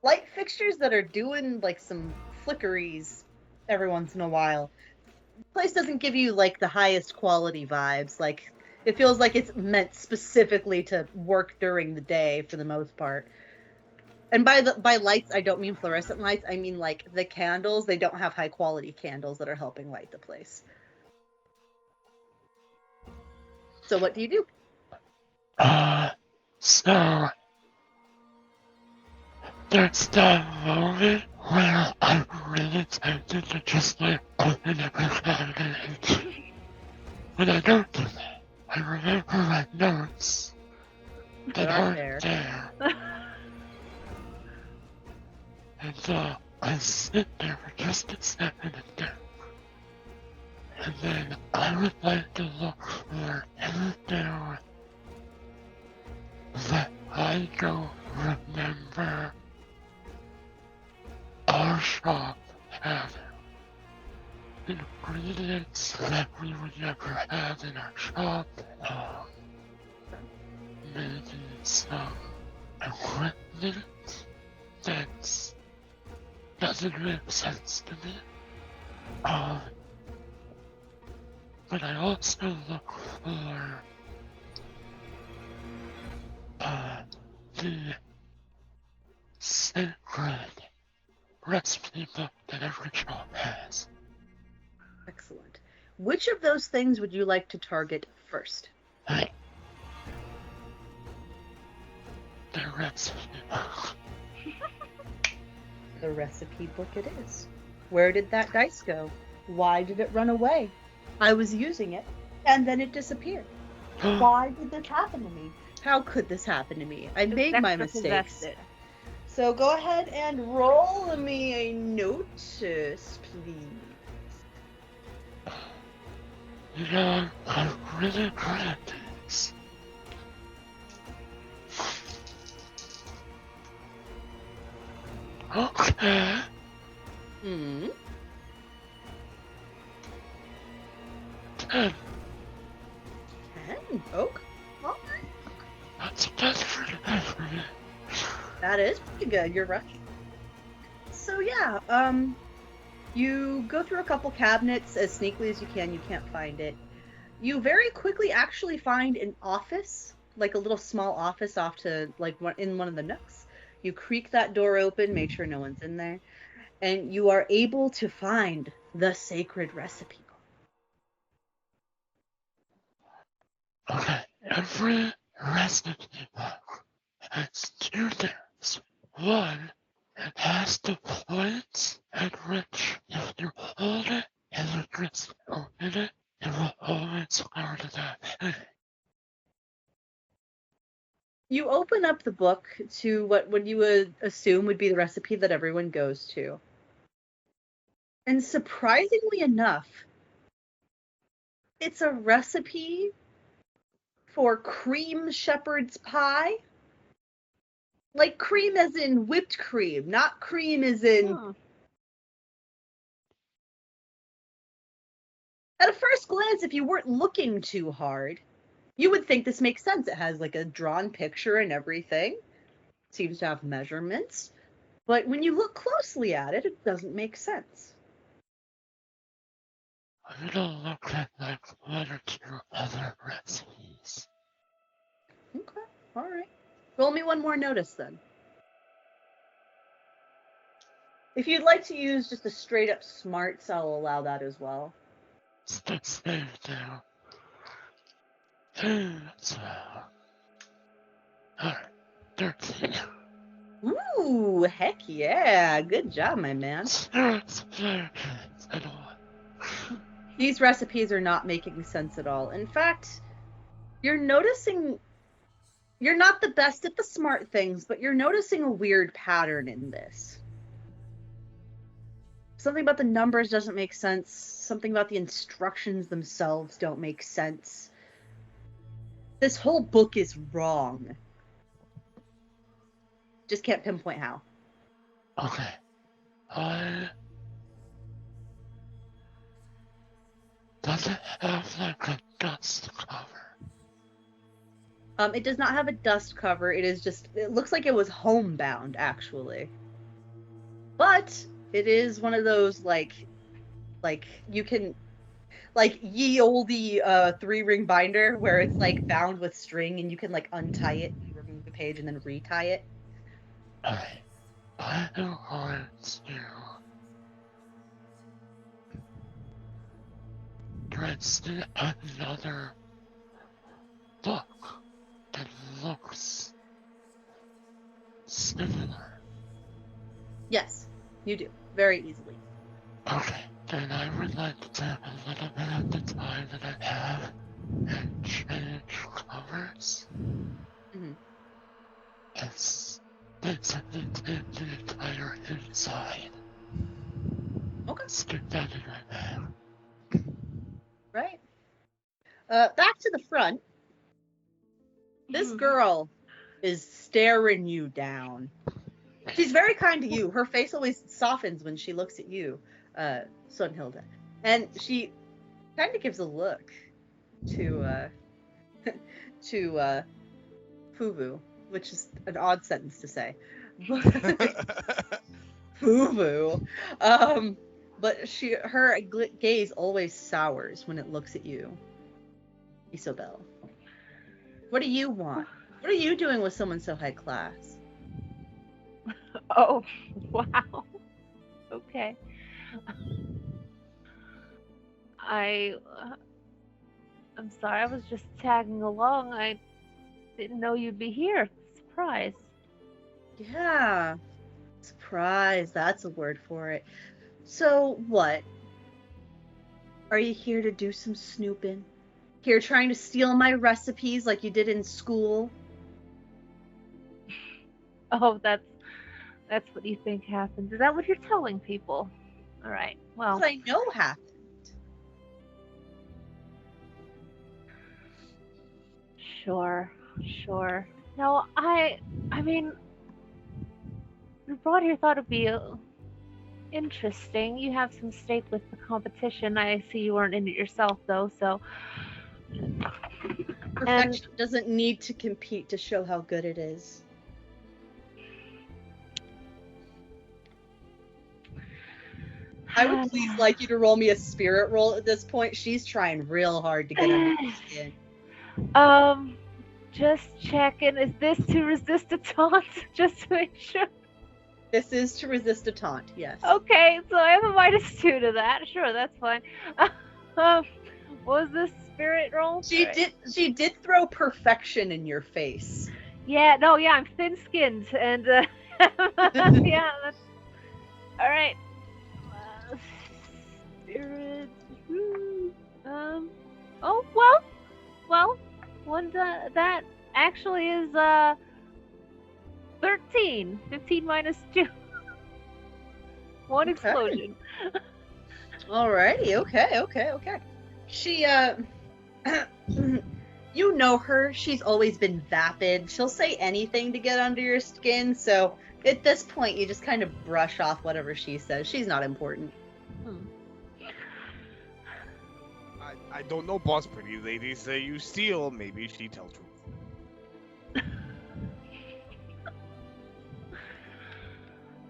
light fixtures that are doing like some flickeries every once in a while. The place doesn't give you like the highest quality vibes. Like, it feels like it's meant specifically to work during the day for the most part. And by lights, I don't mean fluorescent lights. I mean like the candles. They don't have high quality candles that are helping light the place. So what do you do? So there's that moment where I'm really tempted to just like open every cabinet. But I don't do that. I remember my notes that aren't there. And so I sit there for just a second and think. And then I would like to look for anything that I don't remember our shop having. Ingredients that we would never have in our shop. maybe some equipment that doesn't make sense to me. But I also look for the sacred recipe book that every shop has. Excellent. Which of those things would you like to target first? Hey. The recipe book. The recipe book it is. Where did that dice go? Why did it run away? I was using it, and then it disappeared. Why did this happen to me? How could this happen to me? I made my mistakes. So go ahead and roll me a notice, please. You know, I'm really good at this. Okay. Hmm. 10. 10. Okay. All right. That's pretty good for me. That is pretty good. You're right. So yeah, you go through a couple cabinets as sneakily as you can. You can't find it. You very quickly actually find an office, like a little small office off to like in one of the nooks. You creak that door open, make sure no one's in there, and you are able to find the sacred recipe. Okay, every recipe book has two things. One, it has the points at which if you hold it and you just open it, it will always go to that thing. You open up the book to what you would assume would be the recipe that everyone goes to. And surprisingly enough, it's a recipe for cream shepherd's pie. Like cream as in whipped cream, not cream as in... At a first glance, if you weren't looking too hard, you would think this makes sense. It has like a drawn picture and everything. Seems to have measurements. But when you look closely at it, it doesn't make sense. I'm gonna look at like one or two other recipes. Okay, alright. Roll me one more notice then. If you'd like to use just a straight up smarts, I'll allow that as well. Save now. So, alright, 13. Ooh, heck yeah. Good job, my man. These recipes are not making sense at all. In fact, you're noticing you're not the best at the smart things, but you're noticing a weird pattern in this. Something about the numbers doesn't make sense. Something about the instructions themselves don't make sense. This whole book is wrong. Just can't pinpoint how. Okay. Does it have like a dust cover? It does not have a dust cover. It looks like it was homebound, actually. But it is one of those, like you can, like ye olde 3-ring binder where it's like bound with string and you can like untie it, and remove the page, and then retie it. Alright. I am going to try and see another book that looks similar. Yes, you do. Very easily. Okay, then I would like to take a little bit of the time that I have and change covers. Mm-hmm. It's basically take the entire inside. Okay. Stick that in my bag. Right. Back to the front. This girl is staring you down. She's very kind to you. Her face always softens when she looks at you, Sunhilda. And she kind of gives a look to Fubu, which is an odd sentence to say. Fubu. But her gaze always sours when it looks at you, Isobel. What do you want? What are you doing with someone so high class? Oh, wow. Okay. I'm sorry, I was just tagging along. I didn't know you'd be here. Surprise. Yeah, surprise. That's a word for it. So what? Are you here to do some snooping? Here trying to steal my recipes like you did in school? Oh, that's what you think happened. Is that what you're telling people? All right. Well, I know happened. sure. No, I mean, the brought here thought it'd be interesting. You have some stake with the competition. I see you weren't in it yourself, though, so. Perfection doesn't need to compete to show how good it is. I would please like you to roll me a spirit roll at this point. She's trying real hard to get under your skin. Just checking. Is this to resist a taunt? Just to make sure. This is to resist a taunt, yes. Okay, so I have a -2 to that. Sure, that's fine. What was this spirit roll? She did throw perfection in your face. Yeah, no, yeah, I'm thin-skinned, and yeah, that's all right. Spirit. Oh well. That actually is 13. 15 -2. One explosion. Alrighty, okay. She you know her. She's always been vapid. She'll say anything to get under your skin, so at this point you just kind of brush off whatever she says. She's not important. I don't know, boss. Pretty ladies say you steal. Maybe she tells truth.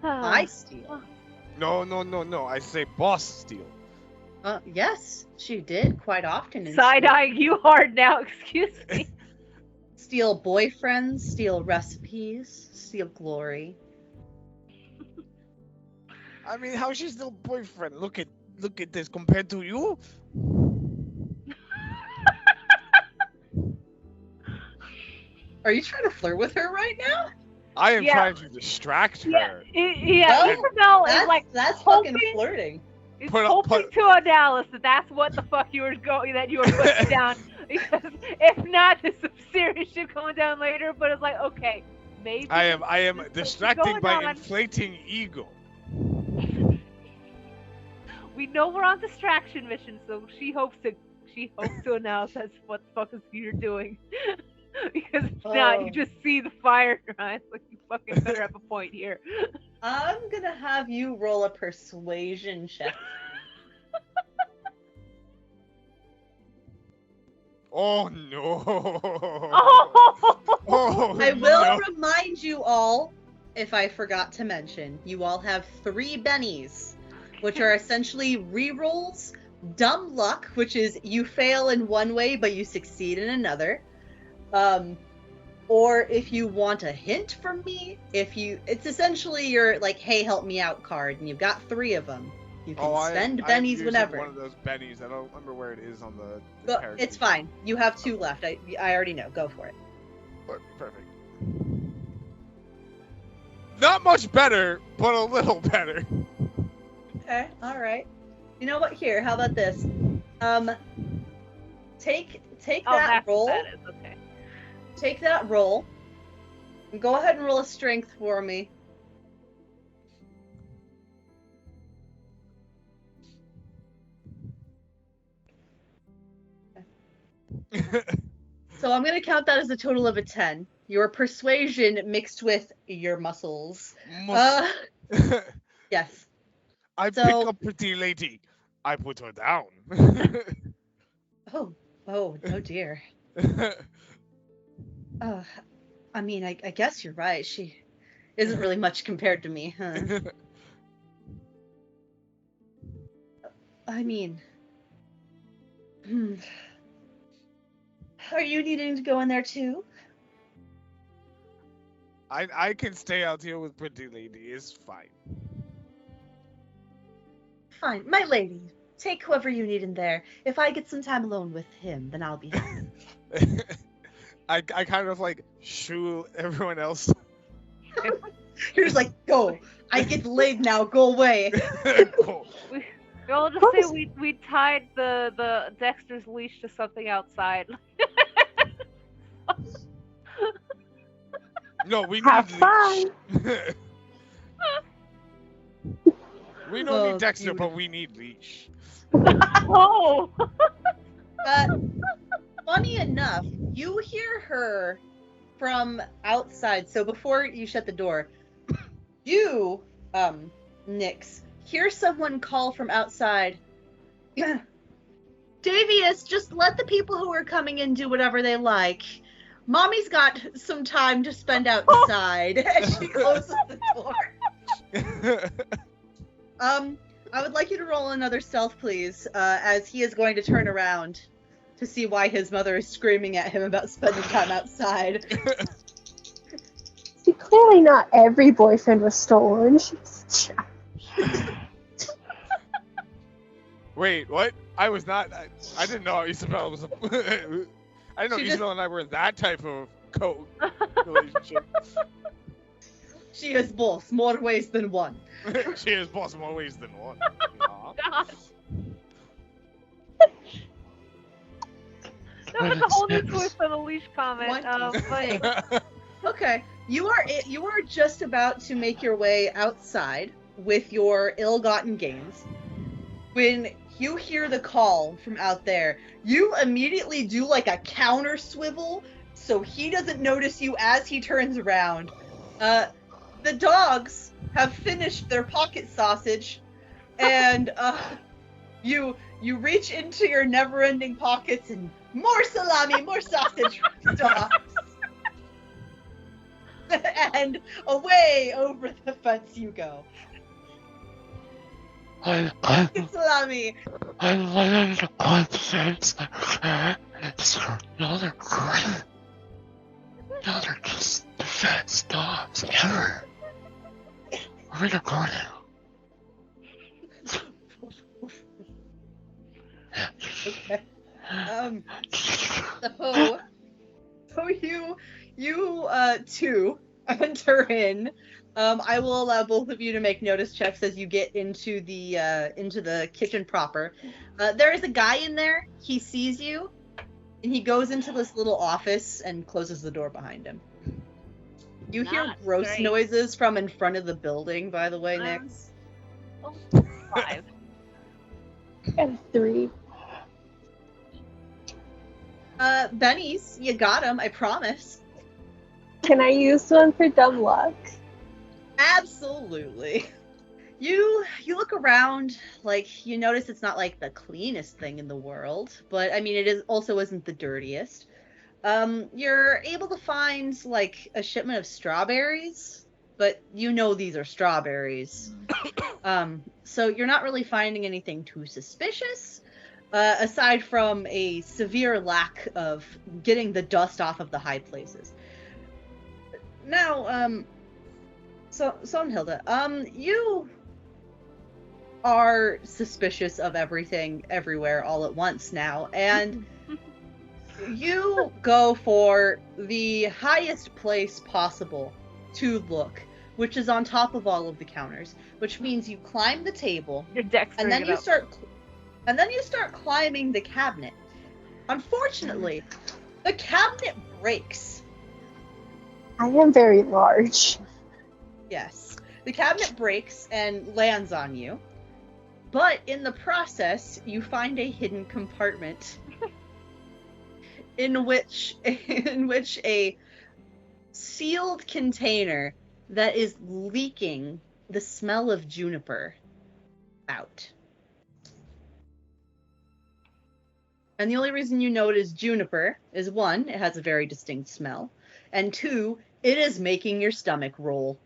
I steal. No. I say boss steal. Yes, she did quite often. Side-eyeing you hard now, excuse me. Steal boyfriends, steal recipes, steal glory. I mean, how she's still boyfriend? Look at this compared to you. Are you trying to flirt with her right now? I am trying to distract her. Isabel is like that's hoping, fucking flirting. It's hoping to a Dallas that's what the fuck you were putting down. Because if not, there's some serious shit coming down later. But it's like, okay, maybe. I am distracting by inflating ego. We know we're on distraction mission, so she hopes to announce that's what the fuck is you're doing. Because if not, you just see the fire in your eyes. Like, you fucking better have a point here. I'm gonna have you roll a persuasion check. Oh no! Oh, I will remind you all, if I forgot to mention, you all have 3 bennies, which are essentially rerolls. Dumb luck, which is you fail in one way but you succeed in another. Or if you want a hint from me, it's essentially your like, hey, help me out card, and you've got 3 of them. You can spend bennies whenever. One of those bennies. I don't remember where it is on the character. It's fine. You have 2 left. I already know. Go for it. Perfect. Not much better, but a little better. Okay. All right. You know what? Here. How about this? Take that roll. That is okay. Take that roll. And go ahead and roll a strength for me. So I'm going to count that as a total of a 10. Your persuasion mixed with your muscles. Yes. I pick up pretty lady. I put her down. Oh dear. I mean, I guess you're right. She isn't really much compared to me, huh? I mean, are you needing to go in there too? I can stay out here with Pretty Lady. It's fine. Fine, my lady. Take whoever you need in there. If I get some time alone with him, then I'll be happy. I kind of like shoo everyone else. You're just like, go. I get laid now. Go away. Cool. I'll just say we tied the Dexter's leash to something outside. No, we Have need fun. leash. We don't Oh, need Dexter, beautiful. but we need leash. Oh! Funny enough, you hear her from outside. So before you shut the door, you, Nix, hear someone call from outside. Davius, just let the people who are coming in do whatever they like. Mommy's got some time to spend outside. And she closes the door. I would like you to roll another stealth, please, as he is going to turn around to see why his mother is screaming at him about spending time outside. See, clearly not every boyfriend was stolen. Wait, what? I was not. I didn't know Isabel was. I didn't know She Isabel and I were in that type of relationship. She is both, more ways than one. She is boss more ways than one. Aw. God. That was a whole new twist on the leash comment. But Okay, you are just about to make your way outside with your ill-gotten gains. When you hear the call from out there, you immediately do like a counter swivel so he doesn't notice you as he turns around. The dogs have finished their pocket sausage, and you reach into your never-ending pockets and more salami, more sausage for the dogs. And away over the fence you go. Salami. I landed on the fence. Y'all are great. Y'all are just the best dogs ever. We're gonna go now. Okay. So you two enter in. I will allow both of you to make notice checks as you get into the kitchen proper. There is a guy in there. He sees you, and he goes into this little office and closes the door behind him. You hear Not gross great. noises from in front of the building, by the way, Nix. 5. And 3. Benny's, you got him, I promise. Can I use one for dumb luck? Absolutely. You look around, like, you notice it's not like the cleanest thing in the world, but I mean it also isn't the dirtiest. You're able to find like a shipment of strawberries, but you know these are strawberries. So you're not really finding anything too suspicious, aside from a severe lack of getting the dust off of the high places. Now, Sonhilda, you are suspicious of everything, everywhere, all at once now, and you go for the highest place possible to look, which is on top of all of the counters, which means you climb the table, Your Dexter. and then you start climbing the cabinet. Unfortunately, the cabinet breaks. I am very large. Yes. The cabinet breaks and lands on you. But in the process, you find a hidden compartment in which a sealed container that is leaking the smell of juniper out. And the only reason you know it is juniper is 1, it has a very distinct smell, and 2, It is making your stomach roll.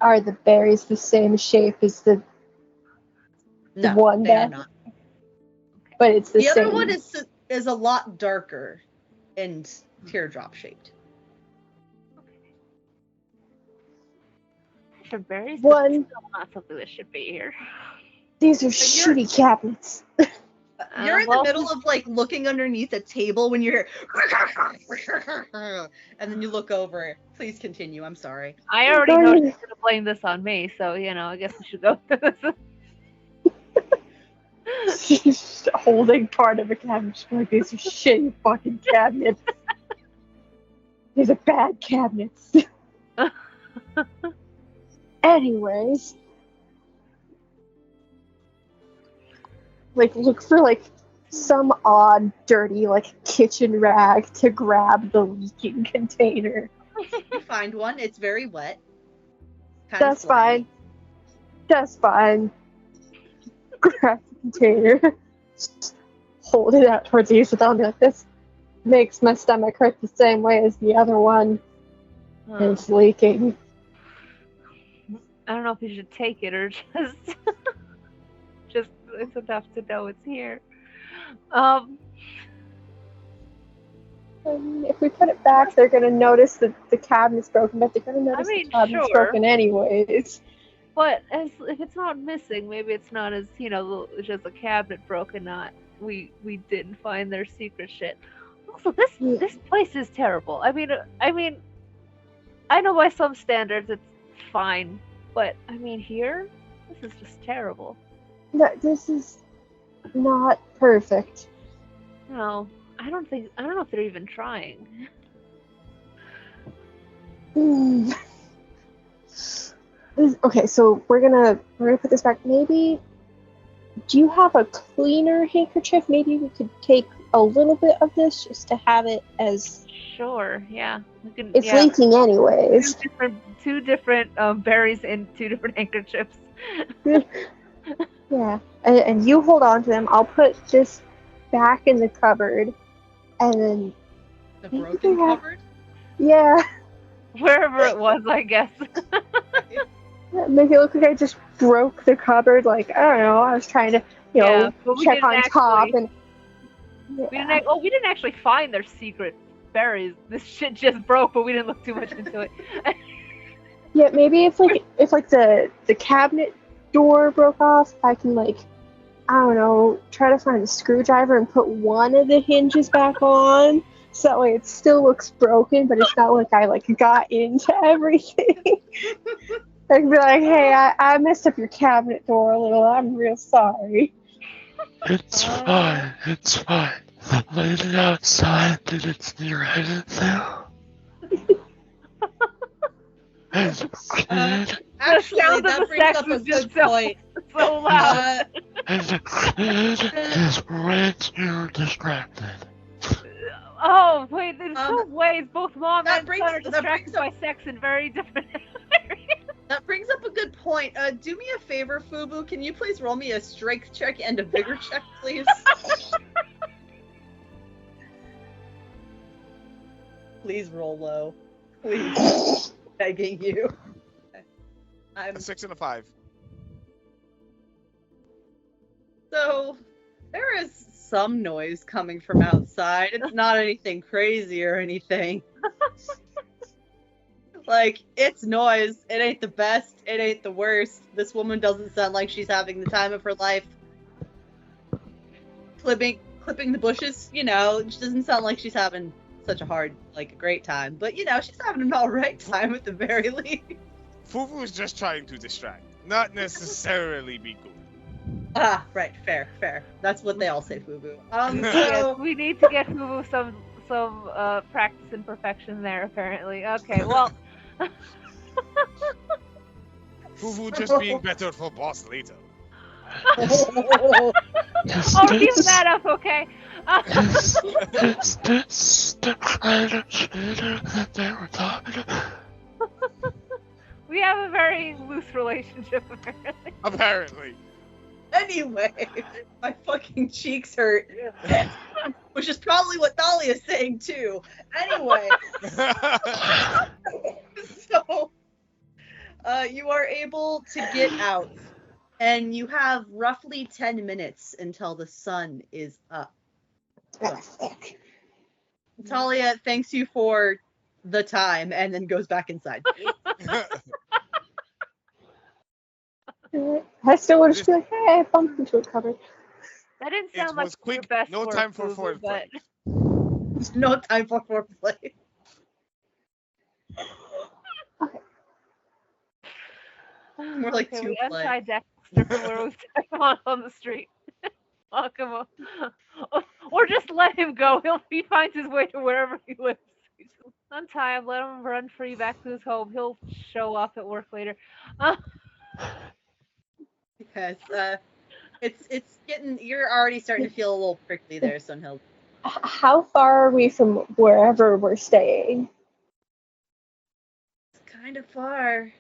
Are the berries the same shape as the No, one they are that? not. But it's the The same. other one is a lot darker and teardrop shaped. Sure, berries. One. But still not something that should be here. These are shitty cabinets. You're in the middle of like looking underneath a table when you're and then you look over. Please continue. I'm sorry. I already know she's gonna blame this on me, so I guess we should go with this. She's holding part of a cabinet. She's like, these are shitty fucking cabinets. These are bad cabinets. Anyways. Like, look for, like, some odd, dirty, like, kitchen rag to grab the leaking container. You find one. It's very wet. That's fine. That's fine. Grab the container. Hold it out towards you so they'll be like, this makes my stomach hurt the same way as the other one. And it's leaking. I don't know if you should take it or just it's enough to know it's here. If we put it back, they're gonna notice that the cabinet's broken, but they're gonna notice the cabinet's broken anyways. But if it's not missing, maybe it's not as just a cabinet broken. Not we didn't find their secret shit. Also, this place is terrible. I mean, I know by some standards it's fine, but I mean here, this is just terrible. No, this is not perfect. No, I don't know if they're even trying. Okay, so we're gonna put this back. Maybe, do you have a cleaner handkerchief? Maybe we could take a little bit of this just to have it as. Sure. Yeah. We can. It's leaking anyways. Two different berries in two different handkerchiefs. Yeah, and you hold on to them. I'll put this back in the cupboard, and then the broken cupboard. Yeah. Wherever it was, I guess. Make it look like I just broke the cupboard. Like, I don't know. I was trying to, check on top and. Yeah. We didn't actually find their secret berries. This shit just broke, but we didn't look too much into it. Yeah, maybe if the cabinet door broke off, I can I don't know, try to find a screwdriver and put one of the hinges back on, so that way it still looks broken, but it's not like I got into everything. I can be like, hey, I messed up your cabinet door a little. I'm real sorry. It's fine. It's fine. The lady outside didn't see anything. As a kid. Actually, that brings up a good point. So loud. As a kid, is way too distracted. Oh, wait, in some ways, both mom and son are distracted by sex in very different areas. That brings up a good point. Do me a favor, Fubu. Can you please roll me a strength check and a vigor check, please? Please roll low. Please. Begging you. I'm a 6 and a 5. So, there is some noise coming from outside. It's not anything crazy or anything. It's noise. It ain't the best. It ain't the worst. This woman doesn't sound like she's having the time of her life. Clipping the bushes, she doesn't sound like she's having such a hard, a great time. But, she's having an alright time at the very least. Fufu is just trying to distract, not necessarily be good. Ah, right. Fair. That's what they all say, Fubu. Yes, we need to get Fubu some practice and perfection there, apparently. Okay, well... Fufu just being better for boss later. Oh, keep that up, okay? Is this the kind of shooter that they were talking about? We have a very loose relationship, apparently. Anyway, my fucking cheeks hurt. which is probably what Thalia is saying too. Anyway, so you are able to get out, and you have roughly 10 minutes until the sun is up. Talia thanks you for the time and then goes back inside. I still want to be like, hey, I bumped into a cupboard. That didn't It sound like was your quick. best No work, time for Boo-Boo, foreplay. but No time for foreplay. More like okay, two we play. untie Dexter from where we stuck him on the street. Lock him up. Or just let him go. He finds his way to wherever he lives. Untie him, let him run free back to his home. He'll show off at work later. Yes, it's getting. You're already starting to feel a little prickly there, Sunhild. How far are we from wherever we're staying? It's kind of far.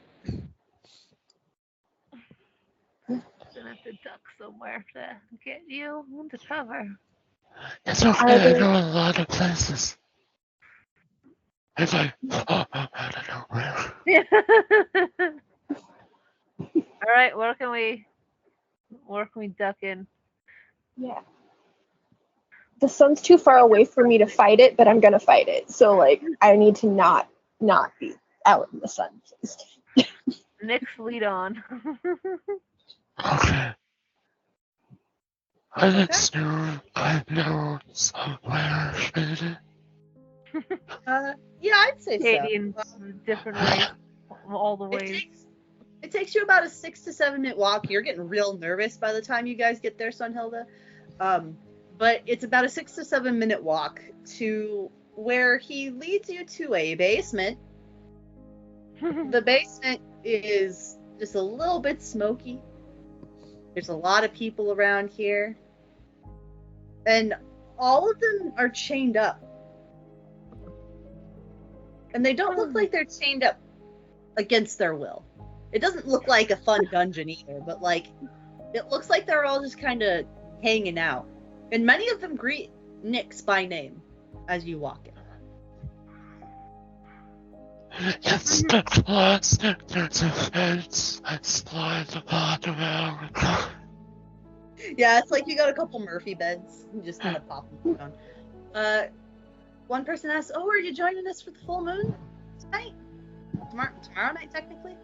Gonna have to duck somewhere to get you into cover. It's okay, I know a lot of places. If I don't know where. All right, where can we duck in? Yeah. The sun's too far away for me to fight it, but I'm gonna fight it. So like, I need to not be out in the sun. Nick's lead on. Okay. I know somewhere, maybe. Yeah, I'd say Katie so. in different ways, all the It ways. takes you about a 6 to 7 minute walk. You're getting real nervous by the time you guys get there, Sunhilda. But it's about a 6 to 7 minute walk to where he leads you to a basement. The basement is just a little bit smoky. There's a lot of people around here. And all of them are chained up. And they don't look like they're chained up against their will. It doesn't look like a fun dungeon either, but like, it looks like they're all just kind of hanging out. And many of them greet Nyx by name as you walk in. It's the plastic, there's a fence, I slide the bottom out. Yeah, it's like you got a couple Murphy beds. You just kind of pop them down. One person asks, "Oh, are you joining us for the full moon tonight? Tomorrow night, technically."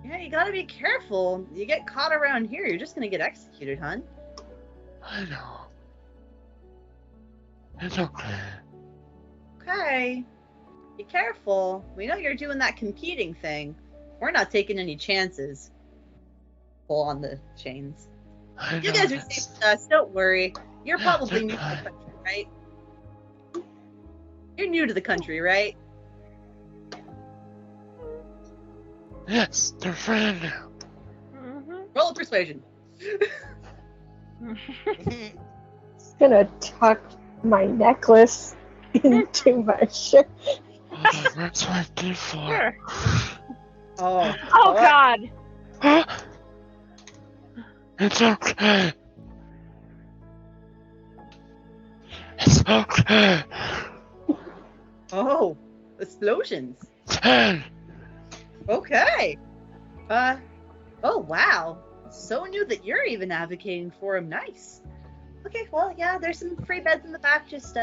Yeah, you gotta be careful. You get caught around here, you're just gonna get executed, hon. I know. It's okay. Okay. Be careful. We know you're doing that competing thing. We're not taking any chances. Pull on the chains. You guys are safe with us, don't worry. You're probably new to the country, right? You're new to the country, right? Yes, they're friends now. Roll a persuasion. Just gonna tuck my necklace into my shirt. That's what I did for. Oh. Oh God! It's okay. It's okay. Oh. Explosions. 10. Okay. Oh, wow. So new that you're even advocating for him. Nice. Okay, well, yeah, there's some free beds in the back. Just,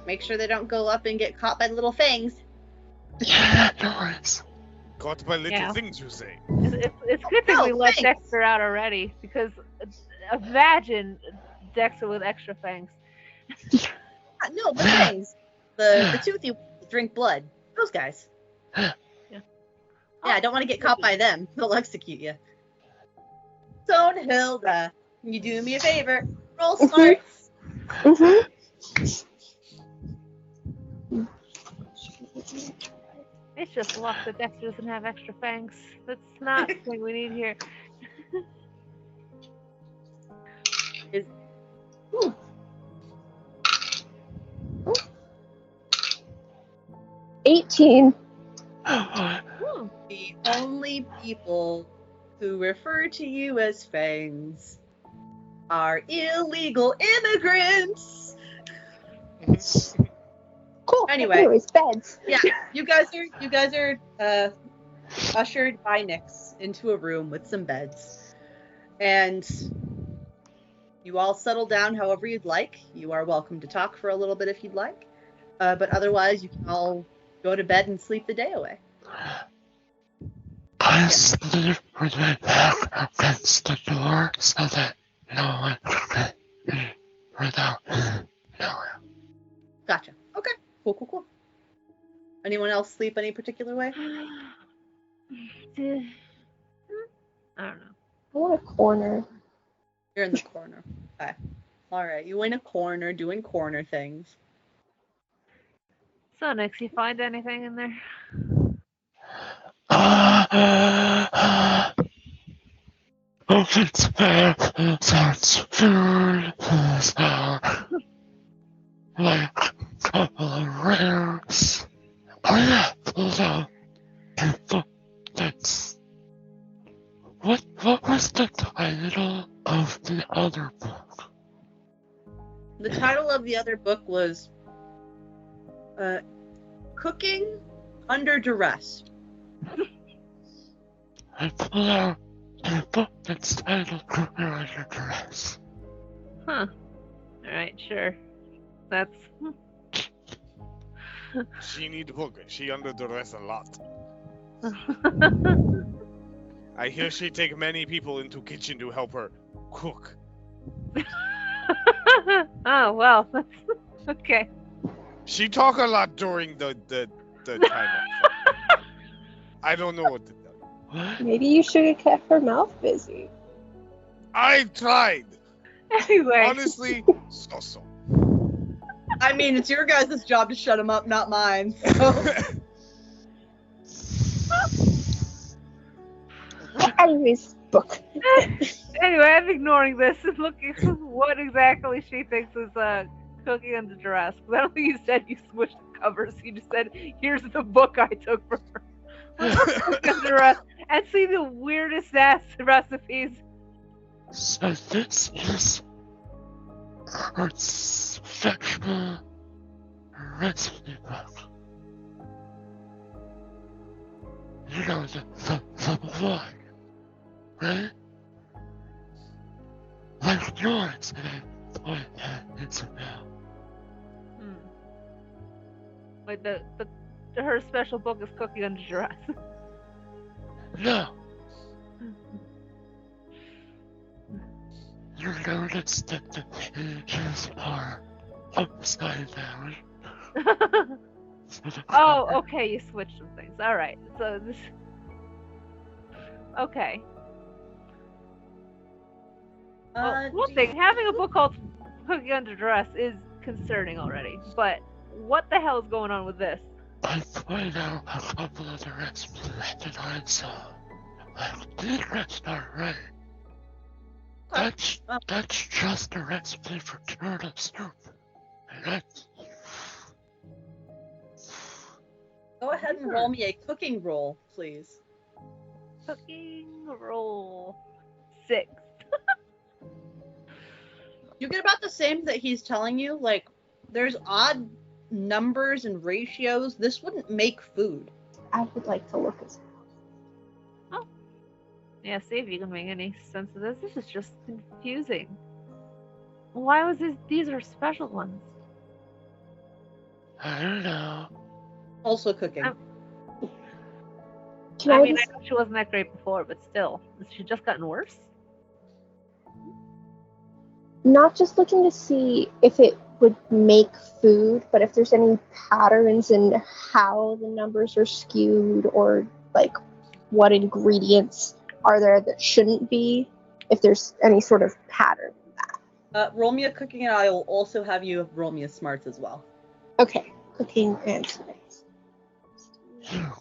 make sure they don't go up and get caught by little fangs. Yeah, no worries. Caught by little Yeah. things, you say. It's good that we let thanks. Dexter out already, because imagine Dexter with extra fangs. No, the fangs. The toothy drink blood. Those guys. Yeah. Yeah, I don't want to get caught by them. They'll execute you. Hilda, can you do me a favor? Roll smarts. It's just luck that Dexter doesn't have extra fangs. That's not the thing we need here. Ooh. 18. Hmm. The only people who refer to you as fangs are illegal immigrants. Cool. Anyway. Anyways, beds. Yeah, you guys are ushered by Nyx into a room with some beds, and you all settle down however you'd like. You are welcome to talk for a little bit if you'd like, but otherwise you can all go to bed and sleep the day away. I sleep with my back against the door so that no one can get me without knowing. Gotcha. Okay. Cool. Anyone else sleep any particular way? I don't know. I want a corner. You're in the corner. Okay. All right. You in a corner doing corner things. So, Nyx, you find anything in there? It's bad. That's food. Like a couple of rares. Oh yeah, that's what was the title of the other book? The title of the other book was Cooking Under Duress. I pull out a book that's titled Cooking Under Duress. Huh. Alright, sure. That's... She need book. She under duress a lot. I hear she take many people into kitchen to help her cook. Oh, well, that's... Okay. She talk a lot during the time. I don't know what to tell you. What? Maybe you should have kept her mouth busy. I tried. Anyway. Honestly, so. I mean, it's your guys' job to shut him up, not mine. So. Anyways, book. Anyway, I'm ignoring this and looking what exactly she thinks is cooking under duress. Because I don't think you said you switched the covers. You just said, here's the book I took for her. Cooking under duress. And see the weirdest ass recipes. So this is her sexual recipe book. You know the one, right? Like yours, point at Isabel. Like her special book is cooking under duress. No. You notice that the pages are upside down. Oh, okay, you switched some things. Alright, so this... Okay. Well, one thing, having a book called Cooking Under Duress is concerning already, but what the hell is going on with this? I point out a couple of the recipes that I saw. Like, these recipes are right. That's just a recipe for turtle soup. And that's... Go ahead and roll me a cooking roll, please. Cooking roll 6. You get about the same that he's telling you. Like, there's odd numbers and ratios. This wouldn't make food. I would like to look as well. Oh. Yeah, see if you can make any sense of this. This is just confusing. Why was these are special ones? I don't know. Also cooking. I mean, I know she wasn't that great before, but still. Has she just gotten worse? Not just looking to see if it would make food, but if there's any patterns in how the numbers are skewed, or like what ingredients are there that shouldn't be, if there's any sort of pattern in that. Roll me a cooking, and I will also have you roll me a smarts as well. Okay, cooking and smarts.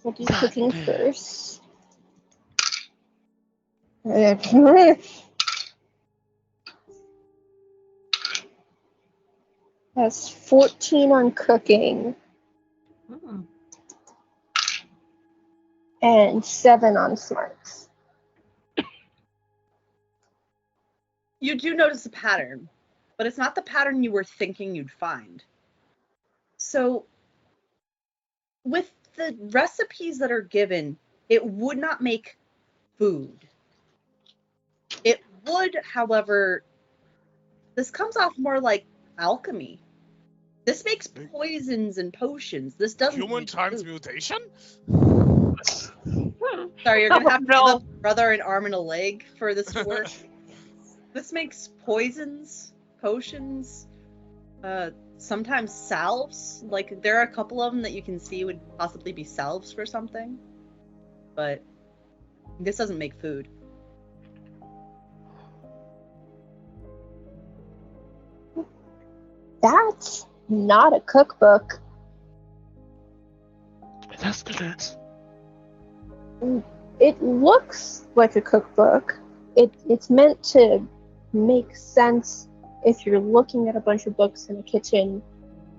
We'll do cooking first. That's 14 on cooking. And 7 on smarts. You do notice a pattern, but it's not the pattern you were thinking you'd find. So, with the recipes that are given, it would not make food. It would, however, this comes off more like alchemy. This makes poisons and potions. This doesn't Human make food. transmutation? Sorry, you're gonna have to no. give a brother an arm and a leg for this to work. This makes poisons, potions, sometimes salves. Like, there are a couple of them that you can see would possibly be salves for something. But this doesn't make food. That's not a cookbook. Yes, it is. It looks like a cookbook. It's meant to make sense if you're looking at a bunch of books in a kitchen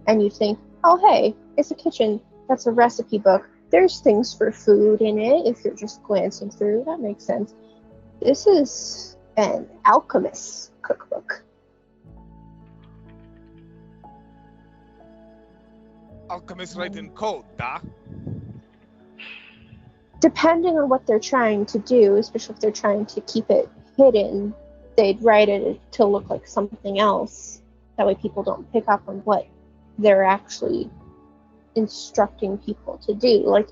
and you think, oh hey, it's a kitchen, that's a recipe book. There's things for food in it if you're just glancing through. That makes sense. This is an alchemist's cookbook. Alchemist write in code, da? Depending on what they're trying to do, especially if they're trying to keep it hidden, they'd write it to look like something else. That way people don't pick up on what they're actually instructing people to do. Like,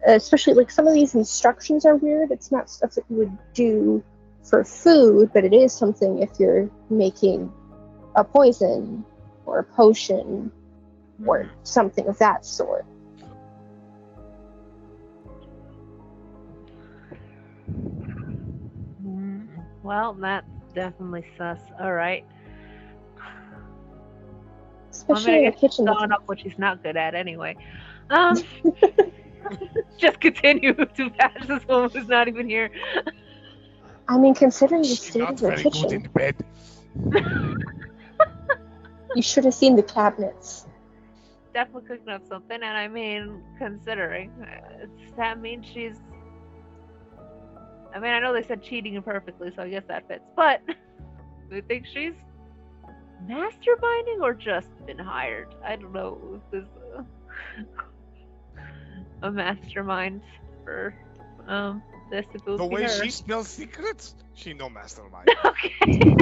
especially, like, some of these instructions are weird. It's not stuff that you would do for food, but it is something if you're making a poison or a potion or something of that sort. Well, that's definitely sus. All right. Especially in a kitchen. Throwing up what she's not good at anyway. Just continue to bash this woman who's not even here. I mean, considering the She's state not of the very good kitchen, in bed. you should have seen the cabinets. Definitely cooking up something, and I mean, considering that means she's. I mean, I know they said cheating imperfectly, so I guess that fits. But do you think she's masterminding or just been hired? I don't know if this is a mastermind for this. If it would The be way her. she spells secrets, she no mastermind. Okay.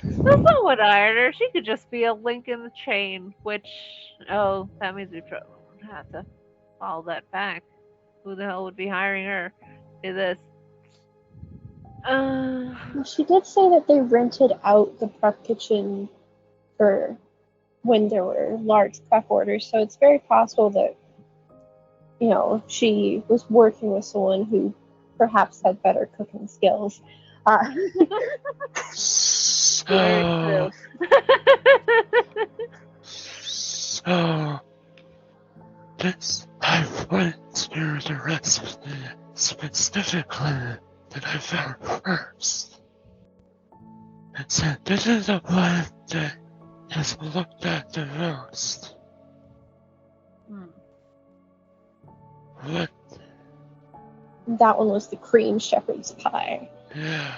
Well, someone hired her. She could just be a link in the chain, which, that means we have to follow that back. Who the hell would be hiring her to do this? She did say that they rented out the prep kitchen for when there were large prep orders, so it's very possible that, you know, she was working with someone who perhaps had better cooking skills. So, so this I went through the recipe specifically that I found first. And said this is the one that has looked at the most. What? That one was the cream shepherd's pie. Yeah.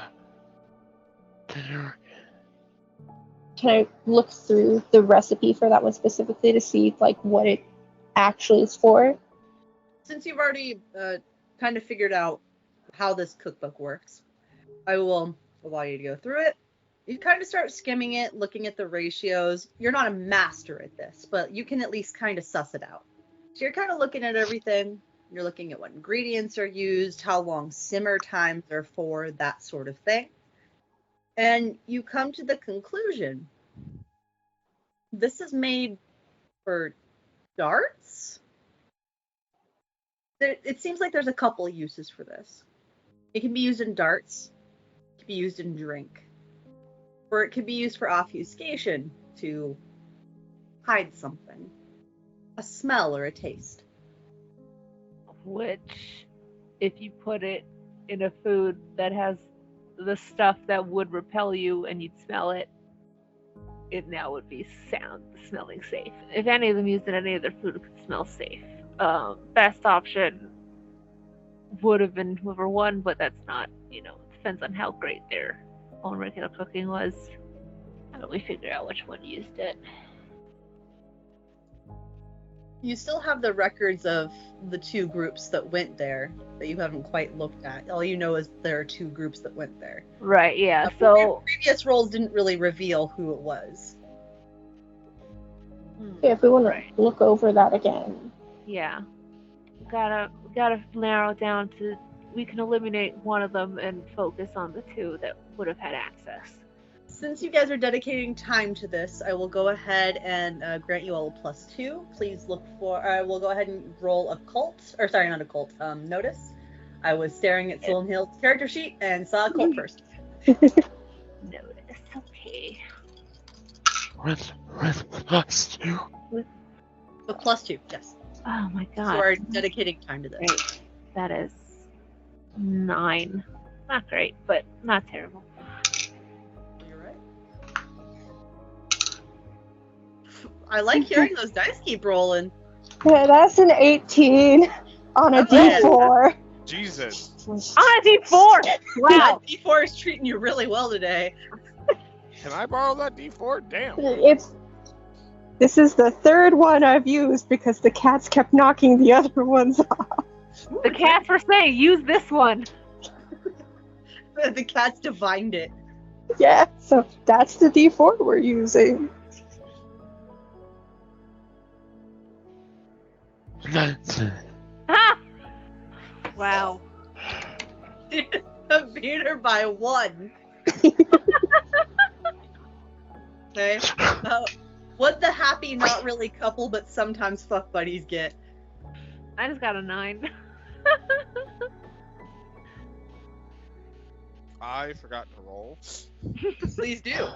Can I look through the recipe for that one specifically to see, like, what it actually is for? Since you've already kind of figured out how this cookbook works, I will allow you to go through it. You kind of start skimming it, looking at the ratios. You're not a master at this, but you can at least kind of suss it out. So you're kind of looking at everything. You're looking at what ingredients are used, how long simmer times are for, that sort of thing. And you come to the conclusion, this is made for darts? It seems like there's a couple of uses for this. It can be used in darts. It can be used in drink. Or it could be used for obfuscation to hide something. A smell or a taste. Which, if you put it in a food that has the stuff that would repel you and you'd smell it, it now would be smelling safe. If any of them used in any other food, it could smell safe. Best option would have been whoever won, but that's not, it depends on how great their own regular cooking was. How do we figure out which one used it? You still have the records of the two groups that went there that you haven't quite looked at. All you know is there are two groups that went there. Right, yeah, But so... previous rolls didn't really reveal who it was. Yeah, if we want to look over that again. Yeah. Gotta narrow it down to... We can eliminate one of them and focus on the two that would have had access. Since you guys are dedicating time to this, I will go ahead and grant you all a +2. Please look for... we'll go ahead and roll a cult. Or sorry, not a cult. Notice. I was staring at Silum Hill's character sheet and saw a cult first. Notice, okay. With +2. With +2, yes. Oh my god. So you are dedicating time to this. Great. That is 9. Not great, but not terrible. You're right. I like hearing those dice keep rolling. Yeah, that's an 18 on a D4. Jesus. On a D4! Wow. D4 is treating you really well today. Can I borrow that D4? Damn. This is the third one I've used because the cats kept knocking the other ones off. The cats were saying, use this one. The cats divined it. Yeah, so that's the D4 we're using. 19. Ah! Wow. Beat her by 1. Okay. What the happy, not really couple, but sometimes fuck buddies get? I just got a 9. I forgot to roll. Please do.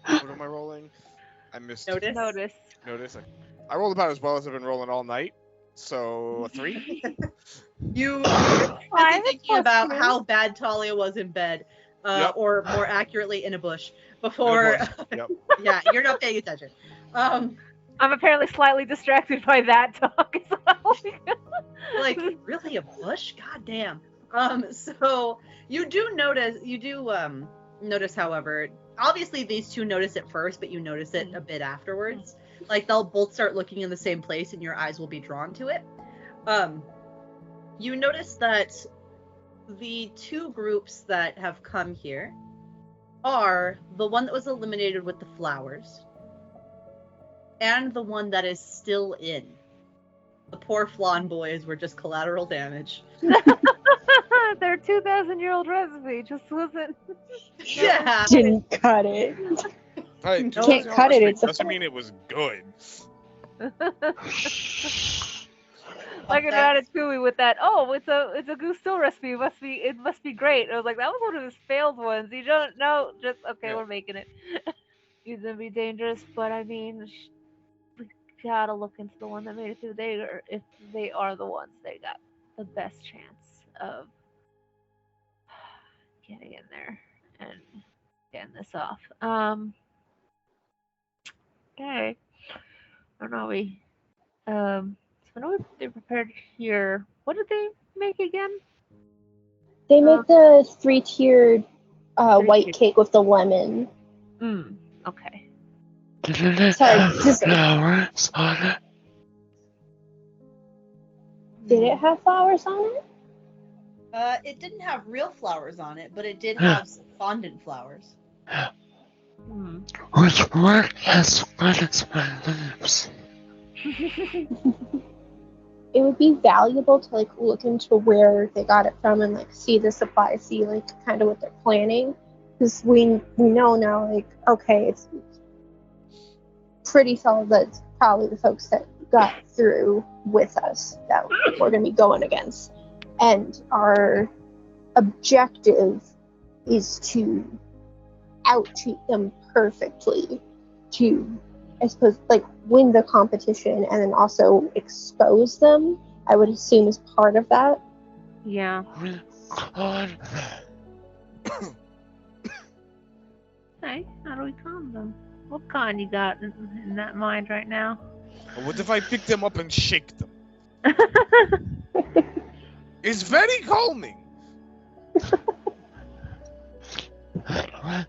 What am I rolling? I missed. Notice. Notice. I rolled about as well as I've been rolling all night. So a 3. You Five thinking about plus how bad Talia was in bed, Yep. or more accurately, in a bush. Before, Yep. yeah, you're not paying attention. I'm apparently slightly distracted by that talk as well. Like, really, a bush? God damn. So you do notice, however, obviously these two notice it first, but you notice it a bit afterwards. Like, they'll both start looking in the same place and your eyes will be drawn to it. You notice that the two groups that have come here are the one that was eliminated with the flowers and the one that is still in. The poor Flan boys were just collateral damage. Their 2,000-year-old recipe just wasn't... Yeah. Didn't cut it. Hey, You can't cut it, it's a doesn't mean it was good. Like an ratatouille with that. Oh, it's a Gusto recipe. It must be great. I was like, that was one of his failed ones. You don't know. Just okay, Yeah. we're making it. It's gonna be dangerous, but I mean, we gotta look into the one that made it through. If they are the ones, they got the best chance of getting in there and getting this off. Okay. I don't know. So I know they prepared here. What did they make again? They make the 3-tiered white cake with the lemon. Okay. Didn't it Sorry, have just- flowers on it? Did it have flowers on it? It didn't have real flowers on it, but it did have some fondant flowers. Which weren't as good as my lips. It would be valuable to like look into where they got it from and like see the supply, see like kind of what they're planning, because we know now like okay, it's pretty solid that it's probably the folks that got through with us that we're going to be going against, and our objective is to out-cheat them perfectly to, I suppose, like win the competition and then also expose them, I would assume is part of that. Yeah. We could. Hey, how do we calm them? What con you got in that mind right now? What if I pick them up and shake them? It's very calming.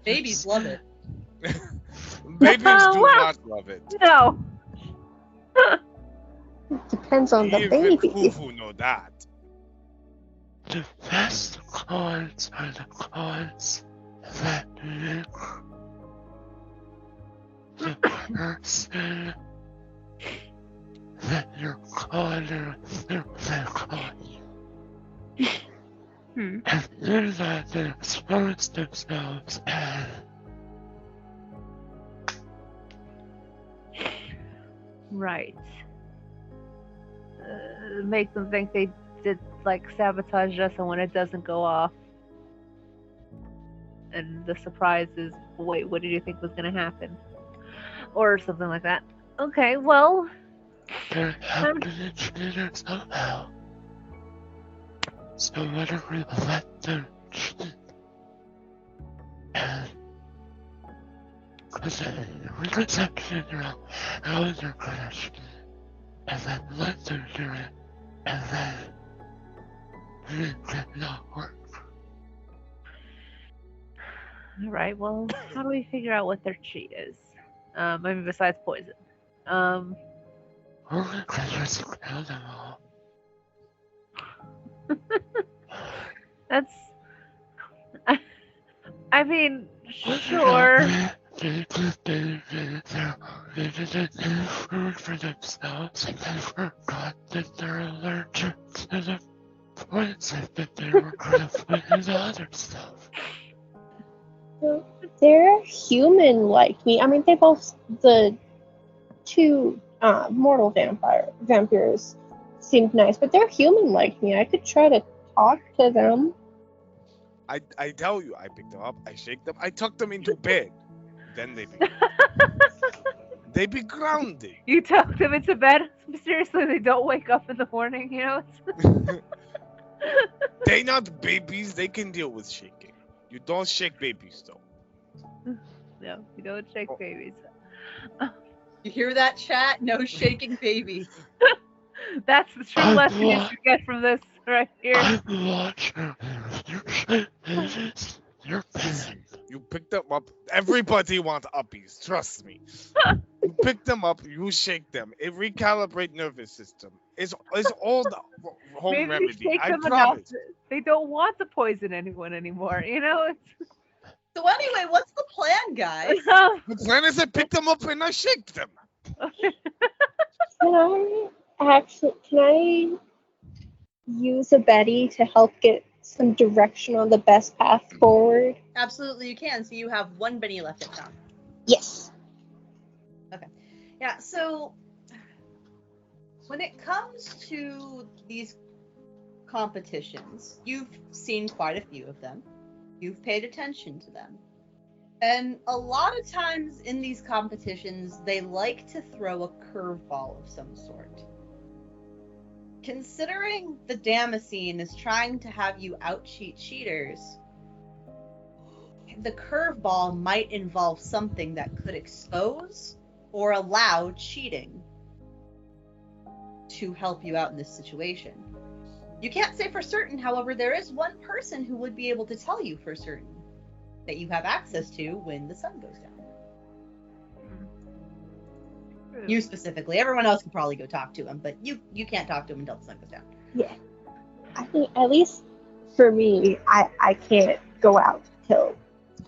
Babies love it. Babies do What? not love it. No. Depends on the Even baby. Fufu know that. The best cards are the cards that make the person that you're calling think on you. Hmm. And in that they expose themselves as Right. Make them think they did like sabotage us, and when it doesn't go off, and the surprise is, wait, what did you think was gonna happen, or something like that. Okay, well, they're helping the cheater somehow. So whether we let them cheat and we could figure out how they're gonna cheat and then let them do it and then make it not work. all right. Well, how do we figure out what their cheat is? I mean, besides poison. Or we could just kill them all. That's. I mean, sure. They didn't eat food for themselves and they forgot that they're allergic to the poison that they were gonna put in the other stuff. They're human like me. I mean, they both, the two mortal vampires seemed nice, but they're human like me. I could try to talk to them. I tell you, I picked them up, I shake them, I tuck them into bed. Then they be grounding. You tuck them into bed. Seriously, they don't wake up in the morning. You know. They not babies, they can deal with shaking. You don't shake babies though. No, you don't shake babies. You hear that, chat? No shaking babies. That's the true lesson you should get from this right here. I'm watching you shake babies. You're paying. You pick them up. Everybody wants uppies, trust me. You pick them up, you shake them. It recalibrate nervous system. It's all the home Maybe remedy. shake I them promise. enough. They don't want to poison anyone anymore. You know. So anyway, what's the plan, guys? The plan is I pick them up and I shake them. Can I use a Betty to help get some direction on the best path forward? Absolutely, you can. So you have one Benny left at town. Yes. Yeah, so when it comes to these competitions, you've seen quite a few of them. You've paid attention to them. And a lot of times in these competitions, they like to throw a curveball of some sort. Considering the Damascene is trying to have you out-cheat cheaters, the curveball might involve something that could expose or allow cheating to help you out in this situation. You can't say for certain, however, there is one person who would be able to tell you for certain that you have access to when the sun goes down. You specifically. Everyone else can probably go talk to him, but you can't talk to him until the sun goes down. Yeah. I think at least for me, I can't go out till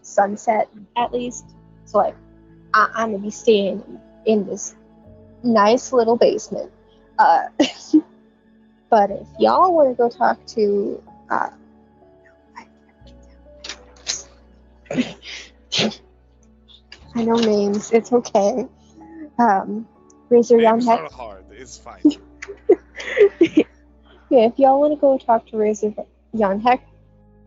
sunset at least. So like I'm gonna be staying in this nice little basement. But if y'all want to go talk to I know names, it's okay. Razor Young Names Heck. are hard. It's fine. Yeah, if y'all want to go talk to Razor Young Heck,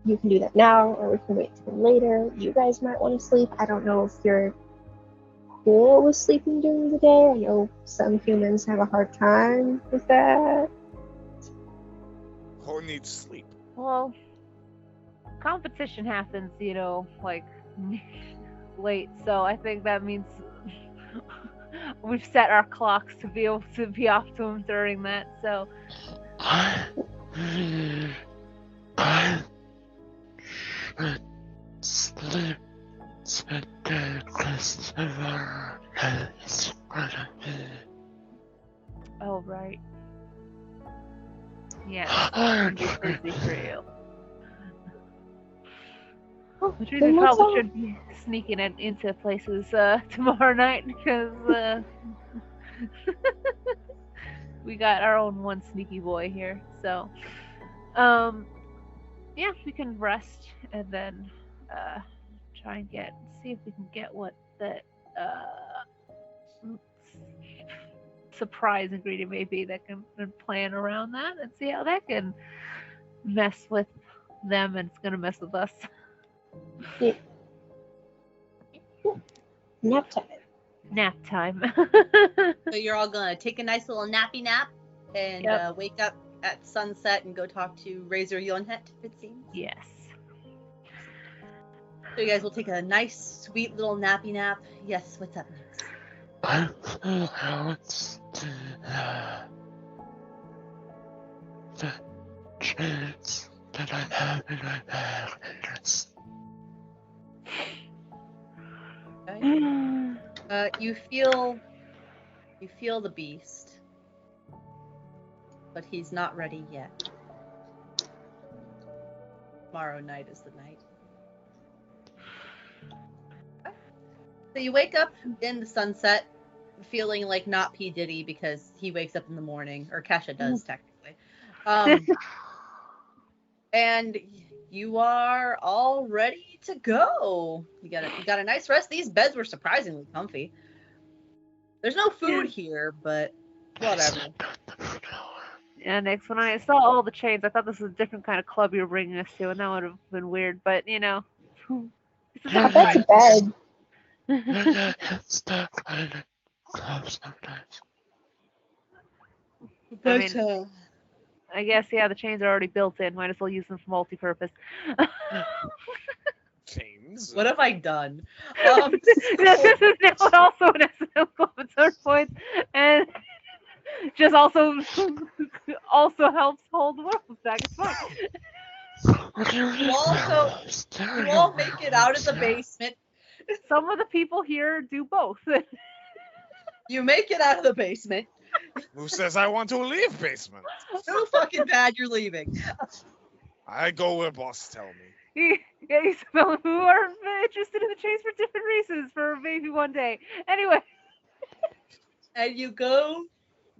you can do that now, or we can wait till later. You guys might want to sleep. I don't know if you're cool with sleeping during the day. I know some humans have a hard time with that. Who needs sleep? Well, competition happens, you know, like late. So I think that means we've set our clocks to be able to be off to them during that. So I should sleep whatever it's gonna be. Oh, right. Yeah, I'm it's gonna be busy for you. Oh, Which means then we let's probably all- should be sneaking into places tomorrow night because we got our own one sneaky boy here. So, yeah, we can rest and then try and see if we can get what that surprise ingredient may be that can plan around that and see how that can mess with them and it's gonna mess with us. Yeah. Nap time. Nap time. So you're all gonna take a nice little nappy nap and Yep. wake up at sunset and go talk to Razor Yonhet, it seems. Yes. So you guys will take a nice, sweet little nappy nap. Yes, what's up next? I feel how it's the chance that I have in my bag. It's Okay. You feel the beast, but he's not ready yet. Tomorrow night is the night. Okay. So you wake up in the sunset, feeling like not P. Diddy because he wakes up in the morning, or Kesha does technically. And you are all ready to go. You got a nice rest. These beds were surprisingly comfy. There's no food here, but whatever. Yeah, next when I saw all the chains, I thought this was a different kind of club you were bringing us to, and that would have been weird. But you know, this is I bet to bed. it's the kind of club sometimes. I mean, I guess the chains are already built in. Might as well use them for multi-purpose. Chains. What have I done? This is now also an SM club at certain points, and just also helps hold the world back. It's fine. You all make it out of the basement. Some of the people here do both. You make it out of the basement. Who says I want to leave basement? So fucking bad you're leaving. I go where boss tell me. You smell who are interested in the chains for different reasons for maybe one day. Anyway. And you go.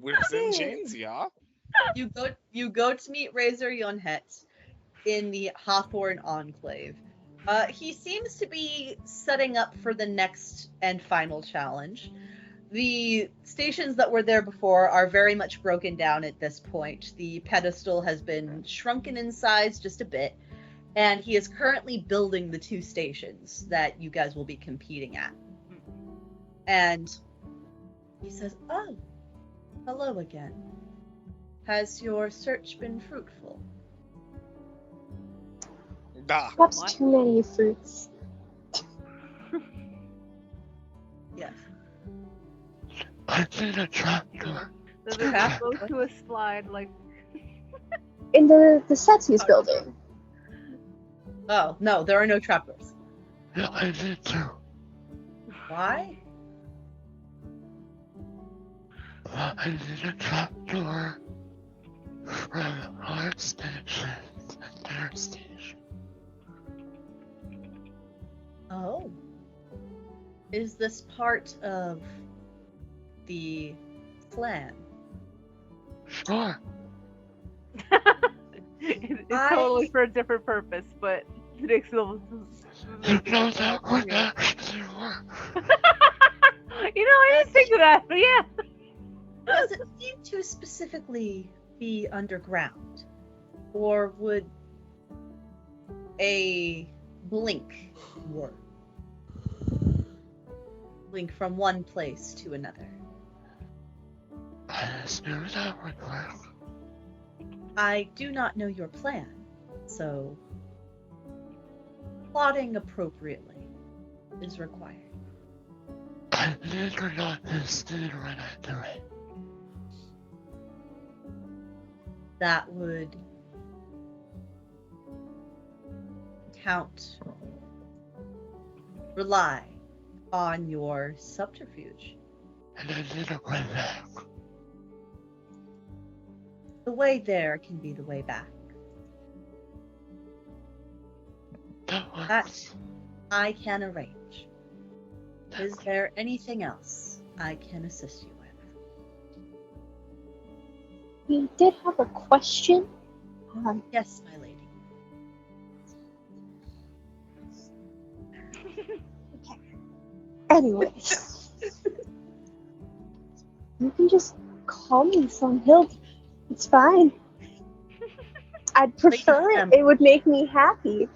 Whips and chains, yeah. You go to meet Razor Yonhet in the Hawthorne Enclave. He seems to be setting up for the next and final challenge. The stations that were there before are very much broken down at this point. The pedestal has been shrunken in size just a bit, and he is currently building the 2 stations that you guys will be competing at. And he says, "Oh, hello again. Has your search been fruitful?" Da. That's too many fruits. Yes. I need a trapdoor. So they go to a slide like. In the sets he's building. Oh, no, there are no trapdoors. Yeah, I need to. Why? I need a trapdoor from our station and their station. Oh. Is this part of the plan? Sure. It's totally for a different purpose, but it makes it No, that would actually work. I didn't think of that, but yeah. Does it seem to specifically be underground? Or would a blink work? Blink from one place to another. I assume that would work. I do not know your plan, so plotting appropriately is required. I need to not mislead when I do it. That would rely on your subterfuge. And I need a way back. The way there can be the way back. That That works. I can arrange. Is there anything else I can assist you with? We did have a question. Yes, my lady. Anyways, you can just call me Thornhild. It's fine. I'd prefer it. It would make me happy.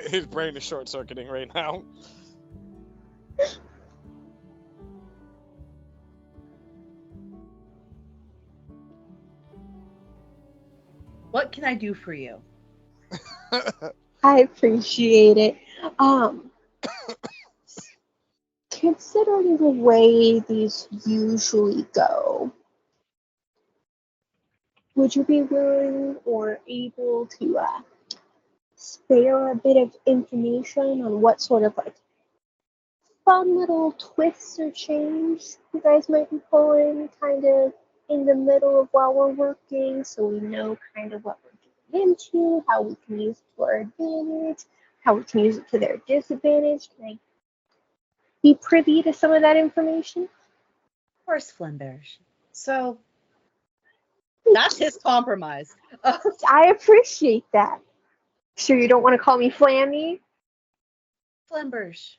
His brain is short circuiting right now. What can I do for you? I appreciate it. Considering the way these usually go, would you be willing or able to spare a bit of information on what sort of like fun little twists or change you guys might be pulling kind of in the middle of while we're working, so we know kind of what we're getting into, how we can use it to our advantage, how we can use it to their disadvantage? Can I be privy to some of that information? Of course, Flamberge. So, that's his compromise. I appreciate that. Sure you don't want to call me Flammy? Flamberge,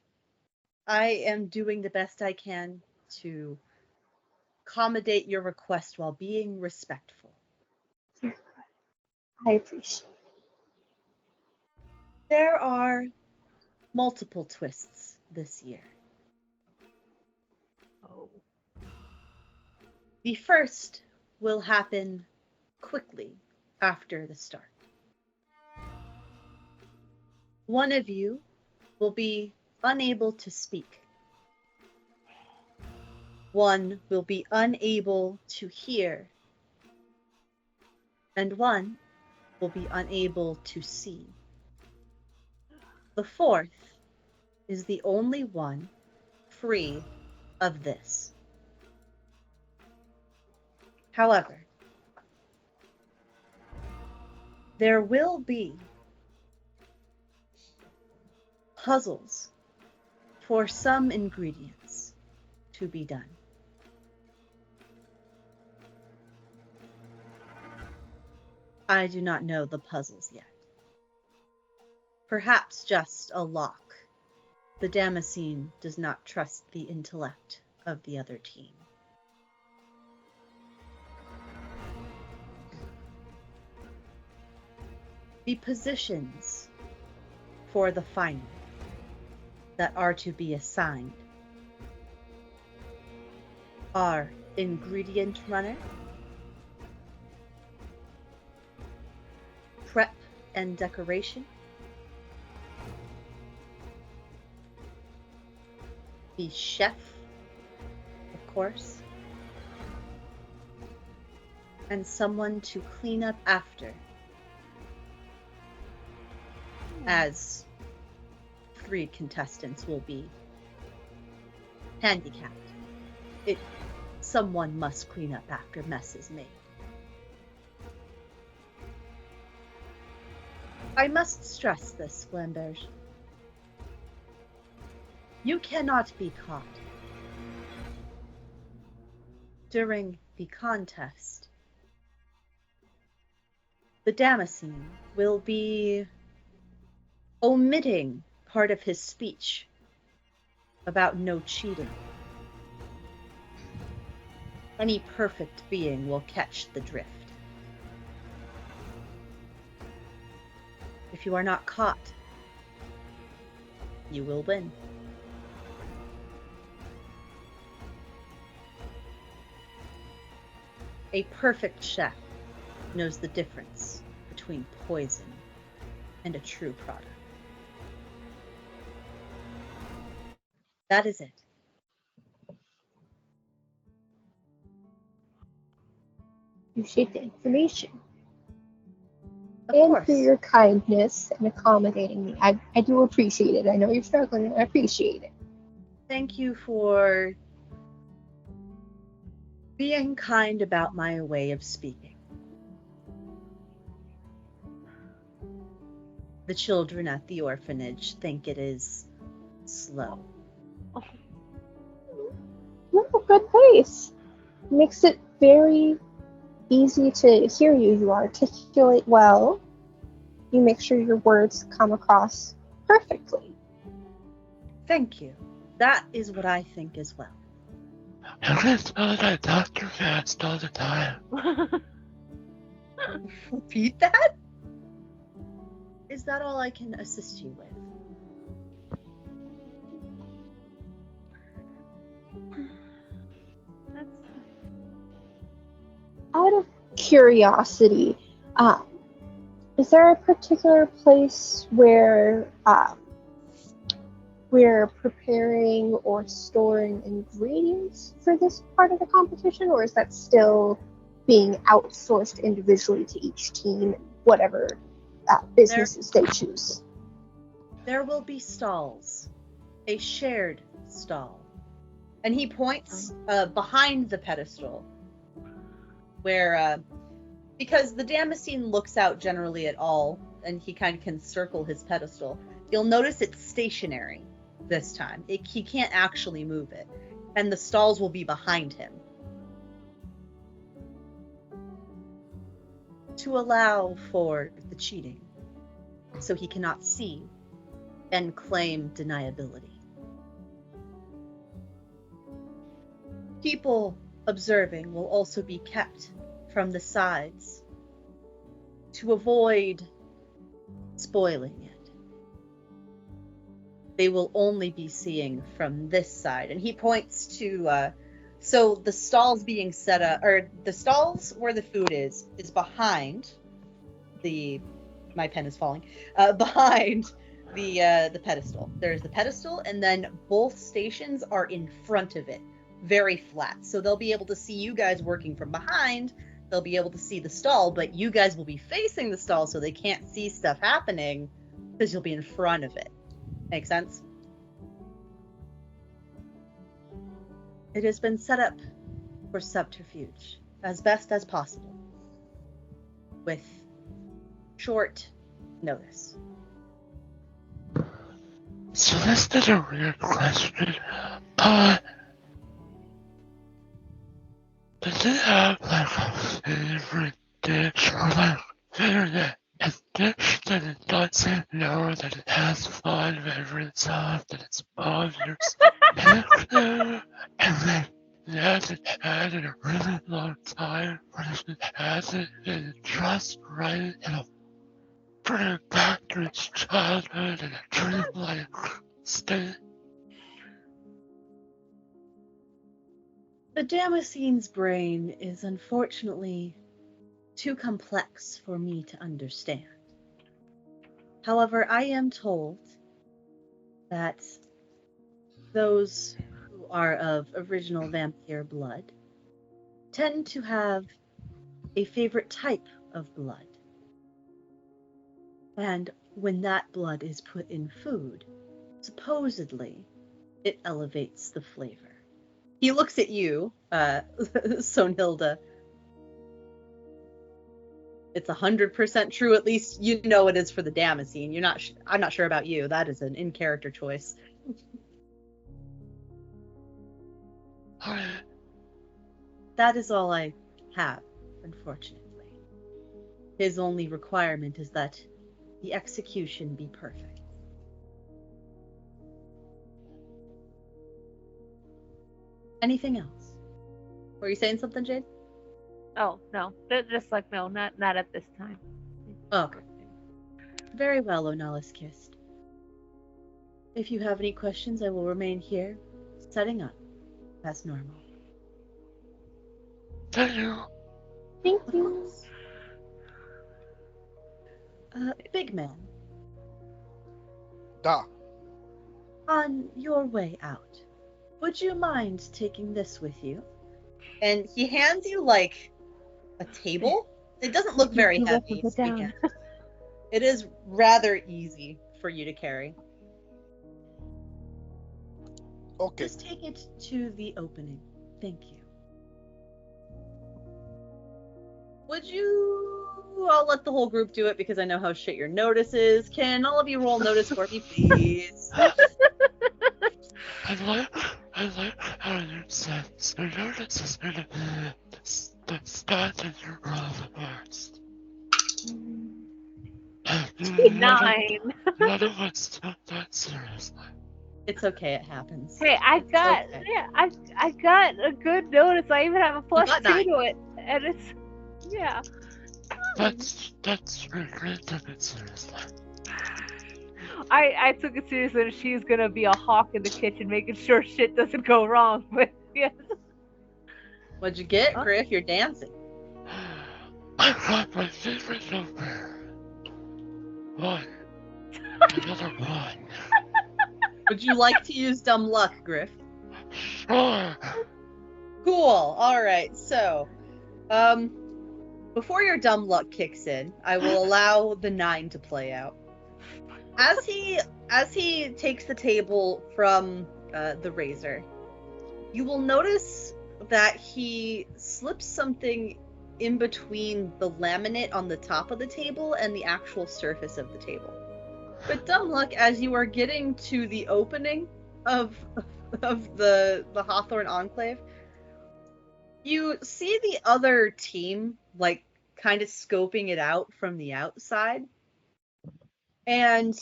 I am doing the best I can to accommodate your request while being respectful. I appreciate it. There are multiple twists this year. Oh. The first will happen quickly after the start. One of you will be unable to speak. One will be unable to hear. And one will be unable to see. The fourth is the only one free of this. However, there will be puzzles for some ingredients to be done. I do not know the puzzles yet. Perhaps just a lock. The Damascene does not trust the intellect of the other team. The positions for the final that are to be assigned are ingredient runner, prep and decoration, the chef, of course, and someone to clean up after, as 3 contestants will be handicapped. Someone must clean up after mess is made. I must stress this, Flamberge. You cannot be caught. During the contest, the Damascene will be omitting part of his speech about no cheating. Any perfect being will catch the drift. If you are not caught, you will win. A perfect chef knows the difference between poison and a true product. That is it. Appreciate the information. Of and course. for your kindness and accommodating me. I do appreciate it. I know you're struggling, and I appreciate it. Thank you for being kind about my way of speaking. The children at the orphanage think it is slow. You have a good pace. Makes it very easy to hear you. You articulate well. You make sure your words come across perfectly. Thank you. That is what I think as well. You can tell that Dr. Fast all the time. Repeat that? Is that all I can assist you with? Out of curiosity, is there a particular place where we're preparing or storing ingredients for this part of the competition, or is that still being outsourced individually to each team, whatever businesses they choose? There will be stalls, a shared stall. And he points behind the pedestal, where, because the Damascene looks out generally at all, and he kind of can circle his pedestal, you'll notice it's stationary this time. He can't actually move it. And the stalls will be behind him, to allow for the cheating, so he cannot see and claim deniability. People observing will also be kept from the sides to avoid spoiling it. They will only be seeing from this side. And he points to, so the stalls being set up, or the stalls where the food is behind my pen is falling, behind the pedestal. There's the pedestal, and then both stations are in front of it, very flat. So they'll be able to see you guys working from behind. They'll be able to see the stall, but you guys will be facing the stall, so they can't see stuff happening because you'll be in front of it. Make sense? It has been set up for subterfuge as best as possible, with short notice. So this is a weird question, but does it have like a favorite dish or like favorite a dish that it doesn't know that it has 5 favorites of, that it's obvious pick, and then it hasn't had in a really long time, or if it hasn't been just right, it'll bring it back to its childhood in a dreamlike state. The Damascene's brain is unfortunately too complex for me to understand. However, I am told that those who are of original vampire blood tend to have a favorite type of blood. And when that blood is put in food, supposedly it elevates the flavor. He looks at you, Sonhilda. It's 100% true. At least you know it is for the Damascene. You're not. I'm not sure about you. That is an in-character choice. That is all I have, unfortunately. His only requirement is that the execution be perfect. Anything else? Were you saying something, Jade? Oh, no. They're just like, no, not at this time. Okay. Very well, Onalis Kissed. If you have any questions, I will remain here, setting up as normal. Thank you. Thank Of you. course. Big man, Da. on your way out, would you mind taking this with you? And he hands you, like, a table. It doesn't look very He heavy. whipples it down. It is rather easy for you to carry. Okay. Just take it to the opening. Thank you. Would you... I'll let the whole group do it because I know how shit your notice is. Can all of you roll notice for me, please? I like how you said so notice is gonna be the start of your roll first. 9. None of us took that seriously. It's okay, it happens. Hey, I got okay. I got a good notice. I even have a plus got 2 9. to it, and it's yeah. That's really great to take it seriously. I took it seriously, and she's gonna be a hawk in the kitchen, making sure shit doesn't go wrong. But yeah. What'd you get, Huh? Griff? You're dancing. I got my favorite number. 1. Another 1. Would you like to use dumb luck, Griff? Sure. Cool. All right. So, before your dumb luck kicks in, I will allow the 9 to play out. As he takes the table from the razor, you will notice that he slips something in between the laminate on the top of the table and the actual surface of the table. With dumb luck, as you are getting to the opening of the Hawthorne Enclave, you see the other team like kind of scoping it out from the outside, and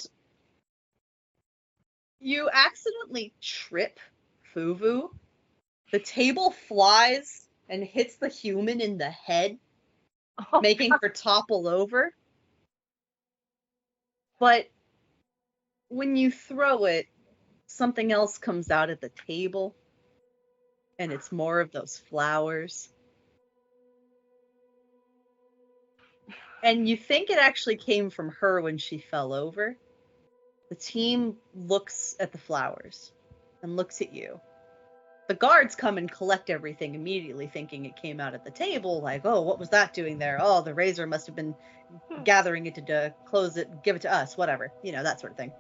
you accidentally trip Fuvu. The table flies and hits the human in the head, Oh, making her topple over. But when you throw it, something else comes out at the table, and it's more of those flowers. And you think it actually came from her when she fell over. The team looks at the flowers and looks at you. The guards come and collect everything immediately, thinking it came out at the table, like, oh, what was that doing there? Oh, the razor must have been gathering it to close it, give it to us, whatever. You know, that sort of thing.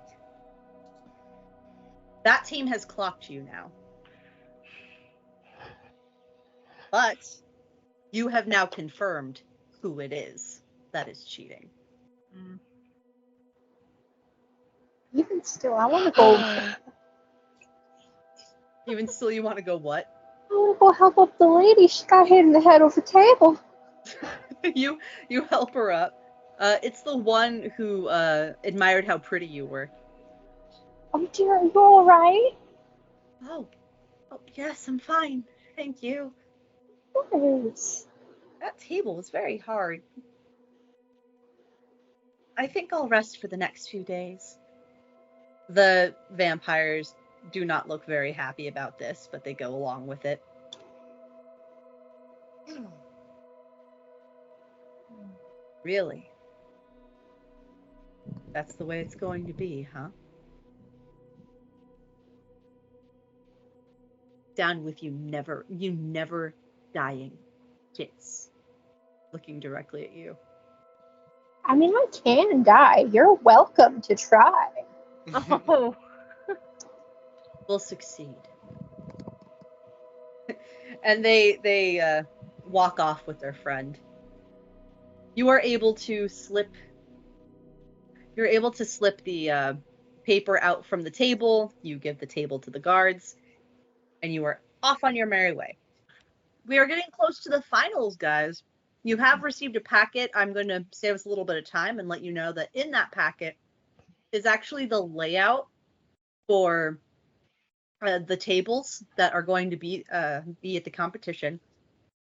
That team has clocked you now. But you have now confirmed who it is that is cheating. Even still, I want to go. Even still, you want to go what? I want to go help up the lady. She got hit in the head over the table. you help her up. It's the one who admired how pretty you were. Oh dear, are you all right? Oh, yes, I'm fine. Thank you. Yes. That table was very hard. I think I'll rest for the next few days. The vampires do not look very happy about this, but they go along with it. Really? That's the way it's going to be, huh? Down with you never dying kids. Looking directly at you. I mean, I can die. You're welcome to try. Oh. We'll succeed. And they walk off with their friend. You are able to slip. You're able to slip the paper out from the table. You give the table to the guards, and you are off on your merry way. We are getting close to the finals, guys. You have received a packet. I'm going to save us a little bit of time and let you know that in that packet is actually the layout for the tables that are going to be at the competition.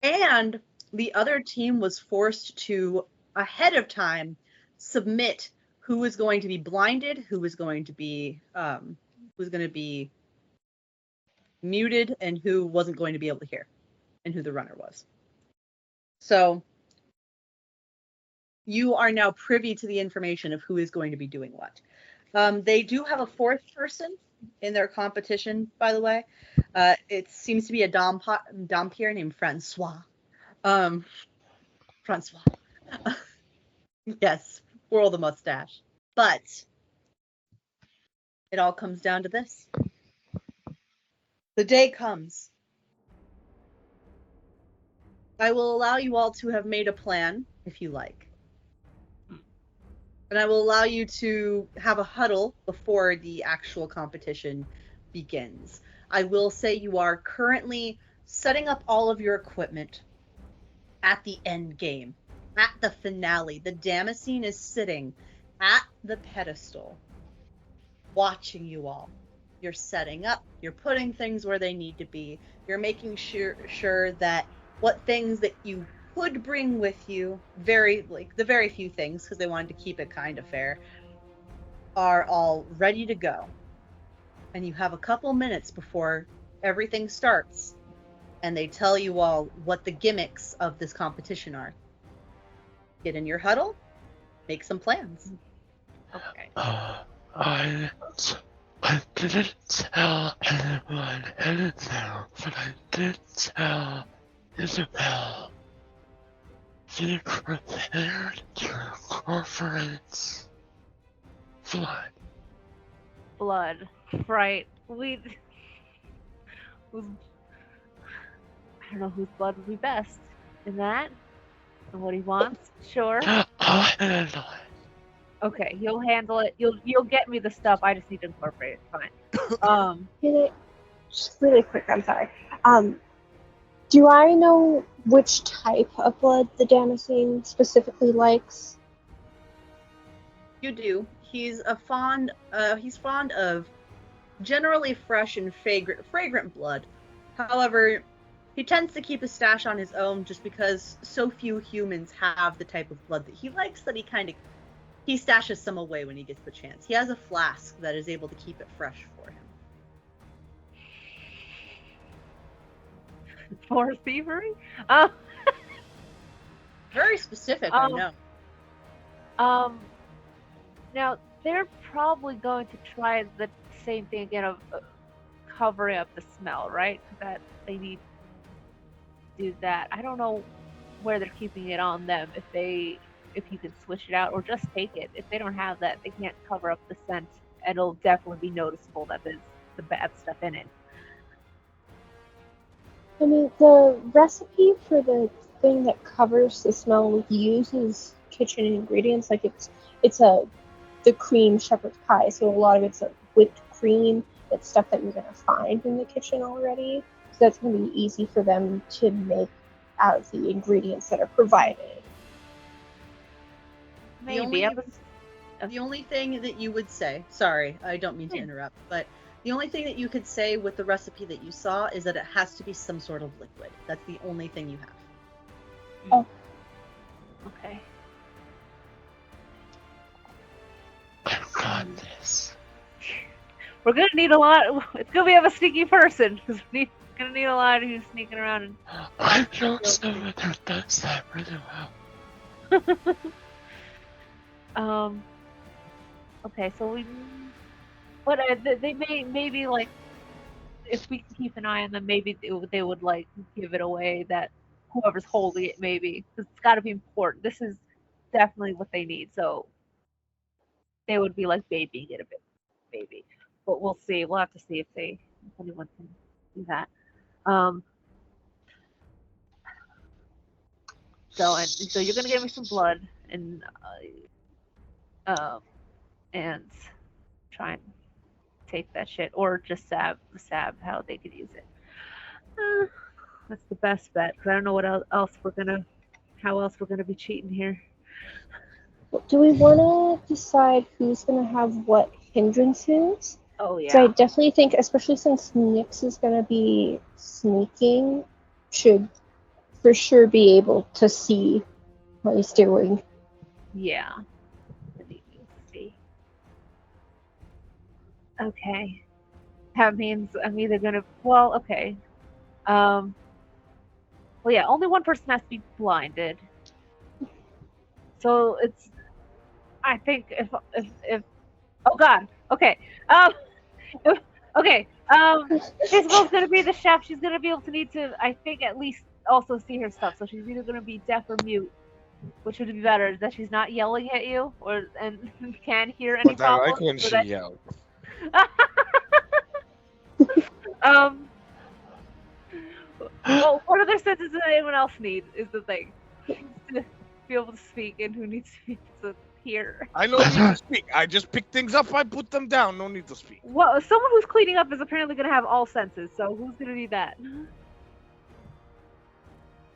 And the other team was forced to, ahead of time, submit who is going to be blinded, who is going to be muted, and who wasn't going to be able to hear, and who the runner was. So you are now privy to the information of who is going to be doing what. They do have a fourth person in their competition, by the way. It seems to be a Dompier named Francois. Francois. Yes, twirl the mustache. But it all comes down to this. The day comes. I will allow you all to have made a plan, if you like. And I will allow you to have a huddle before the actual competition begins. I will say you are currently setting up all of your equipment at the end game, at the finale. The Damascene is sitting at the pedestal, watching you all. You're setting up, you're putting things where they need to be, you're making sure that what things that you could bring with you, the very few things, because they wanted to keep it kind of fair, are all ready to go. And you have a couple minutes before everything starts, and they tell you all what the gimmicks of this competition are. Get in your huddle, make some plans. Okay. I didn't tell anyone anything, but I did tell Isabel. Be prepared to incorporate blood. Blood. Right. I don't know whose blood would be best in that. And what he wants. Sure. I'll handle it. Okay, you'll handle it. You'll get me the stuff. I just need to incorporate it. Fine. Just really quick, I'm sorry. Do I know which type of blood the Damascene specifically likes? You do. He's fond of generally fresh and fragrant blood. However, he tends to keep a stash on his own just because so few humans have the type of blood that he likes that he stashes some away when he gets the chance. He has a flask that is able to keep it fresh for him. For thievery? Very specific, I know. Now they're probably going to try the same thing again of covering up the smell, right? That they need to do that. I don't know where they're keeping it on them if you can switch it out or just take it. If they don't have that, they can't cover up the scent. It'll definitely be noticeable that there's the bad stuff in it. I mean, the recipe for the thing that covers the smell uses kitchen ingredients. Like it's the cream shepherd's pie, so a lot of it's a whipped cream. It's stuff that you're gonna find in the kitchen already. So that's gonna be easy for them to make out of the ingredients that are provided. Maybe. The only thing that you would say, sorry, I don't mean to interrupt, but the only thing that you could say with the recipe that you saw is that it has to be some sort of liquid. That's the only thing you have. Oh. Okay. I've got this. We're gonna need a lot. It's gonna be of a sneaky person because we're gonna need a lot of you sneaking around and. I know someone who does that really well. Okay, so but they maybe like if we can keep an eye on them, maybe they would like give it away that whoever's holding it, maybe because it's got to be important. This is definitely what they need, so they would be like babying it a bit, maybe. But we'll see. We'll have to see if anyone can do that. So you're gonna give me some blood and try and take that shit, or just sab how they could use it. That's the best bet because I don't know what else how else we're gonna be cheating here. Do we want to decide who's gonna have what hindrances? Oh yeah. So I definitely think, especially since Nyx is gonna be sneaking, should for sure be able to see what he's doing. Yeah. Okay. That means I'm either gonna. Well, okay. Well, yeah. Only one person has to be blinded. So it's. I think if. Oh God. Okay. Okay. Isabel's gonna be the chef. She's gonna be able to need to. I think at least also see her stuff. So she's either gonna be deaf or mute. Which would be better, that she's not yelling at you, and can hear any But I like problems, when or she that yells. um. Well, what other senses does anyone else need? Is the thing to be able to speak, and who needs to be able to hear. I don't need to speak. I just pick things up. I put them down. No need to speak. Well, someone who's cleaning up is apparently going to have all senses. So who's going to need that?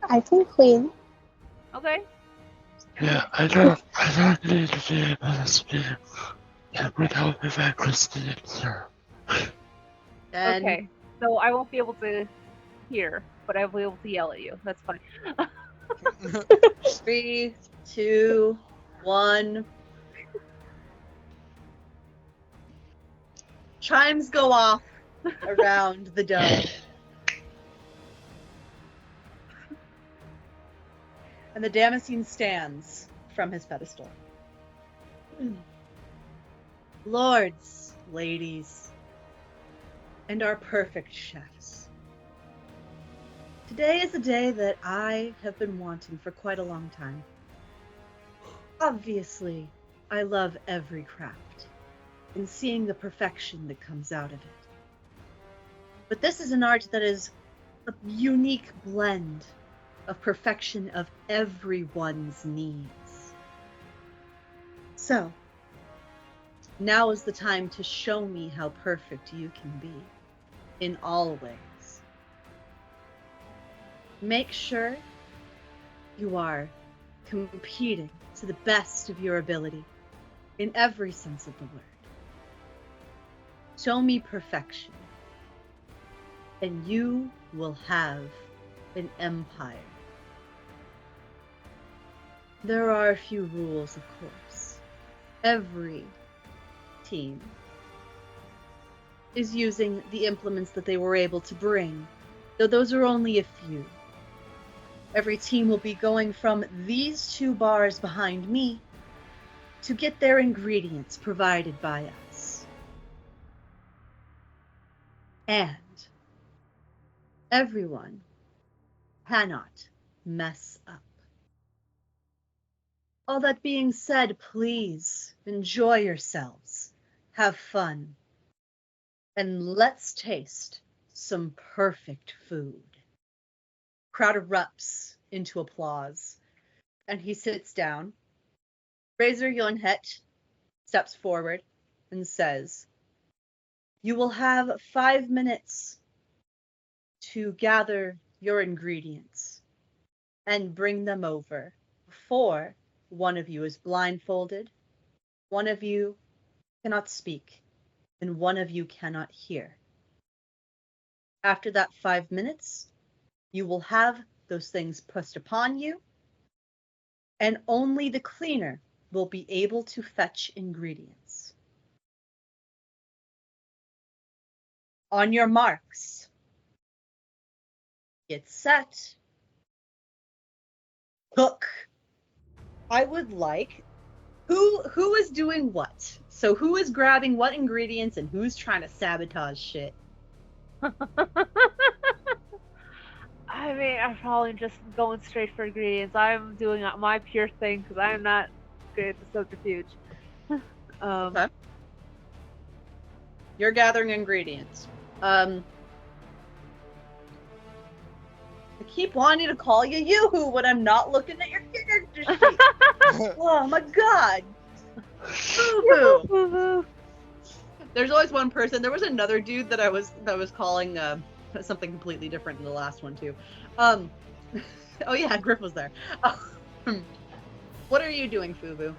I can clean. Okay. Yeah, I don't need to be able to speak without electricity here. And Okay. So I won't be able to hear, but I will be able to yell at you. That's fine. 3, 2, 1. Chimes go off around the dome. And the Damascene stands from his pedestal. Lords, ladies, and our perfect chefs. Today is a day that I have been wanting for quite a long time. Obviously, I love every craft and seeing the perfection that comes out of it. But this is an art that is a unique blend of perfection of everyone's needs. So, now is the time to show me how perfect you can be, in all ways. Make sure you are competing to the best of your ability, in every sense of the word. Show me perfection, and you will have an empire. There are a few rules, of course. Every team is using the implements that they were able to bring, though those are only a few. Every team will be going from these 2 bars behind me to get their ingredients provided by us. And everyone cannot mess up. All that being said, please enjoy yourselves, have fun, and let's taste some perfect food. Crowd erupts into applause, and he sits down. Razor Yonhet steps forward and says, "You will have 5 minutes to gather your ingredients and bring them over before one of you is blindfolded, one of you cannot speak, and one of you cannot hear. After that 5 minutes, you will have those things pushed upon you, and only the cleaner will be able to fetch ingredients. On your marks, get set, cook." I would like, who is doing what? So who is grabbing what ingredients and who's trying to sabotage shit? I mean, I'm probably just going straight for ingredients. I'm doing my pure thing because I'm not good at the subterfuge. Okay. You're gathering ingredients. I keep wanting to call you Yoo-hoo when I'm not looking at your character sheet. Oh my god. Yoo-hoo. There's always one person. There was another dude that I was calling something completely different in the last one too. Oh yeah, Griff was there. What are you doing, Fubu?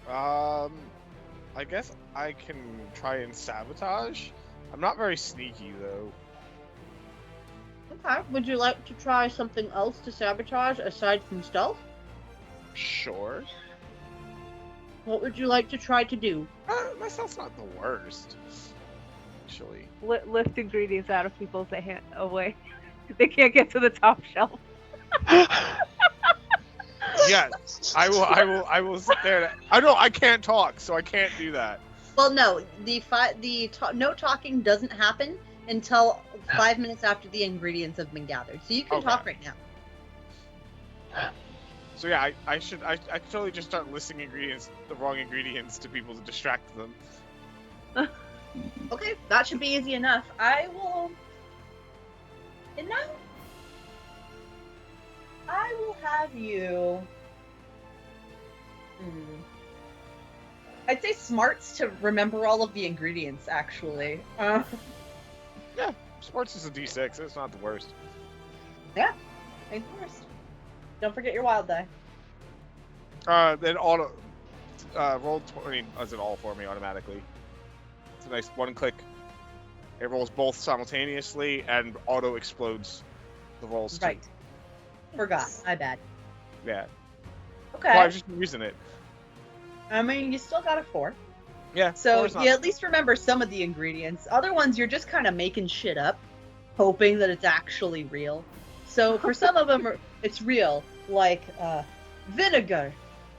I guess I can try and sabotage. I'm not very sneaky though. Okay. Would you like to try something else to sabotage aside from stealth? Sure. What would you like to try to do? My stealth's not the worst. Actually. Lift ingredients out of people's away. They can't get to the top shelf. Yes, I will sit there. I can't talk, so I can't do that. Well, no. No talking doesn't happen until 5 minutes after the ingredients have been gathered. So you can Okay. talk right now. So yeah, I should totally just start listing the wrong ingredients to people to distract them. Okay, that should be easy enough. I will. And now, I will have you. I'd say smarts to remember all of the ingredients. Actually, Yeah, sports is a D6. It's not the worst. yeah, ain't the worst. Don't forget your wild die. Then auto roll 20 does it all for me automatically. It's a nice one click. It rolls both simultaneously and auto explodes the rolls too. Right. Forgot. My bad. Yeah. Okay. Well, I was just using it. I mean, you still got a 4. Yeah. So four's not- you at least remember some of the ingredients. Other ones, you're just kind of making shit up, hoping that it's actually real. So for some of them, it's real, like vinegar,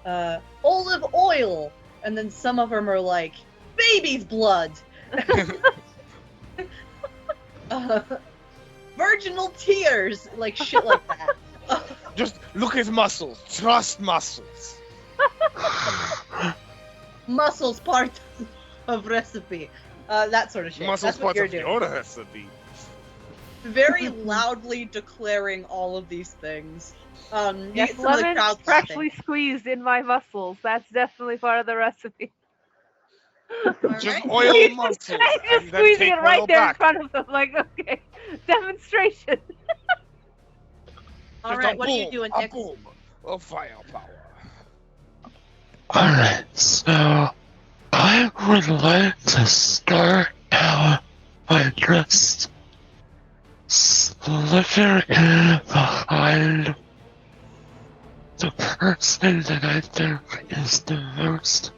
olive oil, and then some of them are like baby's blood, virginal tears, like shit like that. Just look at muscles. Trust muscles. Muscles part of recipe. That sort of shit. Muscles That's what part you're of doing. your recipe. Very loudly declaring all of these things. You Yes, get some of the lemons crowd freshly squeezed in my muscles. That's definitely part of the recipe. Just Alright. oil muscles. Just and then squeezing take it right oil there in back. front of them. Like, okay, demonstration. All Just right, a what are you boom, doing a next? boom of firepower. Alright, so I would like to start out by just slipping in behind the person that I think is the most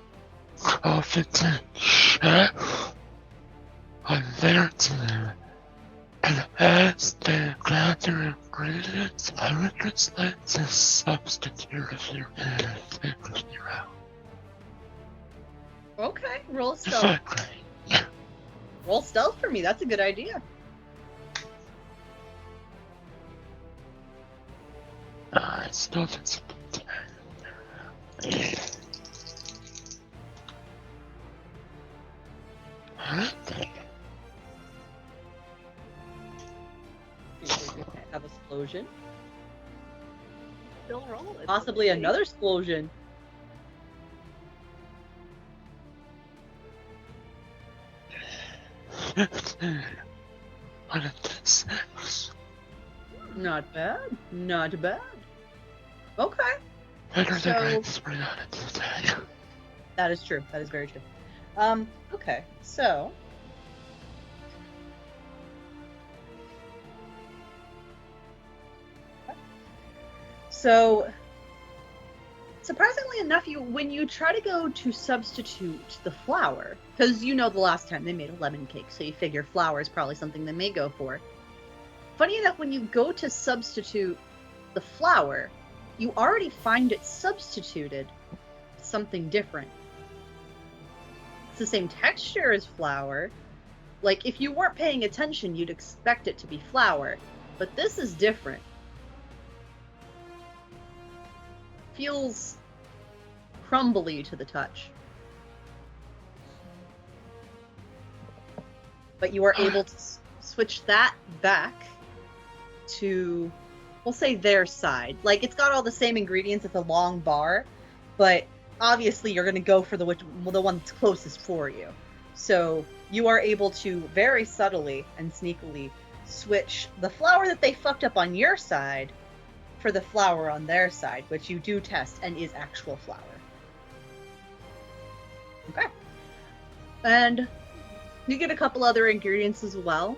competent chef on their team. And as they gather ingredients, I would just like to substitute a few anything with you out. Okay, roll If stealth. I may. Roll stealth for me. That's a good idea. I still didn't Have explosion. Still rolling. Possibly another explosion. What a D6. Not bad. Not bad. Okay. Better than So- I 3 on a D10. That is true. That is very true. Okay. So. So, surprisingly enough, when you try to go to substitute the flour, because you know the last time they made a lemon cake, so you figure flour is probably something they may go for. Funny enough, when you go to substitute the flour, you already find it substituted with something different. It's the same texture as flour. Like, if you weren't paying attention, you'd expect it to be flour, but this is different. Feels crumbly to the touch. But you are able to switch that back to, we'll say, their side. Like, it's got all the same ingredients, it's a long bar, but obviously you're going to go for the one that's closest for you. So you are able to very subtly and sneakily switch the flour that they fucked up on your side for the flour on their side, which you do test and is actual flour. Okay. And you get a couple other ingredients as well.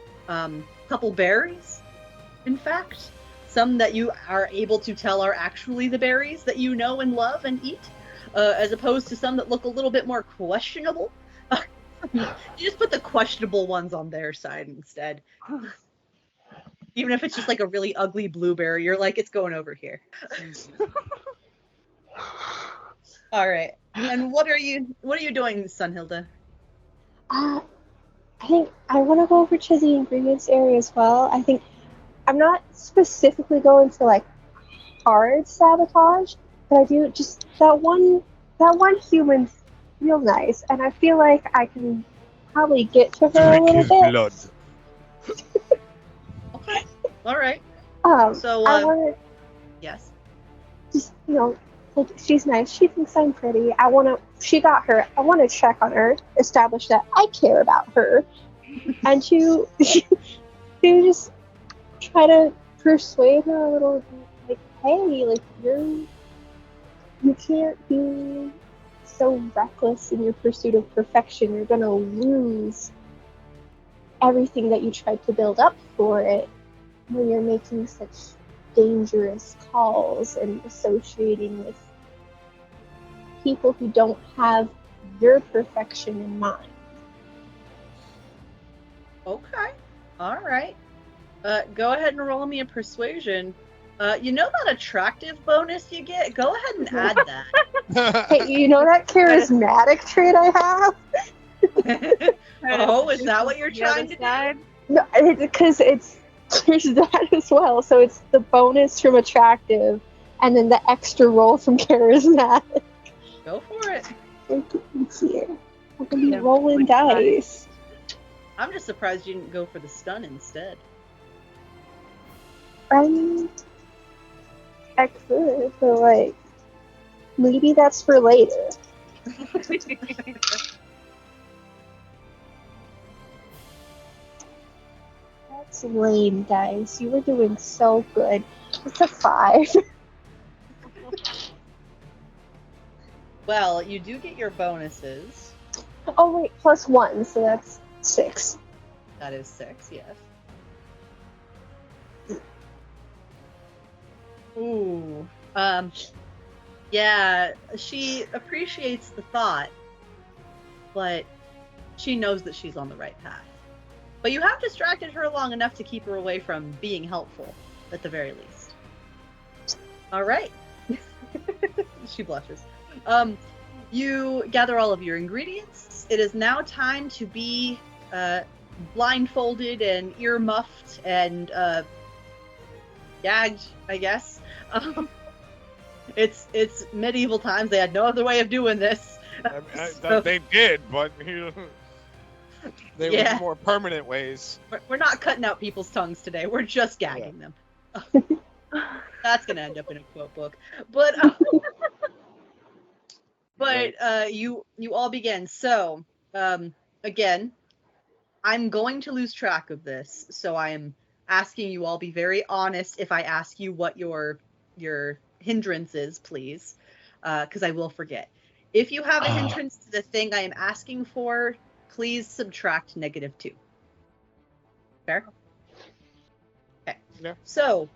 Couple berries, in fact. Some that you are able to tell are actually the berries that you know and love and eat, as opposed to some that look a little bit more questionable. You just put the questionable ones on their side instead. Even if it's just like a really ugly blueberry, you're like, it's going over here. All right. And what are you doing, Sunhilda? I think I want to go over to the ingredients area as well. I think I'm not specifically going to like hard sabotage, But I do just that one human's real nice, and I feel like I can probably get to her a little bit. blood. Okay. All right. So, I want to yes. just, like, she's nice. She thinks I'm pretty. She got her. I want to check on her, establish that I care about her, and to just try to persuade her a little bit, like, hey, like, you can't be so reckless in your pursuit of perfection. You're gonna lose everything that you tried to build up for it when you're making such dangerous calls and associating with people who don't have your perfection in mind. Okay. All right. Go ahead and roll me a persuasion. You know that attractive bonus you get? Go ahead and add that. Hey, you know that charismatic trait I have? Oh, is that what you're trying to do? No, because there's that as well. So it's the bonus from attractive, and then the extra roll from charismatic. Go for it. Let's see. I'm gonna be rolling dice. I'm just surprised you didn't go for the stun instead. I could, but like, maybe that's for later. That's lame, guys. You were doing so good. It's a 5. Well, you do get your bonuses. Oh wait, +1, so that's 6. That is 6, yes. Ooh. Yeah, she appreciates the thought, but she knows that she's on the right path. But you have distracted her long enough to keep her away from being helpful, at the very least. All right. She blushes. You gather all of your ingredients. It is now time to be blindfolded and ear-muffed and gagged, I guess. It's medieval times. They had no other way of doing this. They did, but they were more permanent ways. We're not cutting out people's tongues today. We're just gagging them. That's gonna end up in a quote book. But you all begin. So again, I'm going to lose track of this. So I am asking you all be very honest if I ask you what your hindrance is, please, because I will forget. If you have a hindrance to the thing I am asking for, please subtract -2. Fair? Okay. Yeah. So,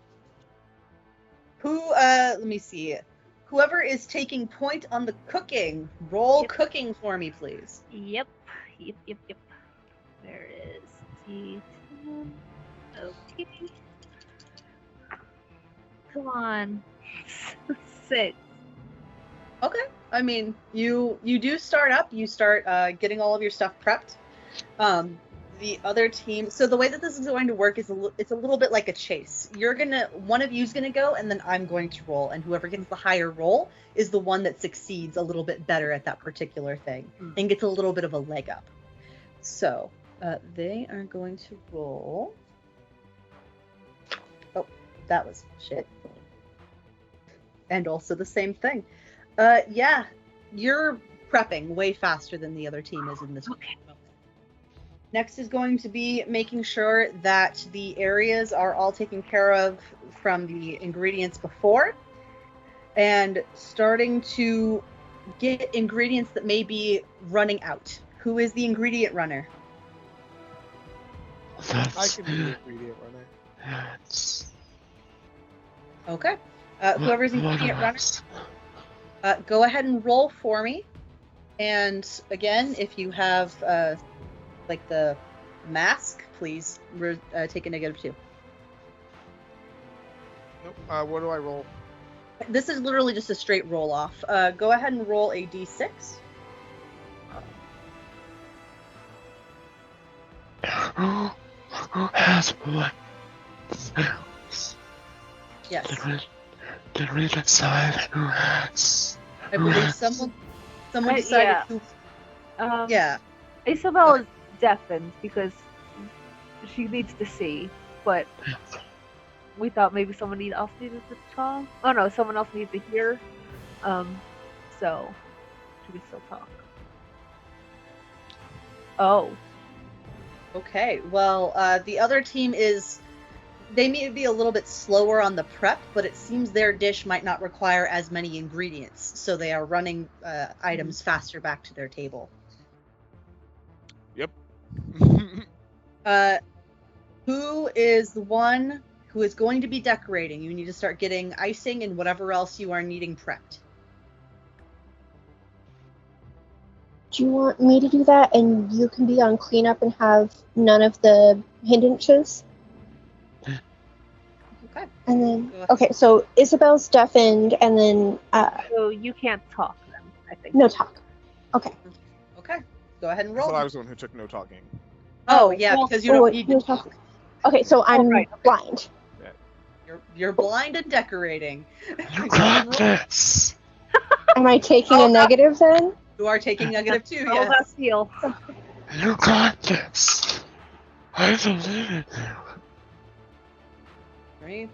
let me see. Whoever is taking point on the cooking, roll cooking for me, please. Yep. There is D10. Okay. Come on. 6. Okay. I mean, you do start up. You start getting all of your stuff prepped. The other team. So the way that this is going to work is it's a little bit like a chase. One of you's gonna go, and then I'm going to roll, and whoever gets the higher roll is the one that succeeds a little bit better at that particular thing and gets a little bit of a leg up. So they are going to roll. Oh, that was shit. And also the same thing. Yeah, you're prepping way faster than the other team is in this. Okay. Next is going to be making sure that the areas are all taken care of from the ingredients before, and starting to get ingredients that may be running out. Who is the ingredient runner? I can be the ingredient runner. That's Okay. Whoever's ingredient runner, go ahead and roll for me. And again, if you have like the mask, please take a -2. Nope. What do I roll? This is literally just a straight roll off. Go ahead and roll a d6. has what? Yes. Did we decide who has? I believe someone I- decided yeah. who. Um, Yeah. Isabel is deafened because she needs to see, but we thought maybe someone else needed to talk. Oh no, someone else needs to hear. So she can still talk. Oh, Okay. Well, the other team is. They may be a little bit slower on the prep, but it seems their dish might not require as many ingredients, so they are running items faster back to their table. Yep. Who is the one who is going to be decorating? You need to start getting icing and whatever else you are needing prepped. Do you want me to do that and you can be on cleanup and have none of the hindrances? Okay. And then, Go ahead. okay, so Isabel's deafened and then, so you can't talk then, I think. no talk. Okay. Okay. Go ahead and I thought roll. I was the one who took no talking. Oh, yeah, well, because you don't wait, need no to talk. Okay, so I'm right, okay. blind. You're blind and decorating. You Go ahead and got roll. this. Am I taking Oh, a no. negative then? You are taking negative 2, Roll that yes. seal. You got this. I believe in you. Right.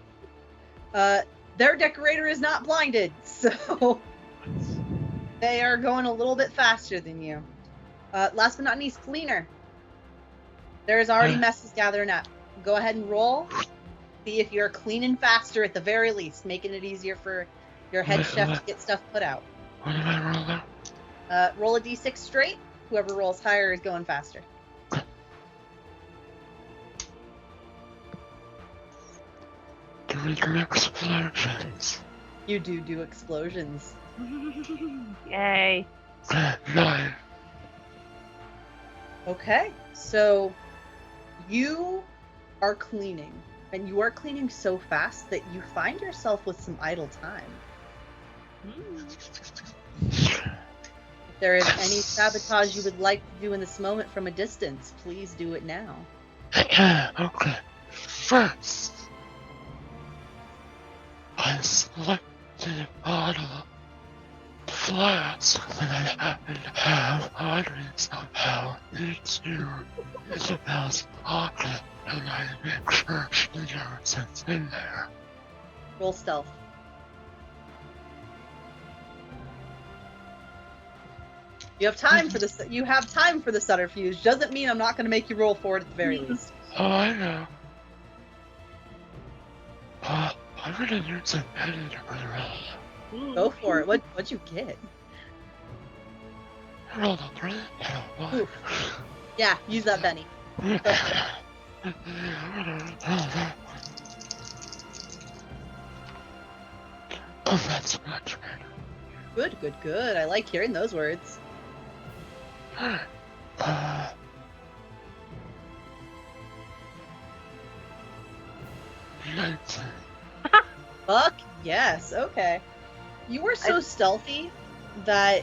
Their decorator is not blinded, so they are going a little bit faster than you. Last but not least, cleaner. There's already messes gathering up. Go ahead and roll. See if you're cleaning faster at the very least, making it easier for your head chef to get stuff put out. What am I rolling? Roll a d6 straight. Whoever rolls higher is going faster. Do we do explosions? You do explosions. Yay. 9. Okay, so you are cleaning, and you are cleaning so fast that you find yourself with some idle time. If there is any sabotage you would like to do in this moment from a distance, please do it now. Okay. First, I select the bottle flask that I happen to have on me somehow into Isabel's pocket, and I make sure she knows it's in there. Roll stealth. You have time for this. You have time for the subterfuge. Doesn't mean I'm not going to make you roll for it at the very least. Oh, I know. I'm gonna use an editor roll. Go for it. What'd you get? I rolled a 3 and a 1. Oof. Yeah, use that Benny. Oh, that's much better. Good. I like hearing those words. 19. Fuck yes. Okay. You were so stealthy that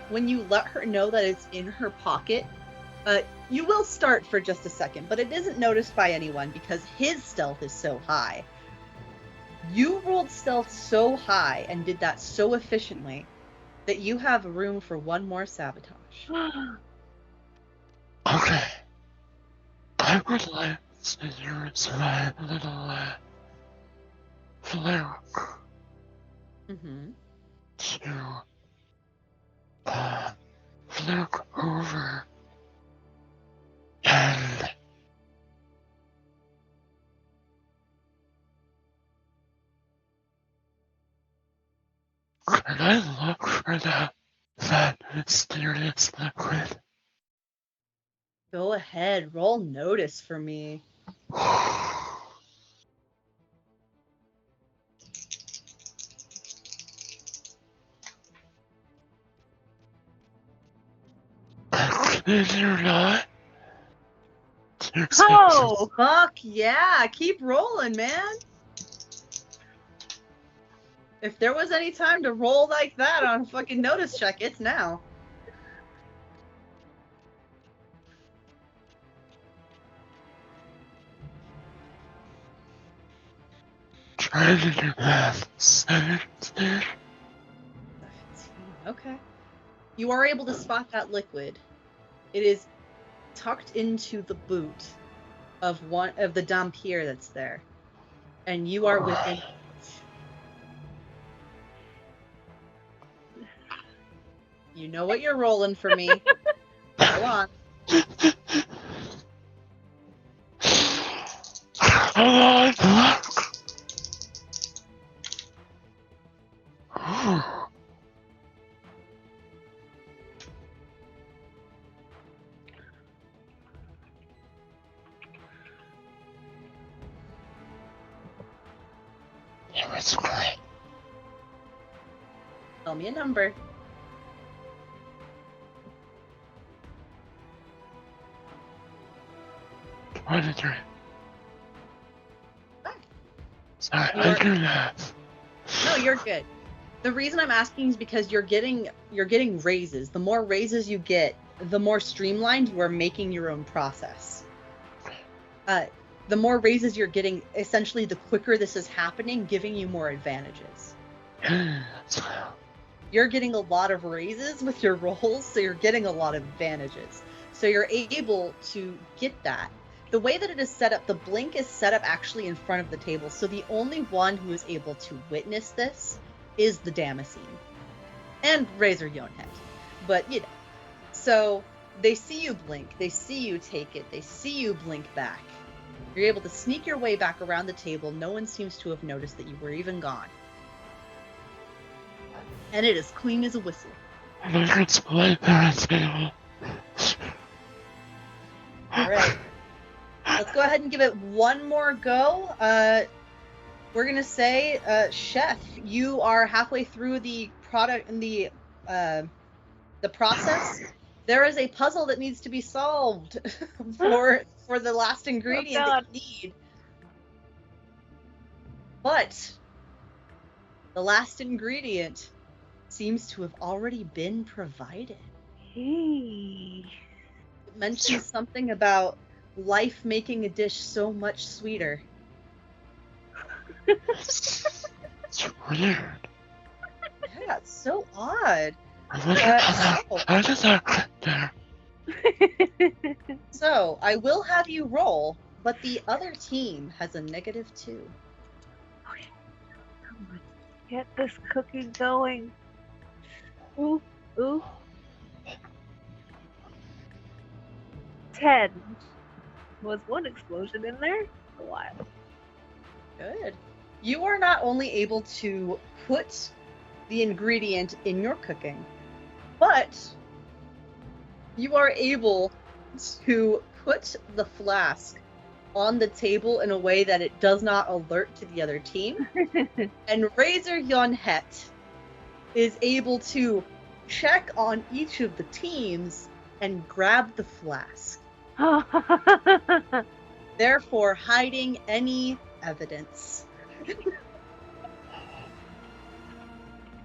when you let her know that it's in her pocket, you will start for just a second, but it isn't noticed by anyone because his stealth is so high. You rolled stealth so high and did that so efficiently that you have room for one more sabotage. Okay. I would like to use my little fluke Mm-hmm. to fluke over and can I look for that mysterious liquid? Go ahead, roll notice for me. Did you not? Oh! Fuck yeah, keep rolling, man. If there was any time to roll like that on a fucking notice check, it's now. trying to do math. 17. 17. Okay. You are able to spot that liquid. It is tucked into the boot of one of the dampier that's there. And you are within. You know what you're rolling for me. Go on. Come on, look. It was great. Tell me a number. $23. Ah. Sorry, I do math. No, you're good. The reason I'm asking is because you're getting raises. The more raises you get, the more streamlined you are making your own process. The more raises you're getting, essentially the quicker this is happening, giving you more advantages. You're getting a lot of raises with your rolls, so you're getting a lot of advantages. So you're able to get that. The way that it is set up, the blink is set up actually in front of the table, so the only one who is able to witness this is the Damascene. And Razor Yonhet. But, you know. So, they see you blink, they see you take it, they see you blink back. You're able to sneak your way back around the table. No one seems to have noticed that you were even gone. And it is clean as a whistle. It's way better table. Alright. Let's go ahead and give it one more go. We're gonna say, Chef, you are halfway through the product and the process. There is a puzzle that needs to be solved for the last ingredient that you need. But the last ingredient seems to have already been provided. Hey. It mentions something about life making a dish so much sweeter. It's weird. Yeah, it's so odd. How does that click there? So, I will have you roll, but the other team has a -2. Okay. Come on. Get this cooking going. Ooh, ooh. 10. Was one explosion in there? A while. Good. You are not only able to put the ingredient in your cooking, but you are able to put the flask on the table in a way that it does not alert to the other team. And Razor Yonhet is able to check on each of the teams and grab the flask, therefore hiding any evidence.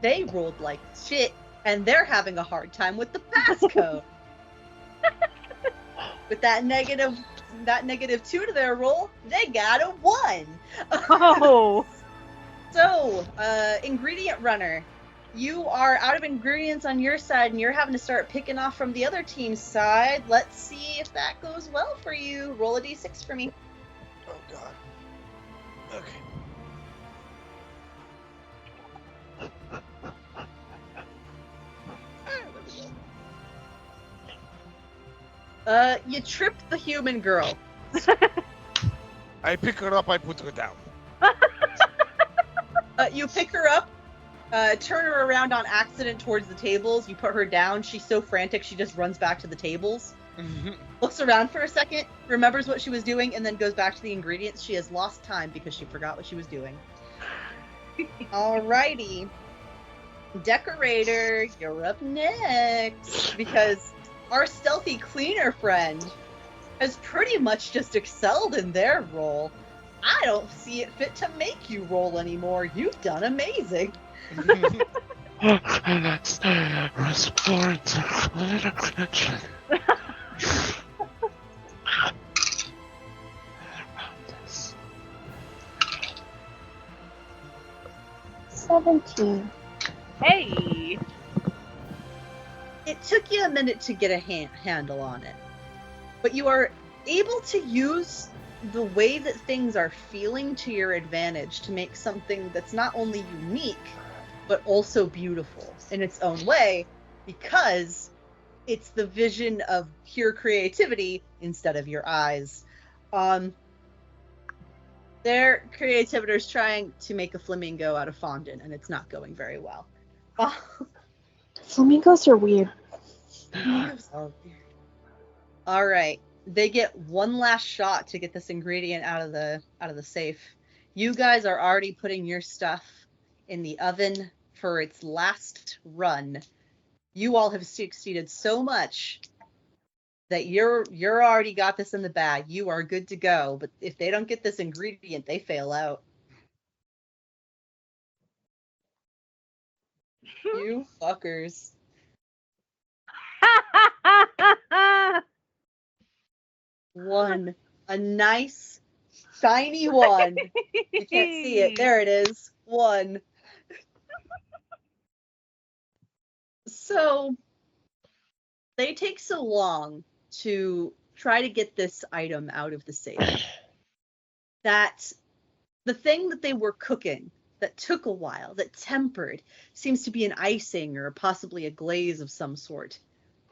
They rolled like shit, and they're having a hard time with the passcode. With that -2 to their roll, they got a 1. Oh. So, ingredient runner, you are out of ingredients on your side, and you're having to start picking off from the other team's side. Let's see if that goes well for you. Roll a d6 for me. Oh god. Okay. You tripped the human girl. I pick her up, I put her down. You pick her up, turn her around on accident towards the tables. You put her down. She's so frantic, she just runs back to the tables. Looks around for a second, remembers what she was doing, and then goes back to the ingredients. She has lost time because she forgot what she was doing. Alrighty. Decorator, you're up next. Because our stealthy cleaner friend has pretty much just excelled in their role. I don't see it fit to make you roll anymore. You've done amazing. Okay, let's restore the clear connection. 17. Hey! It took you a minute to get a handle on it, but you are able to use the way that things are feeling to your advantage to make something that's not only unique, but also beautiful in its own way, because it's the vision of pure creativity instead of your eyes. Their creativity is trying to make a flamingo out of fondant, and it's not going very well. Flamingos are weird. Flamingos are weird. All right, they get one last shot to get this ingredient out of the safe. You guys are already putting your stuff in the oven for its last run. You all have succeeded so much that you're already got this in the bag. You are good to go. But if they don't get this ingredient, they fail out. You fuckers. One. A nice, shiny one. You can't see it. There it is. One. So, they take so long to try to get this item out of the safe that the thing that they were cooking that took a while, that tempered, seems to be an icing or possibly a glaze of some sort,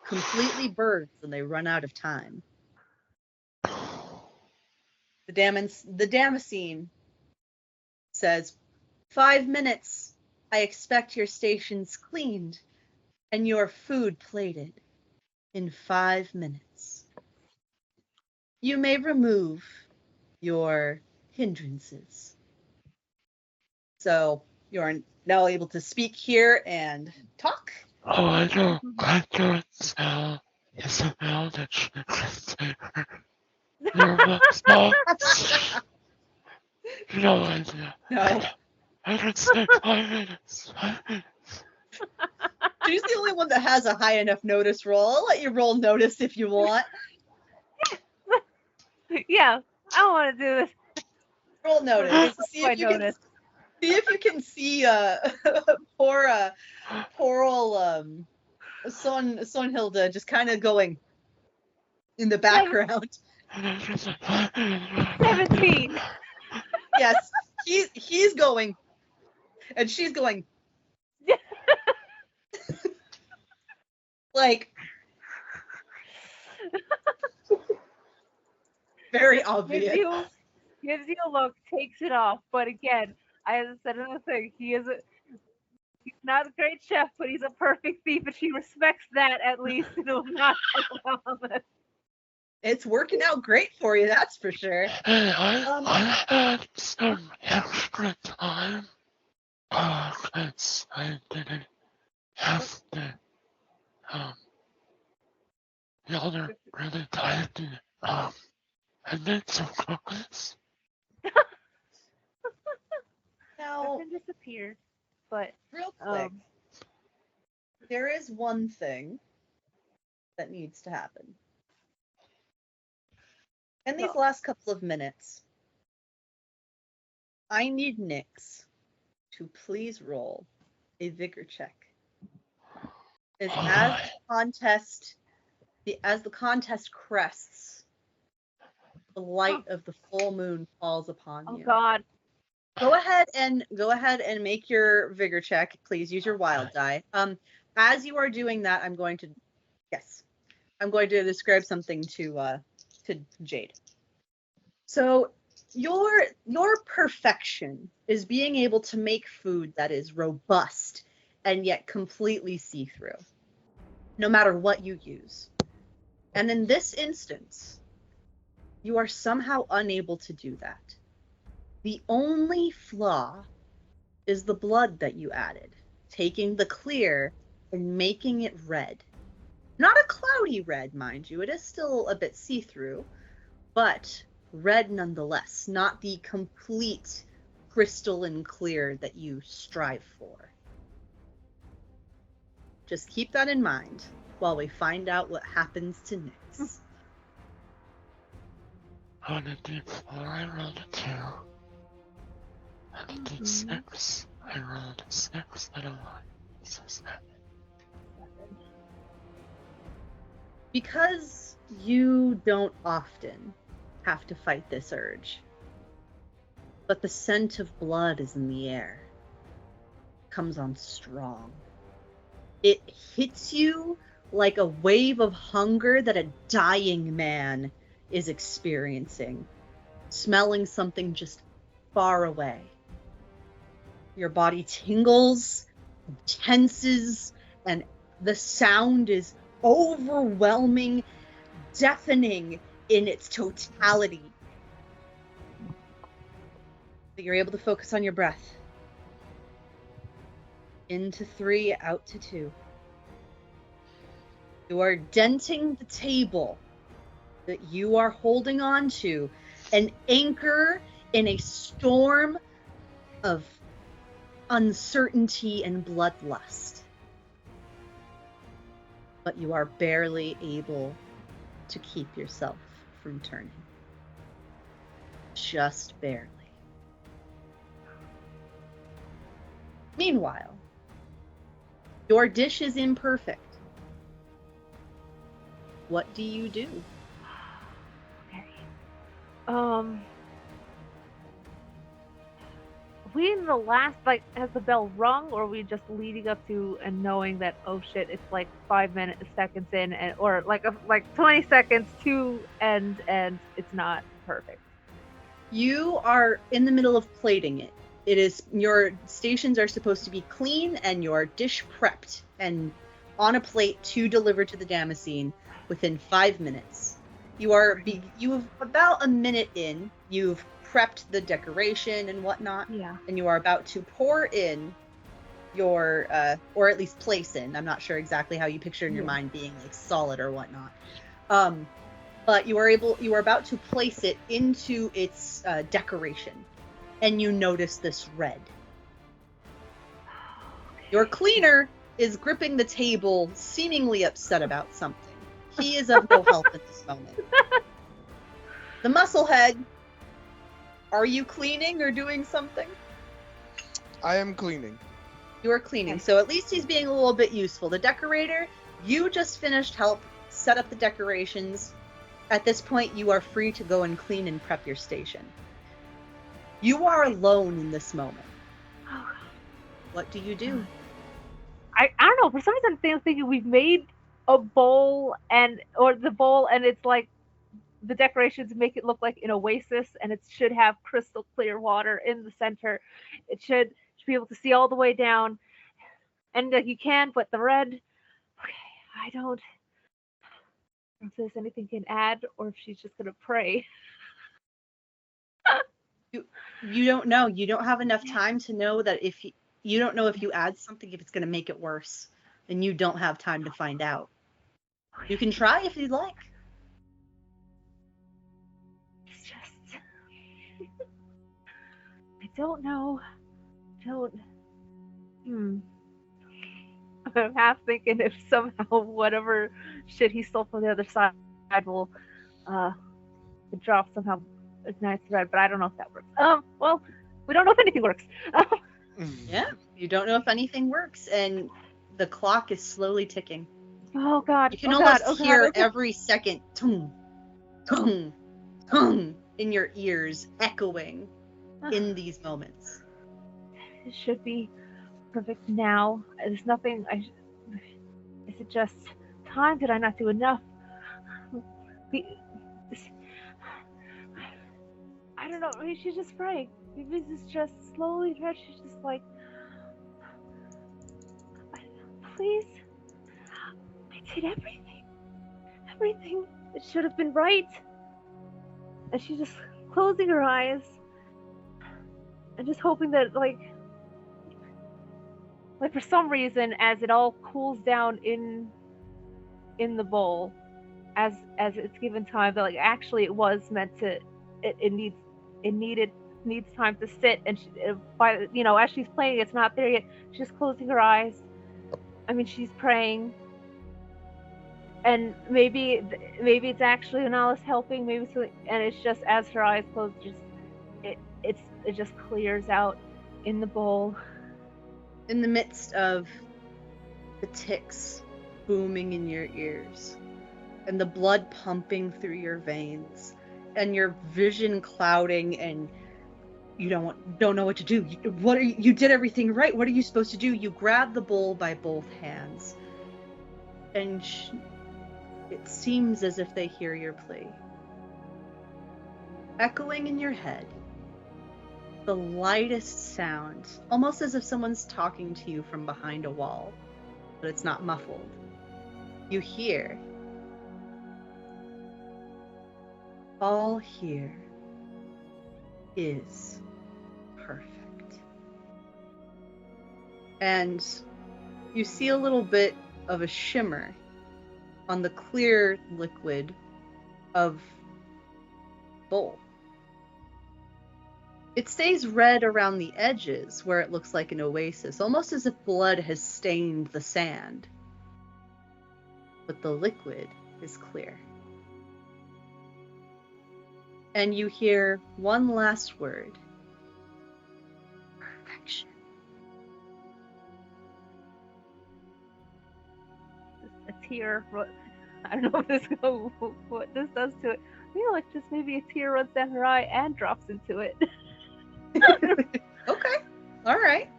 completely burns and they run out of time. The Damascene says, 5 minutes. I expect your stations cleaned and your food plated in 5 minutes. You may remove your hindrances. So you're now able to speak here and talk. Oh, I don't tell Isabel that she can take your books off. No idea. No. I can stay 5 minutes. 5 minutes. She's the only one that has a high enough notice roll. I'll let you roll notice if you want. Yeah, I don't want to do this. Roll notice. See My if you notice. can see poor old Sonhilda just kind of going in the background. 17. Yes, he's going, and she's going. Like, very obvious. Gives you a look, takes it off. But again, I said another thing. He's not a great chef, but he's a perfect thief, and she respects that at least. And will not allow this. It's working out great for you, that's for sure. Hey, I had some extra time. Cause I didn't have to, y'all are really tired. I made some cookies. Now, Nothing disappeared, but real quick, there is one thing that needs to happen. In these last couple of minutes, I need Nyx to please roll a vigor check. As the contest crests, the light of the full moon falls upon you. oh god, Go ahead and make your vigor check. Please use your wild die. As you are doing that, I'm going to describe something to Jade. So your perfection is being able to make food that is robust and yet completely see-through, no matter what you use. And in this instance, you are somehow unable to do that. The only flaw is the blood that you added, taking the clear and making it red. Not a cloudy red, mind you. It is still a bit see-through, but red nonetheless, not the complete crystalline clear that you strive for. Just keep that in mind while we find out what happens to Nyx. On a D4, I rolled a 2. On a D6, I I rolled a 6 and a 1. So 7. Because you don't often have to fight this urge, but the scent of blood is in the air. Comes on strong. It hits you like a wave of hunger that a dying man is experiencing, smelling something just far away. Your body tingles, tenses, and the sound is overwhelming, deafening in its totality. But you're able to focus on your breath. Into 3, out to 2. You are denting the table that you are holding on to, an anchor in a storm of uncertainty and bloodlust. But you are barely able to keep yourself from turning. Just barely. Meanwhile, your dish is imperfect. What do you do? Okay. We in the last, like, has the bell rung, or are we just leading up to and knowing that, oh shit, it's like 5 seconds in, and or like 20 seconds to end, and it's not perfect. You are in the middle of plating it. It is, your stations are supposed to be clean and your dish prepped and on a plate to deliver to the Damascene within 5 minutes. You have about a minute in. You've prepped the decoration and whatnot. Yeah. And you are about to pour in your, or at least place in. I'm not sure exactly how you picture in your mind being like solid or whatnot. But you are about to place it into its decoration, and you notice this red. Your cleaner is gripping the table, seemingly upset about something. He is of no help at this moment. The musclehead, are you cleaning or doing something? I am cleaning. You are cleaning, so at least he's being a little bit useful. The decorator, you just finished help set up the decorations. At this point, you are free to go and clean and prep your station. You are alone in this moment. What do you do? I don't know. For some reason, I'm thinking we've made a bowl and it's like the decorations make it look like an oasis, and it should have crystal clear water in the center. It should be able to see all the way down, and you can, but the red. Okay, I don't know if there's anything can add, or if she's just gonna pray. You don't know. You don't have enough time to know that if you don't know if you add something, if it's going to make it worse, and you don't have time to find out. You can try if you'd like. It's just I don't know. I'm half thinking if somehow whatever shit he stole from the other side will drop somehow ignites the red, but I don't know if that works. Well, we don't know if anything works. Yeah, you don't know if anything works, and the clock is slowly ticking. Oh god. You can almost hear every second tung, tung, tung in your ears echoing in these moments. It should be perfect now. There's nothing is it just time? Did I not do enough? I don't know. Maybe she's just praying. Maybe this is just slowly. She's just like, please. I did everything. Everything. It should have been right. And she's just closing her eyes and just hoping that, like for some reason, as it all cools down in the bowl, as it's given time, that like actually it was meant to. It needs time to sit, and she, as she's playing, it's not there yet. She's closing her eyes. I mean, she's praying, and maybe it's actually Anala's helping. Maybe so, and it's just as her eyes close, it just clears out in the bowl, in the midst of the ticks booming in your ears and the blood pumping through your veins and your vision clouding and you don't know what to do. You did everything right. What are you supposed to do? You grab the bowl by both hands and it seems as if they hear your plea. Echoing in your head, the lightest sound, almost as if someone's talking to you from behind a wall, but it's not muffled. You hear, all here is perfect. And you see a little bit of a shimmer on the clear liquid of bowl. It stays red around the edges where it looks like an oasis, almost as if blood has stained the sand. But the liquid is clear. And you hear one last word. Perfection. A tear. I don't know if this what this does to it. I feel like just maybe a tear runs down her eye and drops into it. Okay. All right.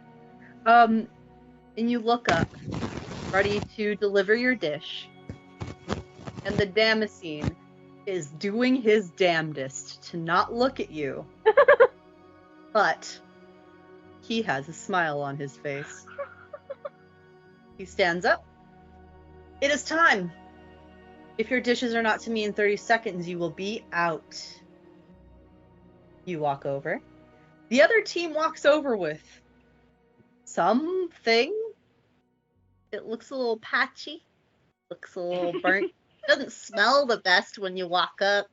And you look up, ready to deliver your dish. And the Damascene is doing his damnedest to not look at you. But he has a smile on his face. He stands up. It is time. If your dishes are not to me in 30 seconds, you will be out. You walk over. The other team walks over with something. It looks a little patchy. Looks a little burnt. Doesn't smell the best when you walk up.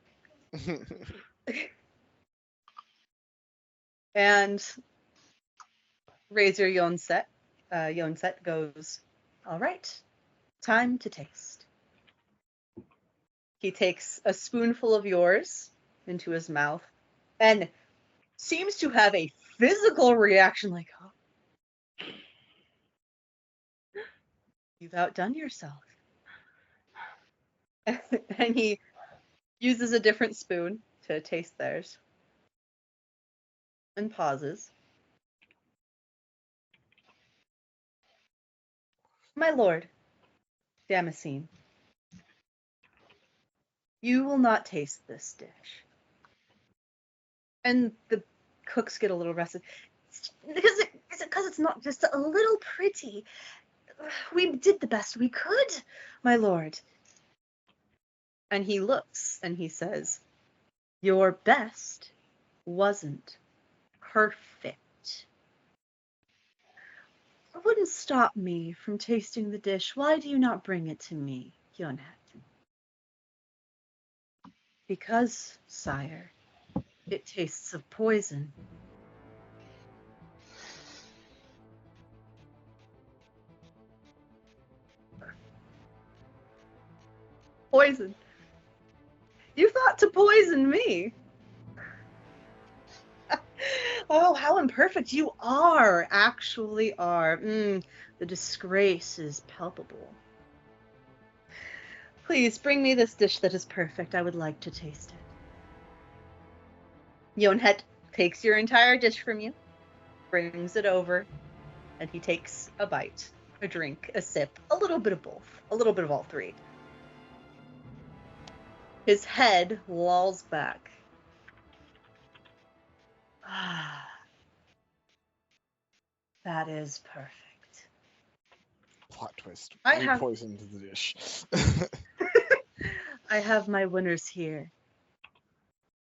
And Razor Yonset goes, all right, time to taste. He takes a spoonful of yours into his mouth and seems to have a physical reaction like, oh, you've outdone yourself. And he uses a different spoon to taste theirs and pauses. My lord, Damascene, you will not taste this dish. And the cooks get a little rested. Because it's not just a little pretty. We did the best we could, my lord. And he looks and he says, your best wasn't perfect. It wouldn't stop me from tasting the dish. Why do you not bring it to me, Yonhet? Because, sire, it tastes of poison. Poison. You thought to poison me. Oh, how imperfect you actually are. The disgrace is palpable. Please bring me this dish that is perfect. I would like to taste it. Yonhet takes your entire dish from you, brings it over, and he takes a bite, a drink, a sip, a little bit of both, a little bit of all three. His head lolls back. That is perfect. Plot twist. I We have- poisoned the dish. I have my winners here.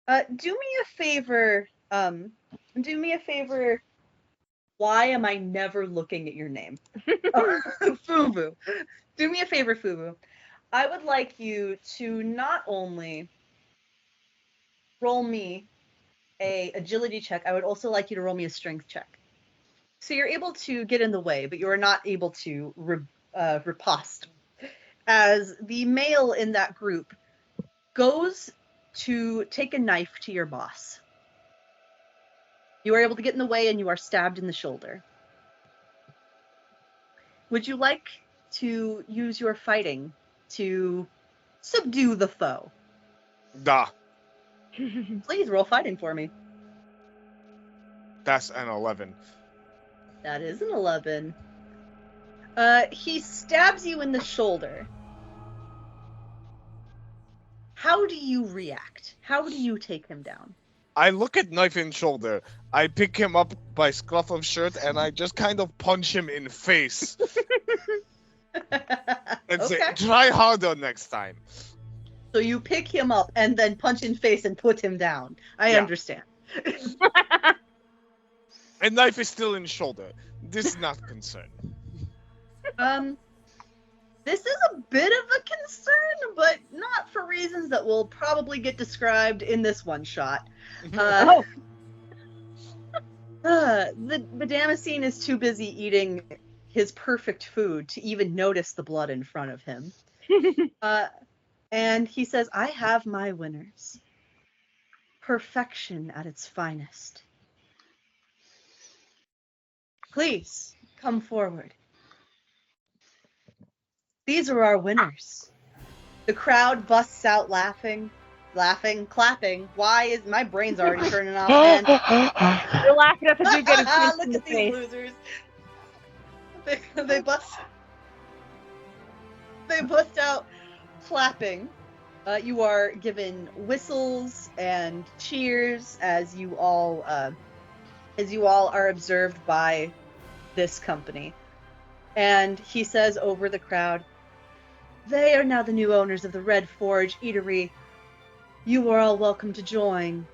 Do me a favor. Why am I never looking at your name? Fubu. Do me a favor, Fubu. I would like you to not only roll me a agility check, I would also like you to roll me a strength check. So you're able to get in the way, but you are not able to riposte. As the male in that group goes to take a knife to your boss. You are able to get in the way and you are stabbed in the shoulder. would you like to use your fighting to subdue the foe? Da. Please roll fighting for me. That's an 11. That is an 11. He stabs you in the shoulder. How do you react? How do you take him down? I look at knife in shoulder. I pick him up by scruff of shirt and I just kind of punch him in face and say, Okay. "Try harder next time." So you pick him up and then punch in face and put him down. I Yeah. understand. And knife is still in shoulder. This is not concern. This is a bit of a concern, but not for reasons that will probably get described in this one shot. The Damascene is too busy eating his perfect food to even notice the blood in front of him. And he says, I have my winners. Perfection at its finest. Please, come forward. These are our winners. The crowd busts out laughing, clapping. Why is my brain's already turning off, man? They're laughing at the dude getting punched Look in the at these face. losers. They bust out clapping. You are given whistles and cheers as you all are observed by this company. And he says over the crowd, they are now the new owners of the Red Forge Eatery. You are all welcome to join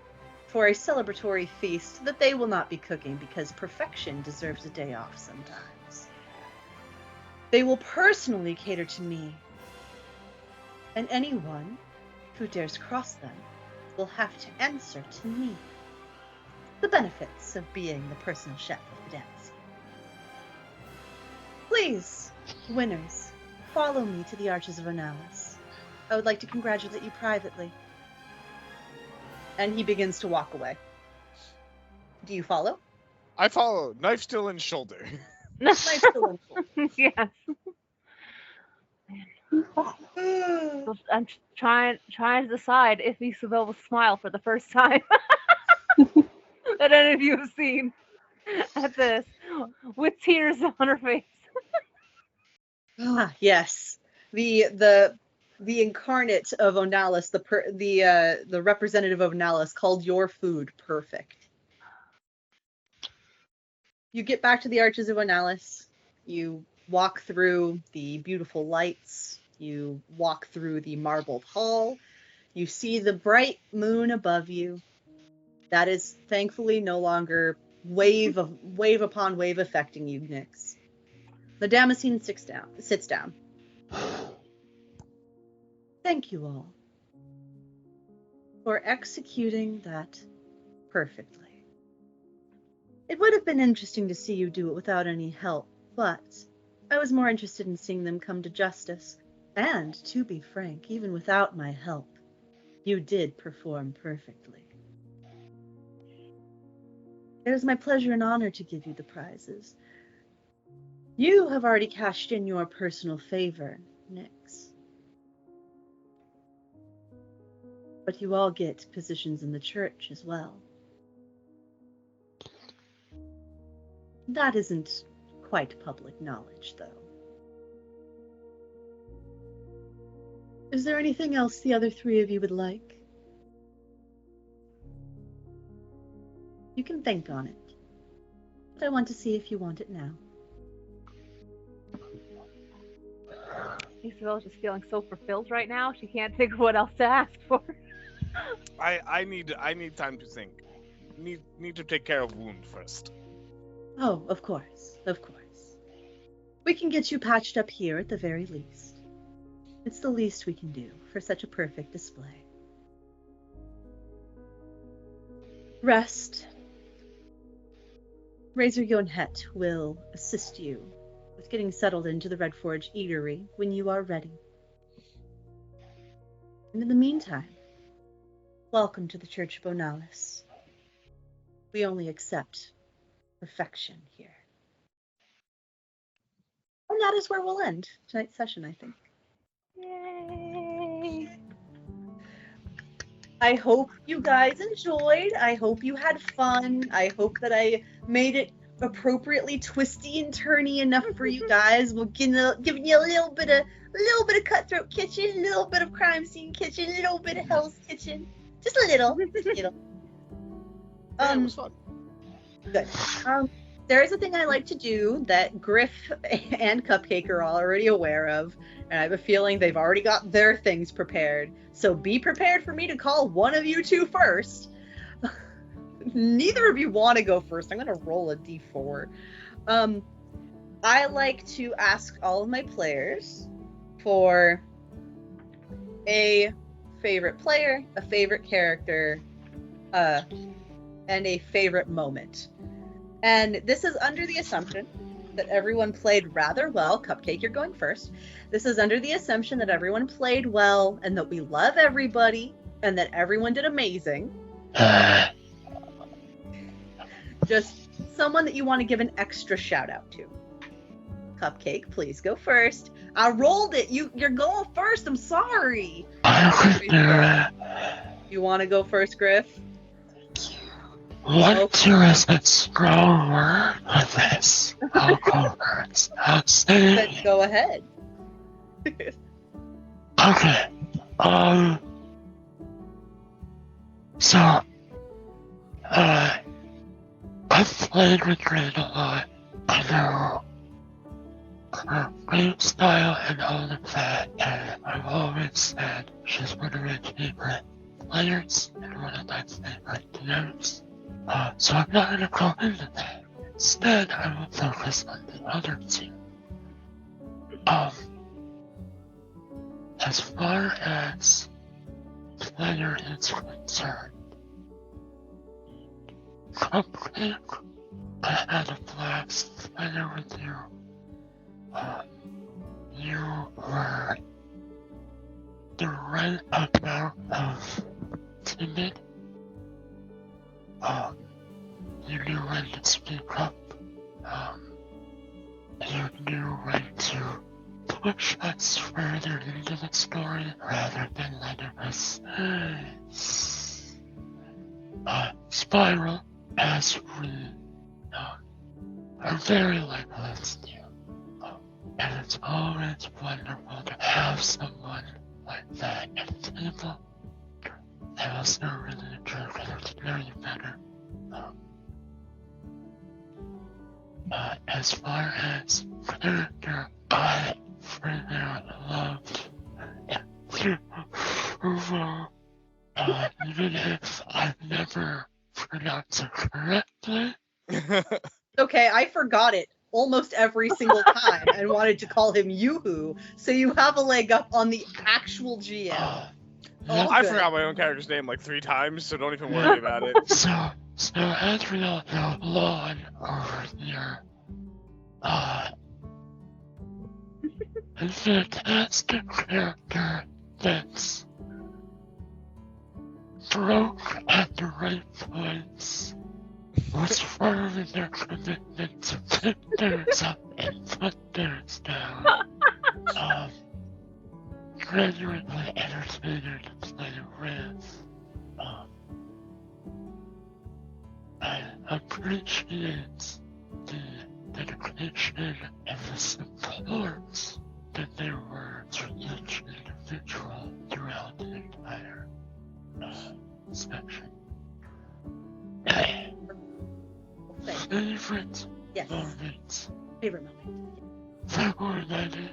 for a celebratory feast that they will not be cooking because perfection deserves a day off sometimes. They will personally cater to me, and anyone who dares cross them will have to answer to me. The benefits of being the personal chef of the dance. Please, winners, follow me to the Arches of Onalis. I would like to congratulate you privately. And he begins to walk away. Do you follow? I follow. Knife still in shoulder. Knife still in full. Yes. I'm trying to decide if Isabel will smile for the first time that any of you have seen at this, with tears on her face. Yes, the incarnate of Onalis, the representative of Onalis, called your food perfect. You get back to the Arches of Onalis. You walk through the beautiful lights. You walk through the marbled hall. You see the bright moon above you. That is thankfully no longer wave upon wave affecting you, Nyx. The Damascene sits down. Thank you all for executing that perfectly. It would have been interesting to see you do it without any help, but I was more interested in seeing them come to justice. And, to be frank, even without my help, you did perform perfectly. It is my pleasure and honor to give you the prizes. You have already cashed in your personal favor, Nyx. But you all get positions in the church as well. That isn't quite public knowledge, though. Is there anything else the other three of you would like? You can think on it, but I want to see if you want it now. Isabel's just feeling so fulfilled right now. She can't think of what else to ask for. I need time to think. Need to take care of wound first. Oh, of course, of course. We can get you patched up here at the very least. It's the least we can do for such a perfect display. Rest. Razor Yonhet will assist you with getting settled into the Red Forge Eatery when you are ready. And in the meantime, welcome to the Church of Onalis. We only accept perfection here. And that is where we'll end tonight's session, I think. Yay! I hope you guys enjoyed. I hope you had fun. I hope that I made it appropriately twisty and turny enough for you guys. We'll giving you a little bit of Cutthroat Kitchen, a little bit of Crime Scene Kitchen, a little bit of Hell's Kitchen. Just a little. Yeah, it was fun. Good. There is a thing I like to do that Griff and Cupcake are already aware of, and I have a feeling they've already got their things prepared. So be prepared for me to call one of you two first. Neither of you want to go first. I'm going to roll a d4. I like to ask all of my players for a favorite player, a favorite character, and a favorite moment. And this is under the assumption that everyone played rather well. Cupcake, you're going first. This is under the assumption that everyone played well and that we love everybody and that everyone did amazing. Just someone that you want to give an extra shout out to. Cupcake, please go first. I rolled it. You're going first. I'm sorry. You want to go first, Griff? What is a strong word with this? I'll go first. I'll say Then go ahead. Okay. So, I've played with Jade a lot. I know her game style and all of that, and I've always said she's one of my favorite players and one of my favorite DMs. So I'm not gonna go into that. Instead, I will focus on the other two. As far as player is concerned, Cupcake, I had a blast playing with you. You were the right amount of timid. You knew when to speak up. You knew when to push us further into the story rather than letting us spiral as we are very likewise to you. And it's always wonderful to have someone like that at the table. I also really enjoy getting to know you better. As far as character, I really loved Uvo. Even if I've never pronounced it correctly. Okay, I forgot it almost every single time and wanted to call him Yoo-hoo, so you have a leg up on the actual GM. I forgot my own character's name like 3 times, so don't even worry about it. So as we all know, Lon over here, a fantastic character that's broke at the right points, was firm in their commitment to pick theirs up and put theirs down. Genuinely entertaining to play with. I appreciate the dedication and the support that there were to each individual throughout the entire section. Favorite moment. Favorite moment. There were many.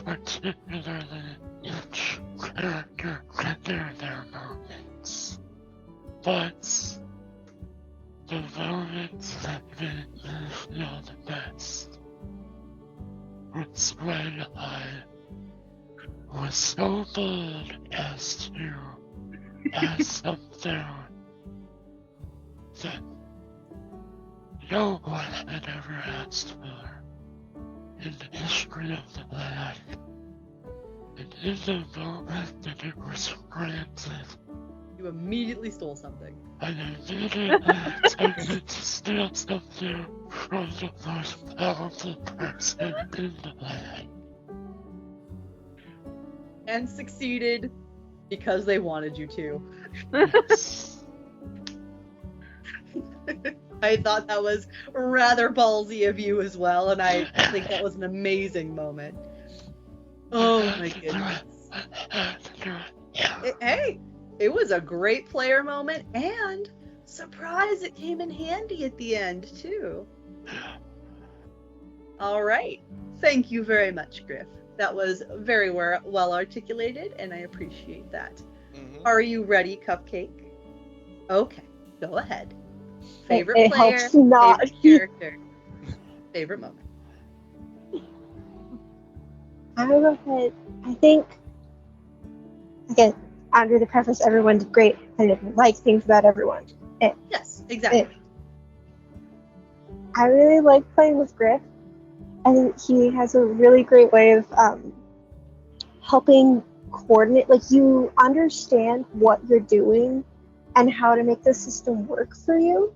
Particularly each character had their moments. But the moments that made me feel the best was when I was so bold as to ask something that no one had ever asked for in the history of the land. And in the moment that it was granted, You You immediately stole something. I didn't steal something from the most powerful person in the land. And succeeded because they wanted you to. Yes. I thought that was rather ballsy of you as well, and I think that was an amazing moment. Oh my goodness. Hey, it was a great player moment, and surprise, it came in handy at the end, too. All right. Thank you very much, Griff. That was very well articulated, and I appreciate that. Are you ready, Cupcake? Okay, go ahead. Favorite it player, helps not. favorite character, favorite moment. I'm gonna go ahead. I think, again, under the preface, everyone's great and it likes things about everyone. Yes, exactly. I really like playing with Griff. I think he has a really great way of helping coordinate. Like, you understand what you're doing and how to make the system work for you,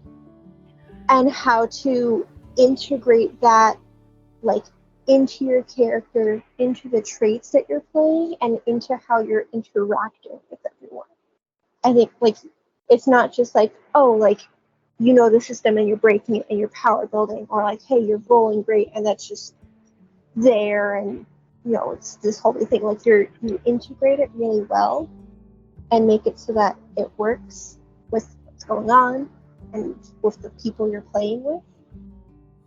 and how to integrate that, like, into your character, into the traits that you're playing, and into how you're interacting with everyone. I think, like, it's not just like, oh, like, you know the system and you're breaking it and you're power building, or like, hey, you're rolling great and that's just there, and you know, it's this whole thing. Like, you integrate it really well and make it so that it works with what's going on and with the people you're playing with,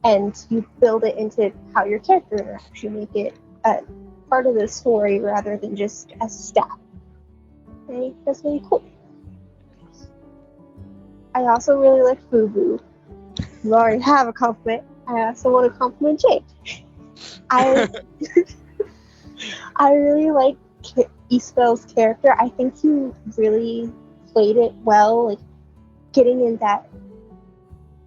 and you build it into how your character interacts. You make it a part of the story rather than just a stat. Okay, that's really cool. I also really like Fubu. You already have a compliment. I also want to compliment Jade. I really like Isabel's character. I think you really played it well, like getting in that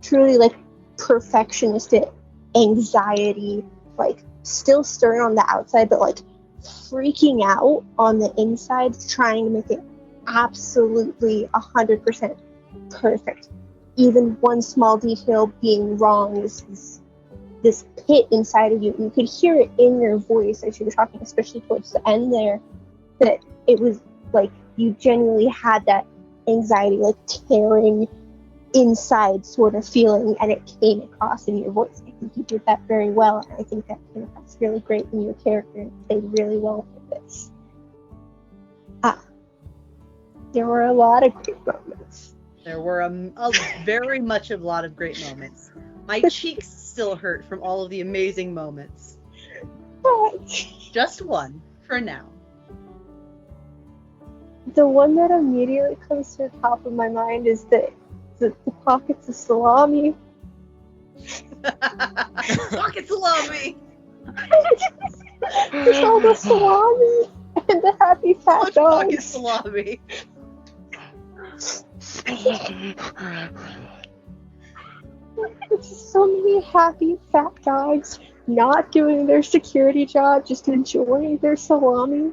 truly like perfectionistic anxiety, like still stern on the outside, but like freaking out on the inside, trying to make it absolutely 100% perfect. Even one small detail being wrong is this pit inside of you. You could hear it in your voice as you were talking, especially towards the end there, that it was like you genuinely had that anxiety, like tearing inside sort of feeling, and it came across in your voice. I think you did that very well, and I think that came across really great in your character and played really well for this. There were a lot of great moments. There were very much a lot of great moments. My cheeks still hurt from all of the amazing moments. Just one for now. The one that immediately comes to the top of my mind is the pockets of salami. Pocket salami! There's all the salami and the happy fat Pocket dogs. salami. There's just so many happy fat dogs not doing their security job, just enjoying their salami.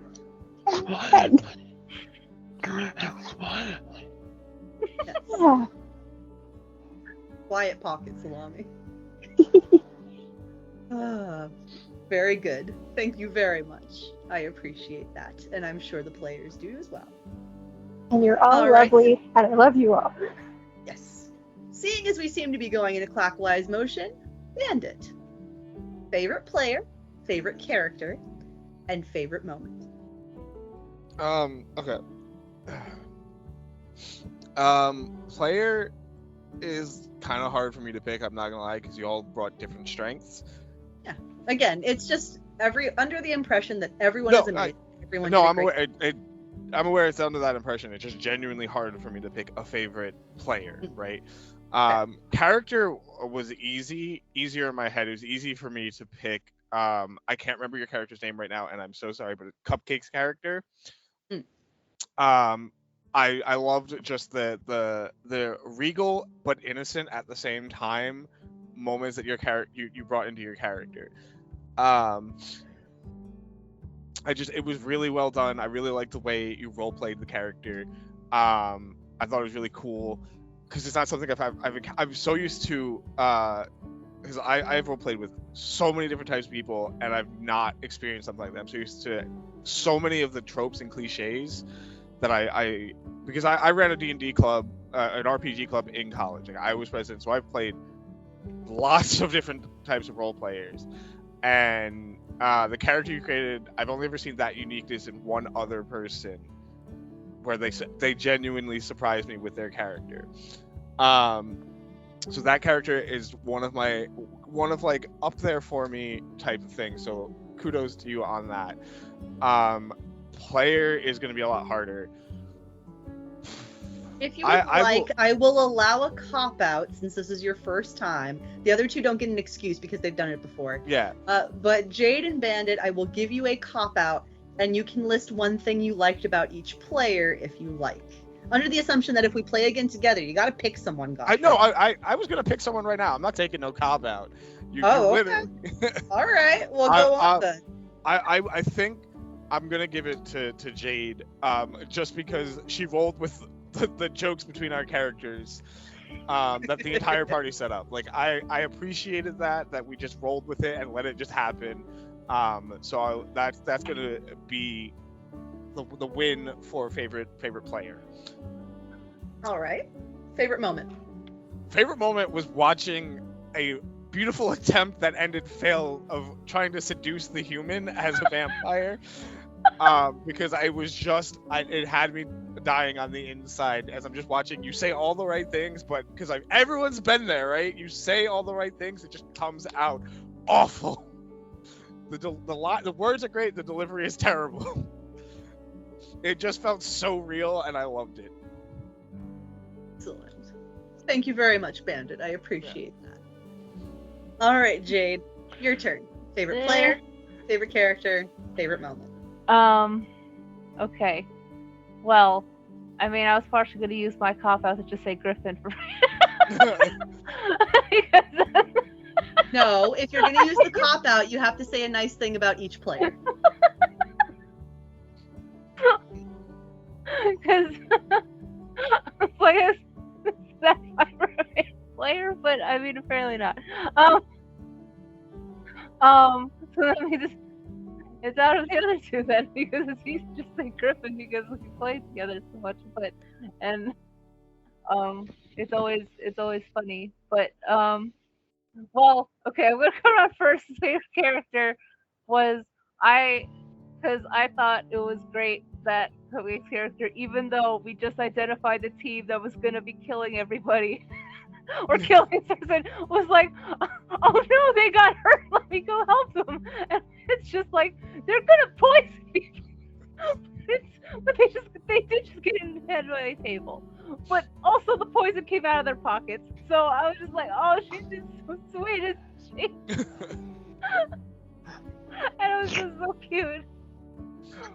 And, yeah. Quiet pocket salami. Very good. Thank you very much. I appreciate that, and I'm sure the players do as well. And you're all right. lovely, and I love you all. Yes. Seeing as we seem to be going in a clockwise motion, Bandit. Favorite player, favorite character, and favorite moment. Okay. Player is kind of hard for me to pick, I'm not gonna lie, because you all brought different strengths. Yeah. Again, it's just under the impression that everyone is amazing. I'm aware it's under that impression. It's just genuinely hard for me to pick a favorite player, right? Character was easier in my head. It was easy for me to pick. I can't remember your character's name right now, and I'm so sorry, but Cupcake's character. I loved just the regal but innocent at the same time moments that you brought into your character. It was really well done. I really liked the way you role played the character. I thought it was really cool because it's not something I'm so used to. Because I've role played with so many different types of people, and I've not experienced something like that. I'm so used to so many of the tropes and cliches that because I ran a D&D club, an RPG club in college. Like, I was president, so I've played lots of different types of role players, and the character you created, I've only ever seen that uniqueness in one other person, where they genuinely surprised me with their character. So that character is one of like up there for me type of thing. So kudos to you on that. Player is going to be a lot harder. If you would I will allow a cop-out since this is your first time. The other two don't get an excuse because they've done it before. Yeah. But Jade and Bandit, I will give you a cop-out, and you can list one thing you liked about each player if you like. Under the assumption that if we play again together, you got to pick someone, guys. I know. I was going to pick someone right now. I'm not taking no cop-out. Okay. All right. Well, go on then. I think I'm going to give it to Jade, just because she rolled with the jokes between our characters that the entire party set up. Like, I appreciated that we just rolled with it and let it just happen. So that's going to be the win for favorite player. All right. Favorite moment. Favorite moment was watching a beautiful attempt that ended fail of trying to seduce the human as a vampire. Because it had me dying on the inside as I'm just watching you say all the right things, but because everyone's been there, right? You say all the right things, it just comes out awful. The words are great, the delivery is terrible. It just felt so real, and I loved it. Excellent. Thank you very much, Bandit. I appreciate that. All right, Jade, your turn. Favorite player, favorite character, favorite moment. Okay. Well, I mean, I was partially going to use my cop-out to just say Griffin for No, if you're going to use the cop-out, you have to say a nice thing about each player. Because that's my favorite player, but I mean, apparently not. So let me just. It's out of the other two then, because it's easy to just say Griffin because we play together so much, but it's always funny. But well, okay, I'm gonna come out first. His favorite character was because I thought it was great that Cupcake's character, even though we just identified the team that was gonna be killing everybody or killing person, was like, oh no, they got hurt. Let me go help them. And it's just like they're gonna poison people. But they did just get in the head by a table. But also the poison came out of their pockets. So I was just like, oh, she's just so sweet, isn't she? And it was just so cute.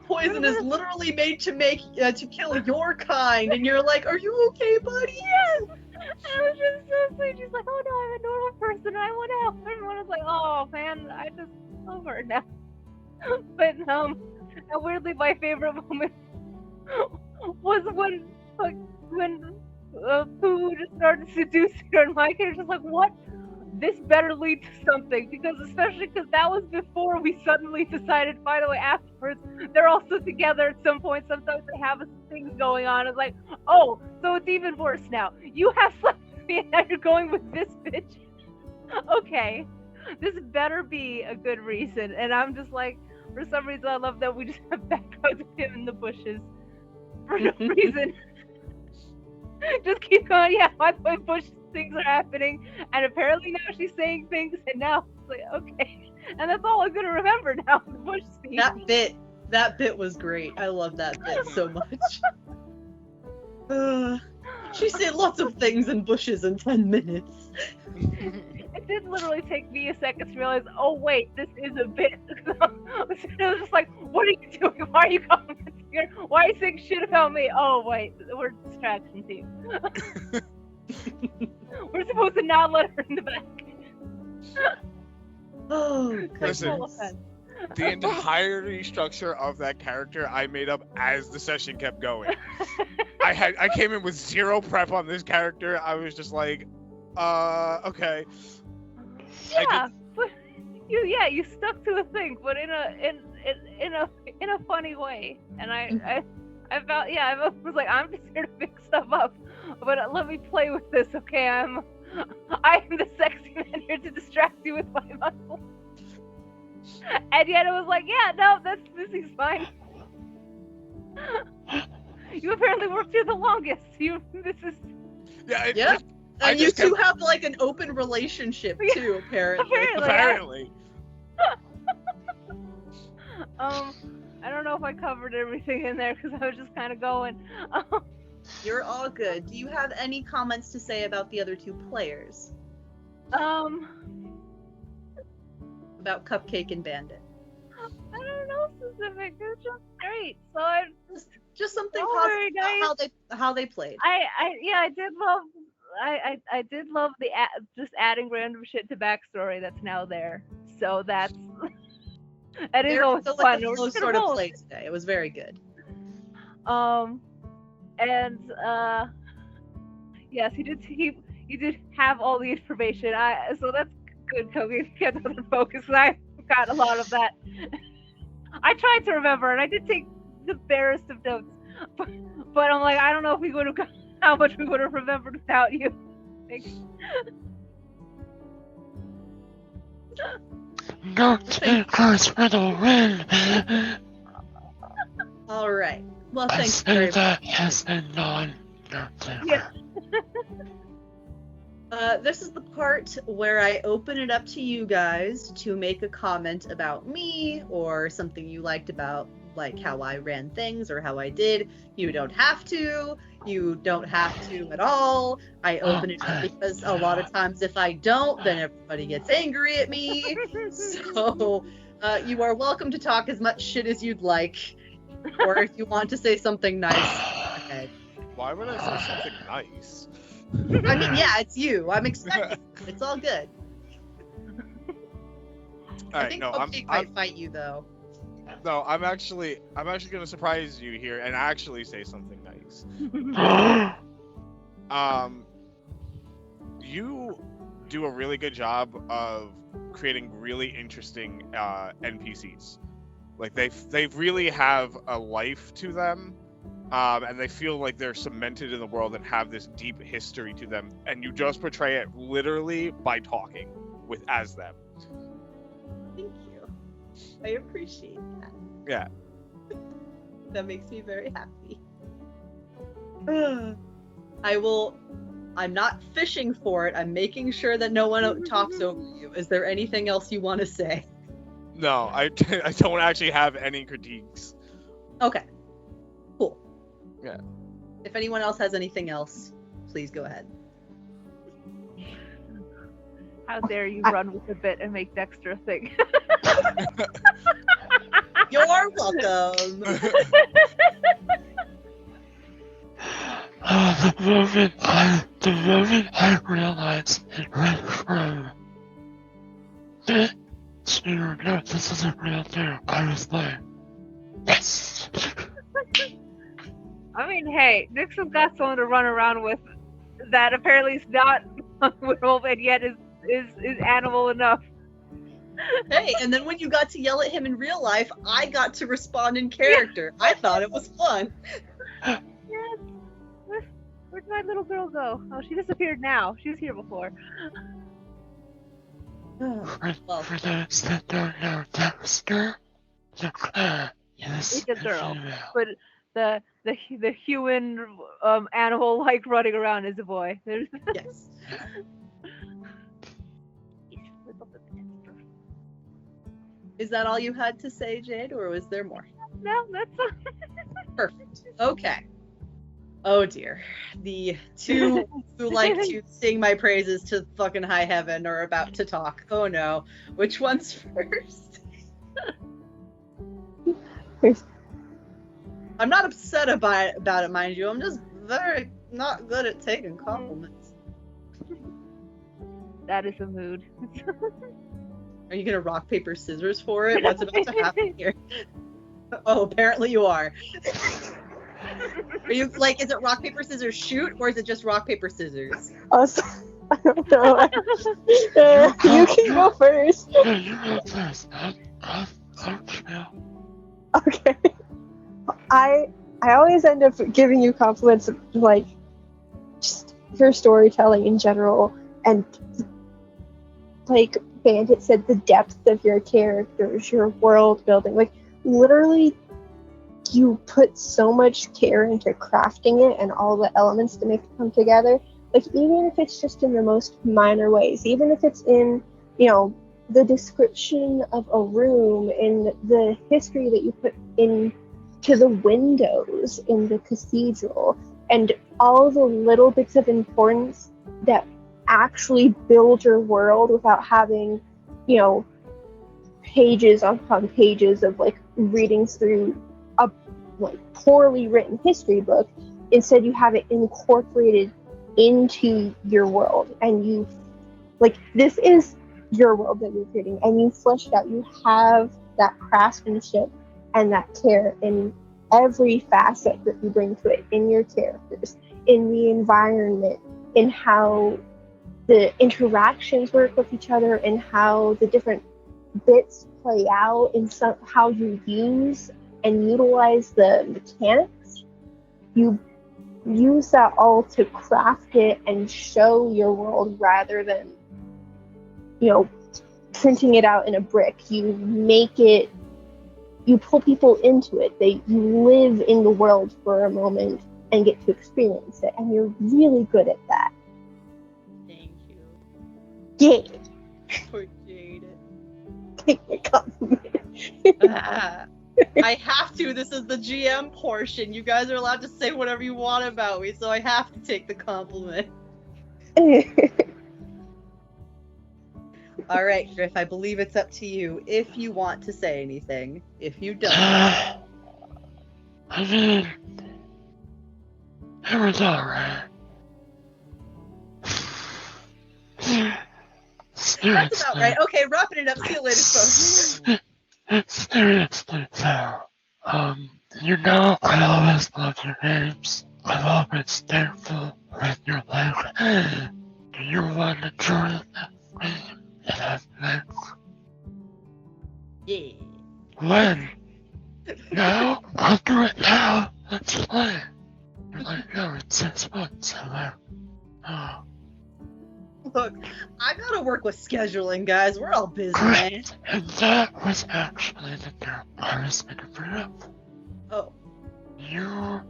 Poison is literally made to kill your kind, and you're like, are you okay, buddy? Yes. And it was just so sweet. She's like, oh no, I'm a normal person. I want to help. Everyone was like, oh man, I just love her now. But and weirdly, my favorite moment was when Pooh just started seducing her, and my character was like, what? This better lead to something, especially because that was before we suddenly decided, by the way, afterwards, they're also together at some point. Sometimes they have things going on. It's like, oh, so it's even worse now. You have slept with me and now you're going with this bitch. Okay, this better be a good reason. And I'm just like, for some reason, I love that we just have backgrounds of him in the bushes for no reason. Just keep going. Yeah, by the way, bush things are happening, and apparently now she's saying things, and now it's like, okay, and that's all I'm gonna remember now. The bush scene. That bit was great. I love that bit so much. She said lots of things in bushes in 10 minutes. It did literally take me a second to realize, oh wait, this is a bit. It was just like, what are you doing? Why are you commenting here? Why are you saying shit about me? Oh wait, we're a distraction team. We're supposed to not let her in the back. Oh, listen, the entirety structure of that character I made up as the session kept going. I came in with zero prep on this character. I was just like, okay. Yeah, but you stuck to the thing, but in a funny way. And I felt I was like, I'm just here to pick stuff up, but let me play with this, okay? I'm the sexy man here to distract you with my muscles. And yet it was like, yeah, no, this is fine. You apparently worked here the longest. This is. Yeah. Yeah. I And you just two kept- have like an open relationship too, apparently. Apparently. I don't know if I covered everything in there because I was just kind of going. You're all good. Do you have any comments to say about the other two players? About Cupcake and Bandit? I don't know specific. It was just great. So I Just something Oh, positive very about how they played. I did love. I did love just adding random shit to backstory that's now there. So that is Very always so fun. like a We're flow just gonna sort of roll. play today. It was very good. And yes, he did have all the information. So that's good, Kobe. Get on focus. I got a lot of that. I tried to remember, and I did take the barest of notes, but I'm like, I don't know if we would have got how much we would have remembered without you. Thanks. Go takers for the win! All right. Well, I thanks very say much. that as a non-taker. Yeah. This is the part where I open it up to you guys to make a comment about me or something you liked about like how I ran things or how I did. You don't have to. You don't have to at all. I open it up because a lot of times if I don't, then everybody gets angry at me. So you are welcome to talk as much shit as you'd like. Or if you want to say something nice, go ahead. Why would I say something nice? I mean, yeah, it's you. I'm expecting it. It's all good. I Alright, think no, Cupcake might fight you though. I'm actually gonna surprise you here and actually say something nice. You do a really good job of creating really interesting NPCs. Like they really have a life to them, and they feel like they're cemented in the world and have this deep history to them. And you just portray it literally by talking as them. Thank you. I appreciate that. Yeah. That makes me very happy. I'm not fishing for it. I'm making sure that no one talks over you. Is there anything else you want to say? No, I don't actually have any critiques. Okay. Cool. Yeah. If anyone else has anything else, please go ahead. How dare you run with a bit and make Dexter a thing? You're welcome. The moment I realized it went from this to no, this isn't real too, I was like, yes! I mean, hey, Nixon's got someone to run around with that apparently is not werewolf and yet is animal enough. Hey, and then when you got to yell at him in real life, I got to respond in character. I thought it was fun. Yes. Where'd my little girl go? Oh, she disappeared now. She was here before. Well, For those that don't know, Dexter, yes, It's a girl. female. But the human animal like running around is a boy. There's yes. Is that all you had to say, Jade, or was there more? No, that's all. Perfect. Okay. Oh dear. The two who like to sing my praises to fucking high heaven are about to talk. Oh no. Which one's first? First. I'm not upset about it, mind you. I'm just very not good at taking compliments. That is a mood. Are you gonna rock, paper, scissors for it? What's about to happen here? Oh, apparently you are. Are you like, is it rock, paper, scissors, shoot, or is it just rock, paper, scissors? Also, I don't know. You can go first. Yeah, you go first. I'll chill. Okay. I always end up giving you compliments of, like, just your storytelling in general, and like Bandit said, the depth of your characters, your world building. Like, literally, you put so much care into crafting it and all the elements to make it come together. Like, even if it's just in the most minor ways, even if it's in, the description of a room, in the history that you put into the windows in the cathedral, and all the little bits of importance that actually build your world without having, pages upon pages of, like, readings through a, like, poorly written history book. Instead, you have it incorporated into your world, and you, like, this is your world that you're creating, and you flesh it out. You have that craftsmanship and that care in every facet that you bring to it, in your characters, in the environment, in how the interactions work with each other, and how the different bits play out, in how you use and utilize the mechanics. You use that all to craft it and show your world, rather than, printing it out in a brick. You make it, you pull people into it. You live in the world for a moment and get to experience it, and you're really good at that. Thank you. Jade. Poor Jade. Take my compliment. I have to. This is the GM portion. You guys are allowed to say whatever you want about me, so I have to take the compliment. All right, Griff, I believe it's up to you if you want to say anything. If you don't. I mean, it was alright. That's about right. Okay, wrapping it up. See you later, folks. Seriously, though, I always love your names. I'm always thankful when you're like, hey, do you want to join me? And I'm like, Yeah. when? Now? I'll do it now. Let's play. You're like, no, it's 6 months. I'm like, oh. Look, I gotta work with scheduling, guys. We're all busy, man. Great. And that was actually the girl I was gonna bring up. Oh. You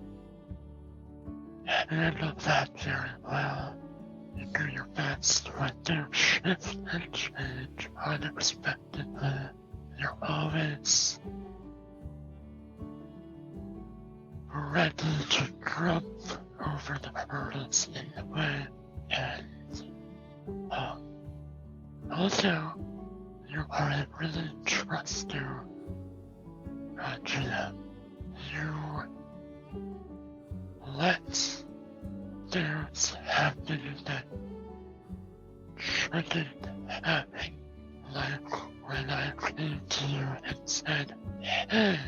handled that very well. You do your best when things shift and change unexpectedly. You're always ready to jump over the hurdles in the way, and also, you are a really trusting GM. You let things happen that shouldn't happen. Like when I came to you and said, hey,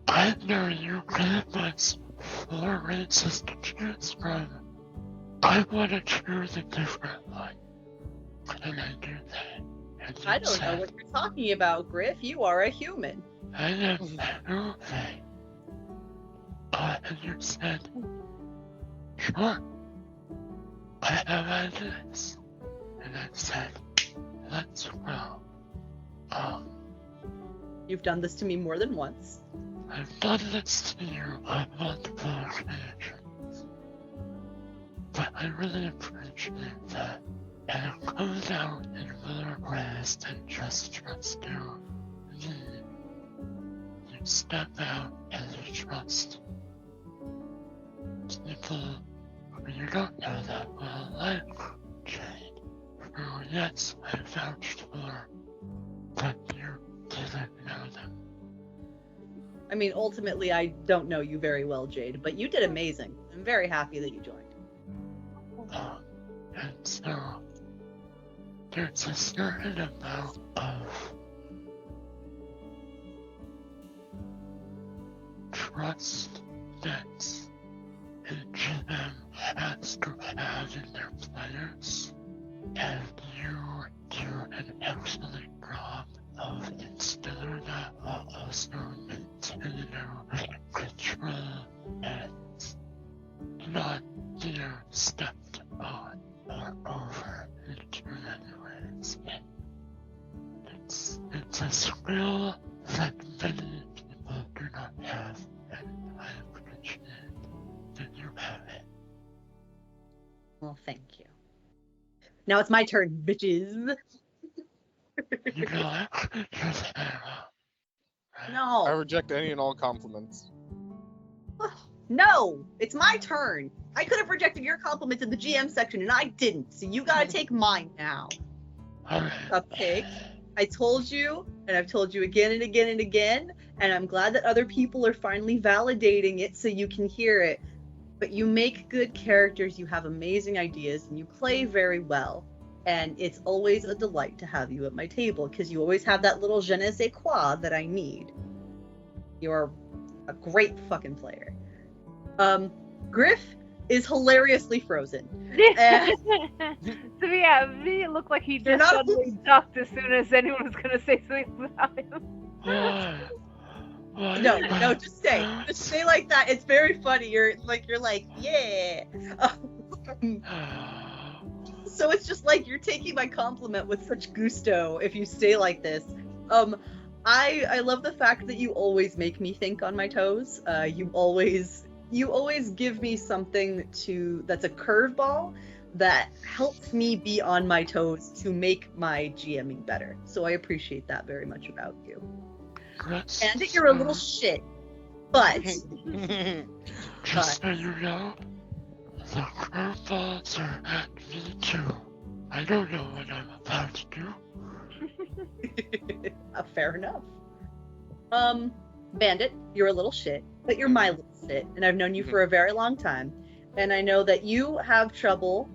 I know you gave us 4 races to choose from. I want to choose a different one. Can I do that? And you I don't said, know what you're talking about, Griff. You are a human. I am moving. And you said, sure, I have ideas. And I said, let's go. You've done this to me more than once. I've done this to you on multiple occasions. But I really appreciate that. And it comes out in more ways than just trust you. You step out and you trust people who you don't know that well, like Jade, who, yes, I vouched for, but you didn't know them. I mean, ultimately, I don't know you very well, Jade, but you did amazing. I'm very happy that you joined. And so, there's a certain amount of trust that's wants to have in their players, and you do an excellent job of instilling that while also maintaining control and not being stepped on or over into any ways. It's a skill that many people do not have, and I appreciate that you have it. Well, thank you. Now it's my turn, bitches. You know, just I No. reject any and all compliments. No, it's my turn. I could have rejected your compliments in the GM section, and I didn't. So you gotta take mine now. Cupcake. I told you, and I've told you again and again and again, and I'm glad that other people are finally validating it so you can hear it. But you make good characters, you have amazing ideas, and you play very well. And it's always a delight to have you at my table, because you always have that little je ne sais quoi that I need. You're a great fucking player. Griff is hilariously frozen. And So yeah, me, it looked like he You're just not- suddenly ducked as soon as anyone was gonna say something about him. no, just stay like that. It's very funny. You're like, yeah. So it's just like you're taking my compliment with such gusto if you stay like this. I love the fact that you always make me think on my toes. You always give me something that's a curveball that helps me be on my toes to make my GMing better. So I appreciate that very much about you. And that you're a little shit, but Just so you know, the curveballs are at me too. I don't know what I'm about to do. fair enough. Bandit, you're a little shit, but you're my little shit, and I've known you for a very long time, and I know that you have trouble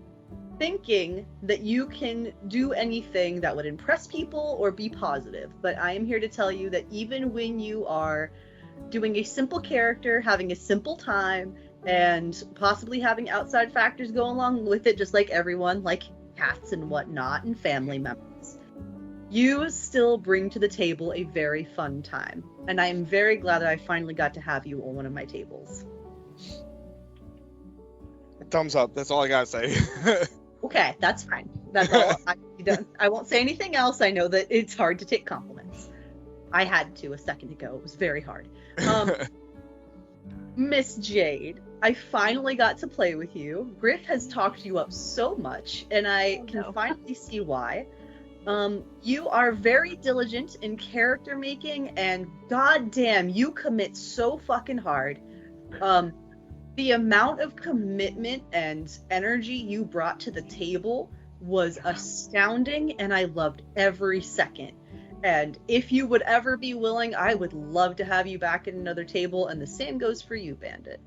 thinking that you can do anything that would impress people or be positive, but I am here to tell you that even when you are doing a simple character, having a simple time, and possibly having outside factors go along with it, just like everyone, like cats and whatnot, and family members, you still bring to the table a very fun time. And I am very glad that I finally got to have you on one of my tables. Thumbs up. That's all I gotta say. Okay, that's fine. That's all. I won't say anything else. I know that it's hard to take compliments. I had to a second ago. It was very hard. Miss Jade, I finally got to play with you. Griff has talked you up so much, and I can finally see why. You are very diligent in character making, and goddamn, you commit so fucking hard. The amount of commitment and energy you brought to the table was astounding, and I loved every second. And if you would ever be willing, I would love to have you back at another table, and the same goes for you, Bandit.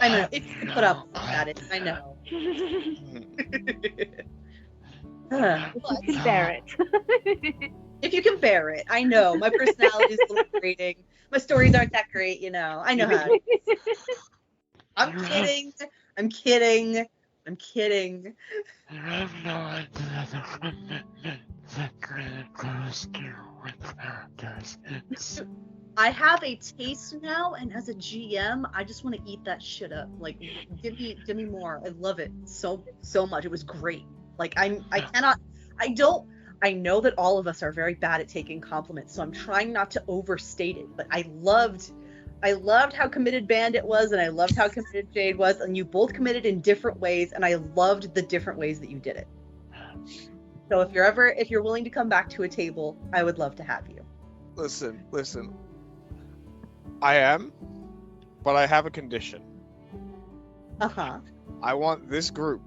I know, if you can put up with that, I know. You can bear it. If you can bear it, I know. My personality is a little grating. My stories aren't that great, you know. I know how. I'm kidding. I'm kidding. I'm kidding. You have no idea the commitment that Grant goes to with characters. It's... I have a taste now, and as a GM, I just want to eat that shit up. Like, give me more. I love it so much. It was great. Like, I know that all of us are very bad at taking compliments, so I'm trying not to overstate it, but I loved how committed Bandit was, and I loved how committed Jade was, and you both committed in different ways, and I loved the different ways that you did it. So if you're willing to come back to a table, I would love to have you. Listen. I am, but I have a condition. Uh-huh. I want this group,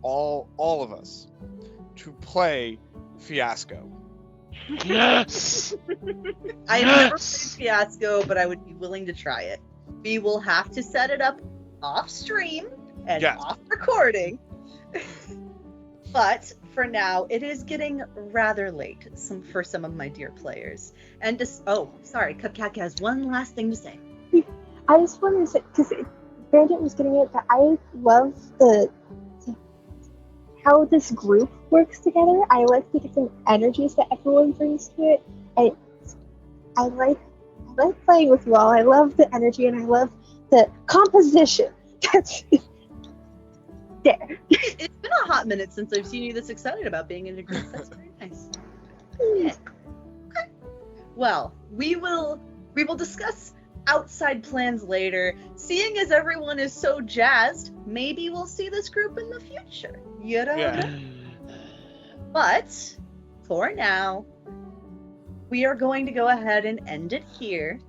all of us, to play Fiasco. Yes! I've never played Fiasco, but I would be willing to try it. We will have to set it up off stream and off recording. But for now, it is getting rather late for some of my dear players. And sorry, Cupcake has one last thing to say. I just wanted to say, because Bandit was getting it, that I love how this group works together. I like the different energies that everyone brings to it. I like playing with you all. I love the energy and I love the composition. That's there. It's been a hot minute since I've seen you this excited about being in a group. That's very nice. Yeah. Okay. Well, we will discuss outside plans later. Seeing as everyone is so jazzed, maybe we'll see this group in the future. You don't know? But for now, we are going to go ahead and end it here.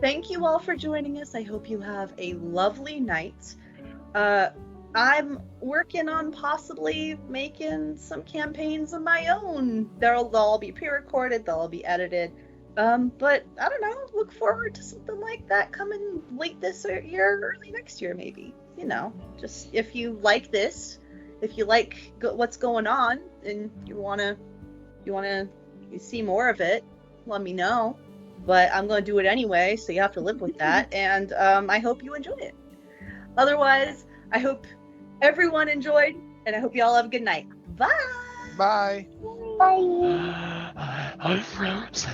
Thank you all for joining us. I hope you have a lovely night. I'm working on possibly making some campaigns of my own. They'll all be pre-recorded, they'll all be edited. But I don't know, look forward to something like that coming late this year, early next year maybe. You know, just if you like this, if you like what's going on and you wanna see more of it, let me know. But I'm gonna do it anyway, so you have to live with that. And I hope you enjoy it. Otherwise, I hope everyone enjoyed, and I hope you all have a good night. Bye. Bye. Bye. I'm frozen.